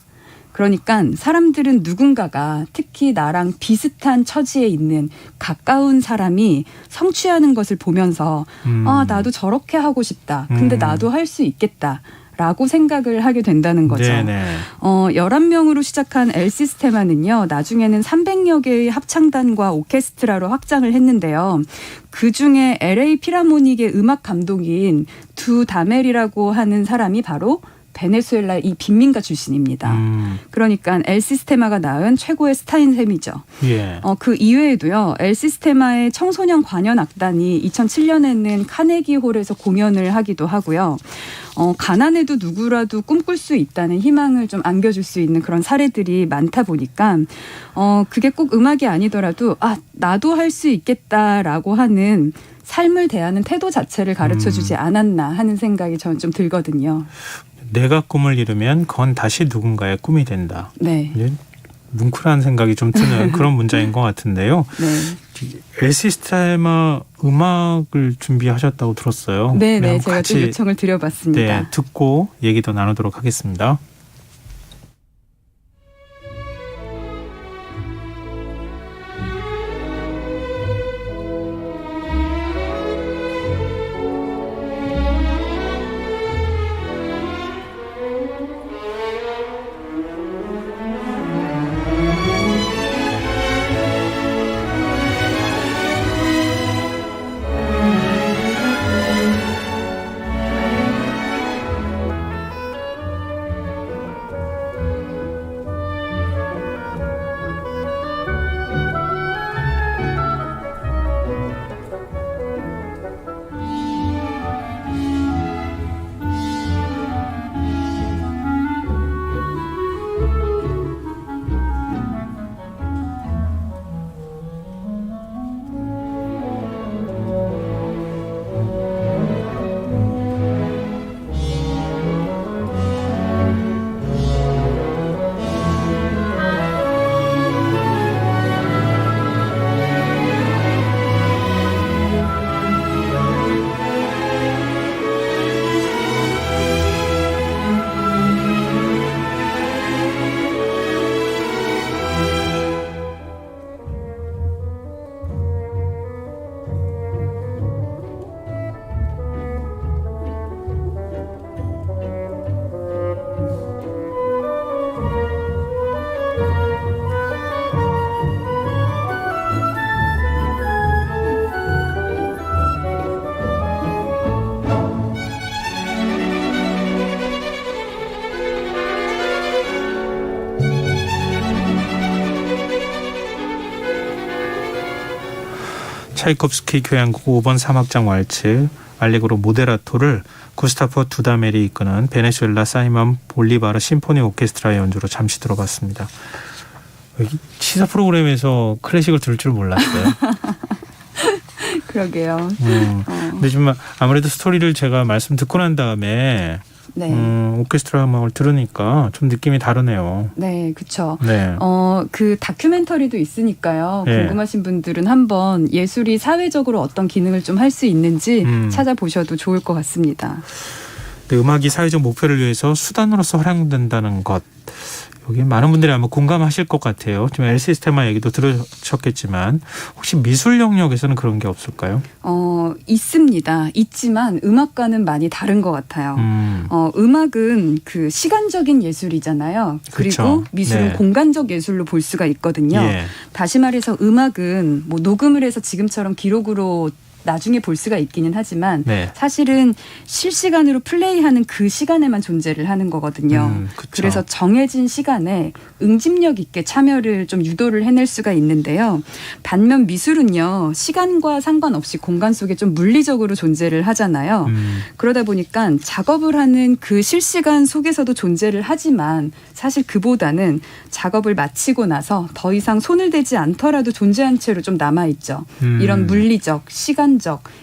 그러니까 사람들은 누군가가 특히 나랑 비슷한 처지에 있는 가까운 사람이 성취하는 것을 보면서 나도 저렇게 하고 싶다. 근데 나도 할 수 있겠다. 라고 생각을 하게 된다는 거죠. 네네. 11명으로 시작한 엘 시스테마는요. 나중에는 300여 개의 합창단과 오케스트라로 확장을 했는데요. 그중에 LA 필하모닉의 음악 감독인 두 다멜이라고 하는 사람이 바로 베네수엘라 이 빈민가 출신입니다. 그러니까 엘 시스테마가 낳은 최고의 스타인 셈이죠. 예. 그 이외에도요. 엘 시스테마의 청소년 관현 악단이 2007년에는 카네기 홀에서 공연을 하기도 하고요. 가난해도 누구라도 꿈꿀 수 있다는 희망을 좀 안겨줄 수 있는 그런 사례들이 많다 보니까 그게 꼭 음악이 아니더라도 나도 할 수 있겠다라고 하는 삶을 대하는 태도 자체를 가르쳐주지 않았나 하는 생각이 저는 좀 들거든요. 내가 꿈을 이루면 그건 다시 누군가의 꿈이 된다. 네. 뭉클한 생각이 좀 드는 그런 문장인 것 같은데요. 네. 엘 시스테마 음악을 준비하셨다고 들었어요. 네, 제가 같이 좀 요청을 드려봤습니다. 네, 듣고 얘기도 나누도록 하겠습니다. 차이콥스키 교향곡 5번 사막장 왈츠 알레그로 모데라토를 구스타프 두다멜이 이끄는 베네수엘라 사이먼 볼리바르 심포니 오케스트라의 연주로 잠시 들어봤습니다. 시사 프로그램에서 클래식을 들을 줄 몰랐어요. 그러게요. 근데 좀 아무래도 스토리를 제가 말씀 듣고 난 다음에 네. 오케스트라 음악을 들으니까 좀 느낌이 다르네요. 네, 그렇죠. 네. 그 다큐멘터리도 있으니까요. 네. 궁금하신 분들은 한번 예술이 사회적으로 어떤 기능을 좀 할 수 있는지 찾아보셔도 좋을 것 같습니다. 네, 음악이 사회적 목표를 위해서 수단으로서 활용된다는 것. 여기 많은 분들이 아마 공감하실 것 같아요. 지금 엘시스테마 얘기도 들으셨겠지만 혹시 미술 영역에서는 그런 게 없을까요? 있습니다. 있지만 음악과는 많이 다른 것 같아요. 음악은 그 시간적인 예술이잖아요. 그리고 그쵸. 미술은 네. 공간적 예술로 볼 수가 있거든요. 예. 다시 말해서 음악은 뭐 녹음을 해서 지금처럼 기록으로 나중에 볼 수가 있기는 하지만 네. 사실은 실시간으로 플레이하는 그 시간에만 존재를 하는 거거든요. 그쵸. 그래서 정해진 시간에 응집력 있게 참여를 좀 유도를 해낼 수가 있는데요. 반면 미술은요. 시간과 상관없이 공간 속에 좀 물리적으로 존재를 하잖아요. 그러다 보니까 작업을 하는 그 실시간 속에서도 존재를 하지만 사실 그보다는 작업을 마치고 나서 더 이상 손을 대지 않더라도 존재한 채로 좀 남아있죠. 이런 물리적, 시간적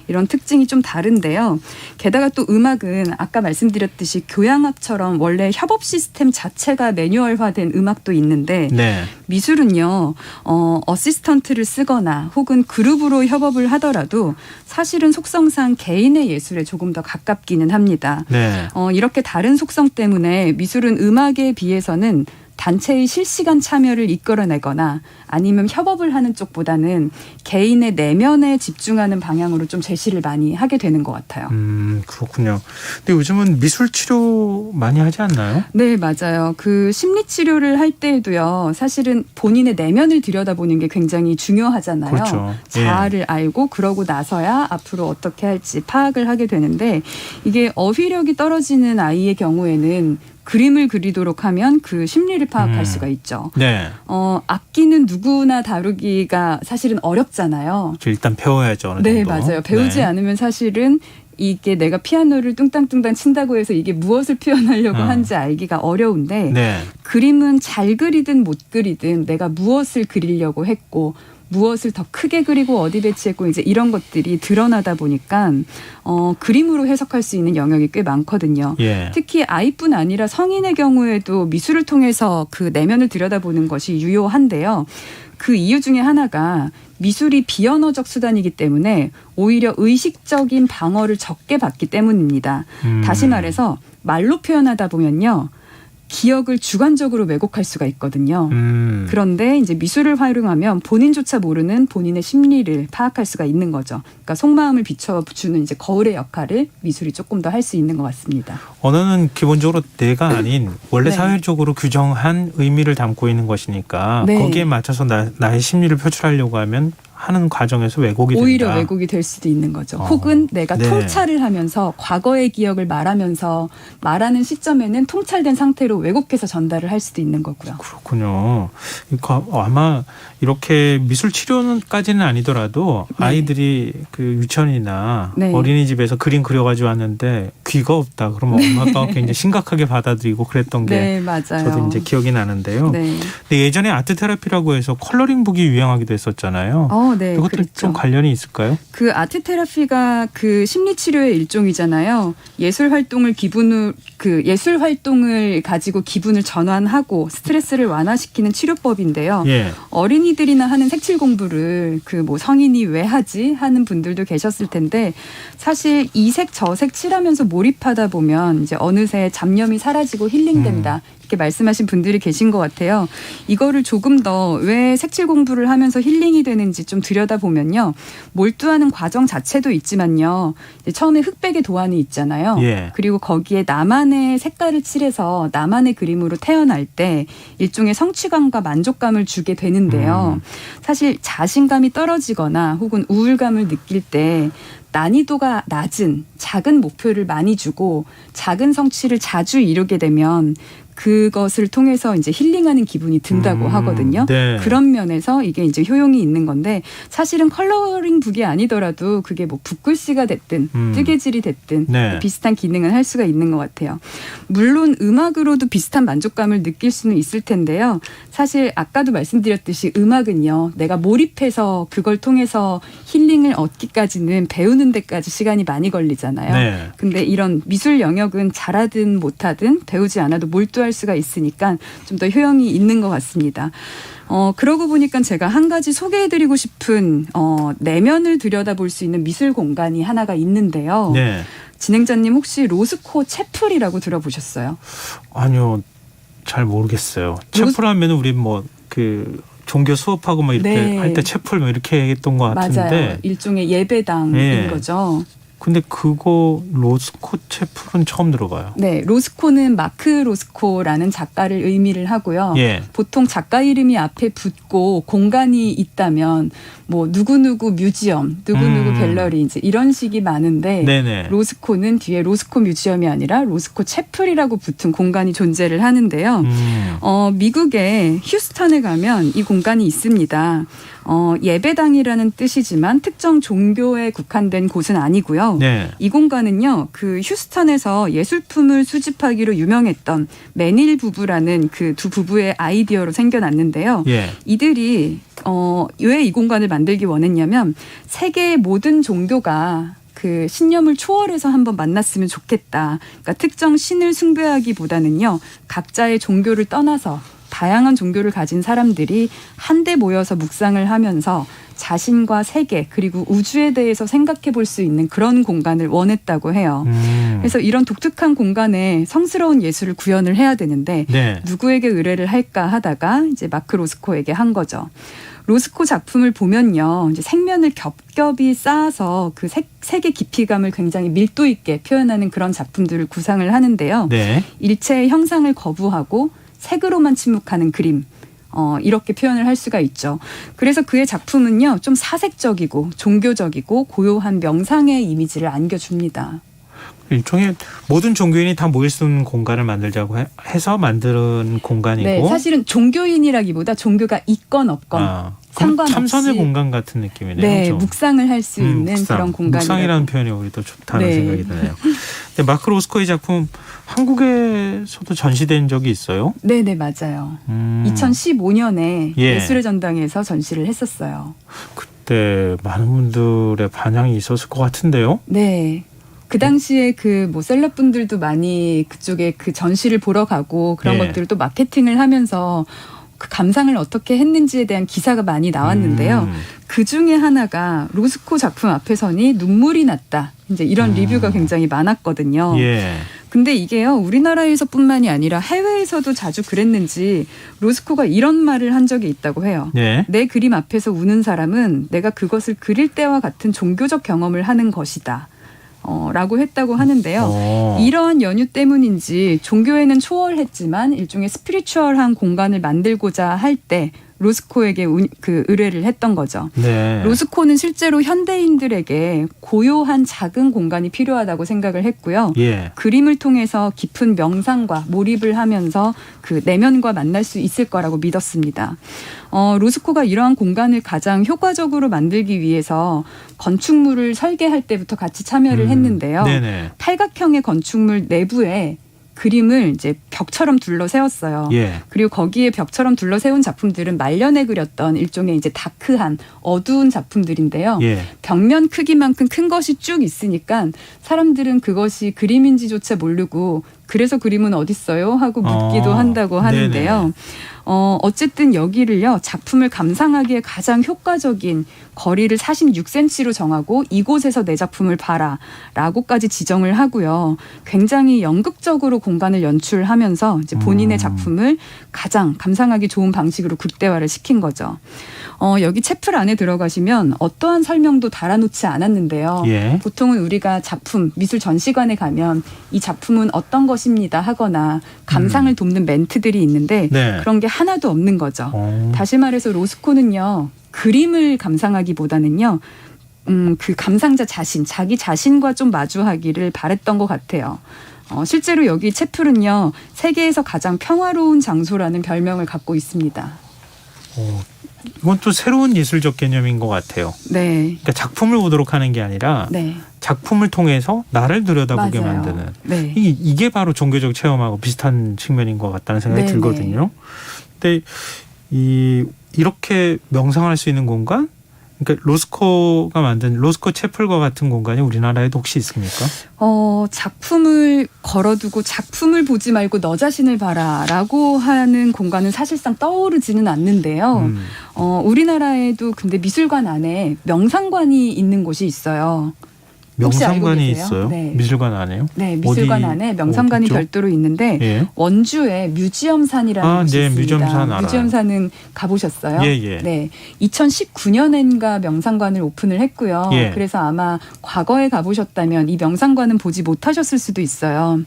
이런 특징이 좀 다른데요. 게다가 또 음악은 아까 말씀드렸듯이 교향악처럼 원래 협업 시스템 자체가 매뉴얼화된 음악도 있는데 네. 미술은요. 어시스턴트를 쓰거나 혹은 그룹으로 협업을 하더라도 사실은 속성상 개인의 예술에 조금 더 가깝기는 합니다. 네. 이렇게 다른 속성 때문에 미술은 음악에 비해서는 단체의 실시간 참여를 이끌어내거나 아니면 협업을 하는 쪽보다는 개인의 내면에 집중하는 방향으로 좀 제시를 많이 하게 되는 것 같아요. 그렇군요. 근데 요즘은 미술 치료 많이 하지 않나요? 네, 맞아요. 그 심리 치료를 할 때에도요. 사실은 본인의 내면을 들여다보는 게 굉장히 중요하잖아요. 그렇죠. 자아를 알고 그러고 나서야 앞으로 어떻게 할지 파악을 하게 되는데 이게 어휘력이 떨어지는 아이의 경우에는 그림을 그리도록 하면 그 심리를 파악할 수가 있죠. 네. 악기는 누구나 다루기가 사실은 어렵잖아요. 일단 배워야죠. 어느 네, 정도. 맞아요. 배우지 네. 않으면 사실은 이게 내가 피아노를 뚱땅뚱땅 친다고 해서 이게 무엇을 표현하려고 하는지 알기가 어려운데 네. 그림은 잘 그리든 못 그리든 내가 무엇을 그리려고 했고 무엇을 더 크게 그리고 어디 배치했고 이제 이런 것들이 드러나다 보니까 그림으로 해석할 수 있는 영역이 꽤 많거든요. 예. 특히 아이뿐 아니라 성인의 경우에도 미술을 통해서 그 내면을 들여다보는 것이 유효한데요. 그 이유 중에 하나가 미술이 비언어적 수단이기 때문에 오히려 의식적인 방어를 적게 받기 때문입니다. 다시 말해서 말로 표현하다 보면요. 기억을 주관적으로 왜곡할 수가 있거든요. 그런데 이제 미술을 활용하면 본인조차 모르는 본인의 심리를 파악할 수가 있는 거죠. 그러니까 속마음을 비춰주는 이제 거울의 역할을 미술이 조금 더 할 수 있는 것 같습니다. 언어는 기본적으로 내가 아닌 원래 네. 사회적으로 규정한 의미를 담고 있는 것이니까 네. 거기에 맞춰서 나의 심리를 표출하려고 하면 하는 과정에서 왜곡이 오히려 된다. 왜곡이 될 수도 있는 거죠. 혹은 내가 네. 통찰을 하면서 과거의 기억을 말하면서 말하는 시점에는 통찰된 상태로 왜곡해서 전달을 할 수도 있는 거고요. 그렇군요. 아마 이렇게 미술 치료까지는 아니더라도 네. 아이들이 그 유치원이나 네. 어린이집에서 그림 그려가지고 왔는데 귀가 없다. 그러면 엄마가 굉장히 심각하게 받아들이고 그랬던 게 네, 맞아요. 저도 이제 기억이 나는데요. 네. 근데 예전에 아트 테라피라고 해서 컬러링북이 유행하기도 했었잖아요. 네, 이것도 그렇죠. 좀 관련이 있을까요? 그 아트 테라피가 그 심리 치료의 일종이잖아요. 예술 활동을 예술 활동을 가지고 기분을 전환하고 스트레스를 완화시키는 치료법인데요. 예. 어린이들이나 하는 색칠 공부를 그 뭐 성인이 왜 하지 하는 분들도 계셨을 텐데 사실 이 색 저 색 칠하면서 몰입하다 보면 이제 어느새 잡념이 사라지고 힐링된다. 이렇게 말씀하신 분들이 계신 것 같아요. 이거를 조금 더 왜 색칠 공부를 하면서 힐링이 되는지 좀 들여다보면요. 몰두하는 과정 자체도 있지만요. 이제 처음에 흑백의 도안이 있잖아요. 예. 그리고 거기에 나만의 색깔을 칠해서 나만의 그림으로 태어날 때 일종의 성취감과 만족감을 주게 되는데요. 사실 자신감이 떨어지거나 혹은 우울감을 느낄 때 난이도가 낮은 작은 목표를 많이 주고 작은 성취를 자주 이루게 되면 그것을 통해서 이제 힐링하는 기분이 든다고 하거든요. 네. 그런 면에서 이게 이제 효용이 있는 건데 사실은 컬러링 북이 아니더라도 그게 뭐 붓글씨가 됐든 뜨개질이 됐든 네. 비슷한 기능을 할 수가 있는 것 같아요. 물론 음악으로도 비슷한 만족감을 느낄 수는 있을 텐데요. 사실 아까도 말씀드렸듯이 음악은요. 내가 몰입해서 그걸 통해서 힐링을 얻기까지는 배우는 데까지 시간이 많이 걸리잖아요. 네. 근데 이런 미술 영역은 잘하든 못하든 배우지 않아도 몰두할 수가 있으니까 좀 더 효용이 있는 것 같습니다. 그러고 보니까 제가 한 가지 소개해드리고 싶은 내면을 들여다볼 수 있는 미술 공간이 하나가 있는데요. 네. 진행자님 혹시 로스코 채플이라고 들어보셨어요? 아니요, 잘 모르겠어요. 채플하면 우리 뭐 그 종교 수업하고 뭐 이렇게 네. 할 때 채플 뭐 이렇게 했던 것 같은데. 맞아요. 일종의 예배당인 네. 거죠. 근데 그거 로스코 채플은 처음 들어봐요. 네, 로스코는 마크 로스코라는 작가를 의미를 하고요. 예. 보통 작가 이름이 앞에 붙고 공간이 있다면 뭐 누구누구 뮤지엄, 누구누구 갤러리 이제 이런 식이 많은데 네네. 로스코는 뒤에 로스코 뮤지엄이 아니라 로스코 채플이라고 붙은 공간이 존재를 하는데요. 미국의 휴스턴에 가면 이 공간이 있습니다. 예배당이라는 뜻이지만 특정 종교에 국한된 곳은 아니고요. 네. 이 공간은요, 그 휴스턴에서 예술품을 수집하기로 유명했던 매닐 부부라는 그 두 부부의 아이디어로 생겨났는데요. 예. 이들이 왜 이 공간을 만들기 원했냐면 세계의 모든 종교가 그 신념을 초월해서 한번 만났으면 좋겠다. 그러니까 특정 신을 숭배하기보다는요, 각자의 종교를 떠나서 다양한 종교를 가진 사람들이 한데 모여서 묵상을 하면서 자신과 세계 그리고 우주에 대해서 생각해 볼 수 있는 그런 공간을 원했다고 해요. 그래서 이런 독특한 공간에 성스러운 예술을 구현을 해야 되는데 네. 누구에게 의뢰를 할까 하다가 이제 마크 로스코에게 한 거죠. 로스코 작품을 보면요, 이제 색면을 겹겹이 쌓아서 그 색의 깊이감을 굉장히 밀도 있게 표현하는 그런 작품들을 구상을 하는데요. 네. 일체의 형상을 거부하고 색으로만 침묵하는 그림. 이렇게 표현을 할 수가 있죠. 그래서 그의 작품은요, 좀 사색적이고 종교적이고 고요한 명상의 이미지를 안겨줍니다. 일종의 모든 종교인이 다 모일 수 있는 공간을 만들자고 해서 만든 공간이고. 네, 사실은 종교인이라기보다 종교가 있건 없건 상관없이 참선의 공간 같은 느낌이네요. 네, 그렇죠? 묵상을 할 수 있는 묵상. 그런 공간이라고. 묵상이라는 표현이 오히려 더 좋다는 네. 생각이 드네요. 근데 마크 로스코의 작품 한국에서도 전시된 적이 있어요? 네, 맞아요. 2015년에 예. 예술의 전당에서 전시를 했었어요. 그때 많은 분들의 반향이 있었을 것 같은데요. 네. 그 당시에 그 뭐 셀럽분들도 많이 그쪽에 그 전시를 보러 가고 그런 예. 것들을 또 마케팅을 하면서 그 감상을 어떻게 했는지에 대한 기사가 많이 나왔는데요. 그 중에 하나가 로스코 작품 앞에 서니 눈물이 났다. 이제 이런 리뷰가 굉장히 많았거든요. 예. 근데 이게요, 우리나라에서뿐만이 아니라 해외에서도 자주 그랬는지 로스코가 이런 말을 한 적이 있다고 해요. 네. 내 그림 앞에서 우는 사람은 내가 그것을 그릴 때와 같은 종교적 경험을 하는 것이다. 라고 했다고 하는데요. 이러한 연유 때문인지 종교에는 초월했지만 일종의 스피리추얼한 공간을 만들고자 할 때 로스코에게 그 의뢰를 했던 거죠. 네. 로스코는 실제로 현대인들에게 고요한 작은 공간이 필요하다고 생각을 했고요. 예. 그림을 통해서 깊은 명상과 몰입을 하면서 그 내면과 만날 수 있을 거라고 믿었습니다. 로스코가 이러한 공간을 가장 효과적으로 만들기 위해서 건축물을 설계할 때부터 같이 참여를 했는데요. 네네. 팔각형의 건축물 내부에 그림을 이제 벽처럼 둘러 세웠어요. 예. 그리고 거기에 벽처럼 둘러 세운 작품들은 말년에 그렸던 일종의 이제 다크한 어두운 작품들인데요. 예. 벽면 크기만큼 큰 것이 쭉 있으니까 사람들은 그것이 그림인지조차 모르고 그래서 그림은 어딨어요? 하고 묻기도 한다고 하는데요. 네네. 어쨌든 여기를요, 작품을 감상하기에 가장 효과적인 거리를 46cm로 정하고 이곳에서 내 작품을 봐라 라고까지 지정을 하고요. 굉장히 연극적으로 공간을 연출하면서 이제 본인의 작품을 가장 감상하기 좋은 방식으로 극대화를 시킨 거죠. 여기 채플 안에 들어가시면 어떠한 설명도 달아놓지 않았는데요. 예. 보통은 우리가 작품, 미술 전시관에 가면 이 작품은 어떤 것입니다 하거나 감상을 돕는 멘트들이 있는데 네. 그런 게 하나도 없는 거죠. 다시 말해서 로스코는요, 그림을 감상하기보다는요, 그 감상자 자신, 자기 자신과 좀 마주하기를 바랬던 것 같아요. 실제로 여기 채플은요, 세계에서 가장 평화로운 장소라는 별명을 갖고 있습니다. 이건 또 새로운 예술적 개념인 것 같아요. 네. 그러니까 작품을 보도록 하는 게 아니라 네. 작품을 통해서 나를 들여다보게 맞아요. 만드는 네. 이게 바로 종교적 체험하고 비슷한 측면인 것 같다는 생각이 네, 들거든요. 근데 이렇게 명상할 수 있는 공간, 그러니까 로스코가 만든 로스코 채플과 같은 공간이 우리나라에도 혹시 있습니까? 작품을 걸어두고 작품을 보지 말고 너 자신을 봐라라고 하는 공간은 사실상 떠오르지는 않는데요. 우리나라에도 근데 미술관 안에 명상관이 있는 곳이 있어요. 혹시 알고 명상관이 계세요? 있어요? 네. 미술관 안에요? 네, 미술관 안에 명상관이 어디죠? 별도로 있는데 예. 원주에 뮤지엄산이라는 곳이 네, 있습니다. 뮤지엄산 알아요. 뮤지엄산은 가보셨어요? 예. 네, 2019년엔가 명상관을 오픈을 했고요. 예. 그래서 아마 과거에 가보셨다면 이 명상관은 보지 못하셨을 수도 있어요.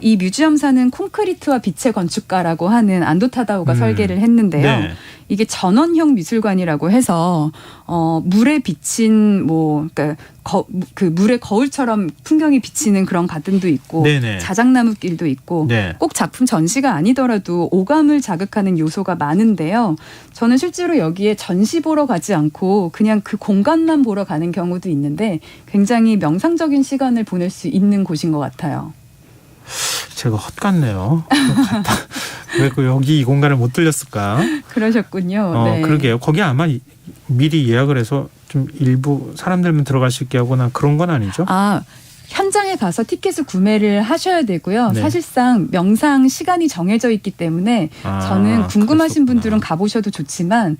이 뮤지엄산은 콘크리트와 빛의 건축가라고 하는 안도 타다오가 설계를 했는데요. 네. 이게 전원형 미술관이라고 해서 물에 비친 그러니까 그 물의 거울처럼 풍경이 비치는 그런 가든도 있고 네네. 자작나무길도 있고 네. 꼭 작품 전시가 아니더라도 오감을 자극하는 요소가 많은데요. 저는 실제로 여기에 전시 보러 가지 않고 그냥 그 공간만 보러 가는 경우도 있는데 굉장히 명상적인 시간을 보낼 수 있는 곳인 것 같아요. 제가 헛갔네요. 왜 여기 이 공간을 못 들렸을까? 그러셨군요. 네. 그러게요. 거기 아마 미리 예약을 해서 좀 일부 사람들만 들어갈 수 있게 하거나 그런 건 아니죠? 현장에 가서 티켓을 구매를 하셔야 되고요. 네. 사실상 명상 시간이 정해져 있기 때문에 저는 궁금하신 분들은 가보셔도 좋지만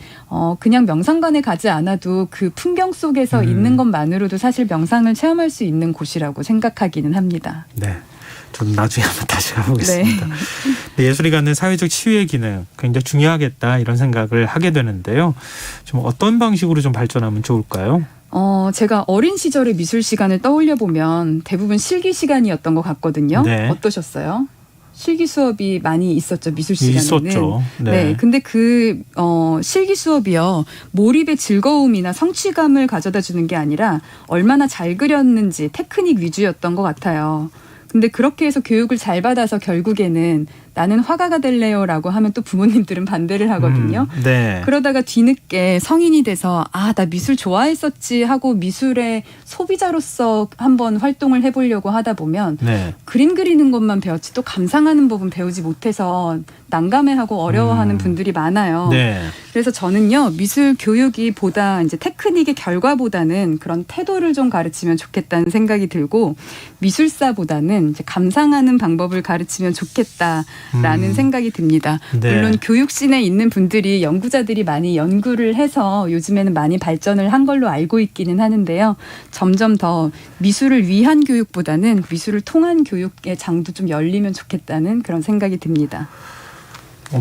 그냥 명상관에 가지 않아도 그 풍경 속에서 있는 것만으로도 사실 명상을 체험할 수 있는 곳이라고 생각하기는 합니다. 네. 좀 나중에 한번 다시 가보겠습니다. 네. 예술이 갖는 사회적 치유의 기능 굉장히 중요하겠다 이런 생각을 하게 되는데요. 좀 어떤 방식으로 좀 발전하면 좋을까요? 제가 어린 시절의 미술 시간을 떠올려 보면 대부분 실기 시간이었던 것 같거든요. 네. 어떠셨어요? 실기 수업이 많이 있었죠, 미술 시간에는. 있었죠. 네. 근데 그 실기 수업이요, 몰입의 즐거움이나 성취감을 가져다 주는 게 아니라 얼마나 잘 그렸는지 테크닉 위주였던 것 같아요. 근데 그렇게 해서 교육을 잘 받아서 결국에는 나는 화가가 될래요라고 하면 또 부모님들은 반대를 하거든요. 네. 그러다가 뒤늦게 성인이 돼서 나 미술 좋아했었지 하고 미술의 소비자로서 한번 활동을 해보려고 하다 보면 네. 그림 그리는 것만 배웠지 또 감상하는 법은 배우지 못해서 난감해하고 어려워하는 분들이 많아요. 네. 그래서 저는요, 미술 교육이 보다 이제 테크닉의 결과보다는 그런 태도를 좀 가르치면 좋겠다는 생각이 들고 미술사보다는 이제 감상하는 방법을 가르치면 좋겠다라는 생각이 듭니다. 네. 물론 교육신에 있는 분들이 연구자들이 많이 연구를 해서 요즘에는 많이 발전을 한 걸로 알고 있기는 하는데요. 점점 더 미술을 위한 교육보다는 미술을 통한 교육의 장도 좀 열리면 좋겠다는 그런 생각이 듭니다.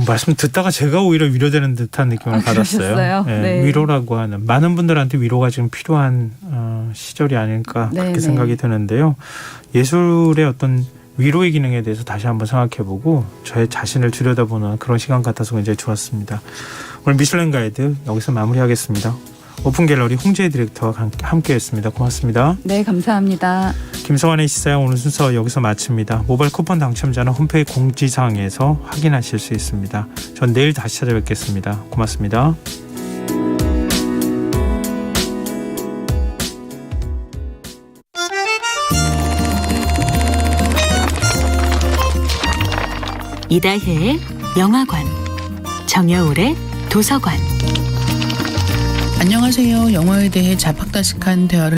말씀 듣다가 제가 오히려 위로되는 듯한 느낌을 받았어요. 그러셨어요? 네, 네. 위로라고 하는 많은 분들한테 위로가 지금 필요한 시절이 아닐까 그렇게 네. 생각이 드는데요. 예술의 어떤 위로의 기능에 대해서 다시 한번 생각해보고 저의 자신을 들여다보는 그런 시간 같아서 굉장히 좋았습니다. 오늘 미슐랭 가이드 여기서 마무리하겠습니다. 오픈갤러리 홍재희 디렉터와 함께했습니다. 고맙습니다. 네, 감사합니다. 김성환의 시사야 오늘 순서 여기서 마칩니다. 모바일 쿠폰 당첨자는 홈페이지 공지사항에서 확인하실 수 있습니다. 전 내일 다시 찾아뵙겠습니다. 고맙습니다. 이다혜의 영화관, 정여울의 도서관. 안녕하세요. 영화에 대해 자팍다식한 대화를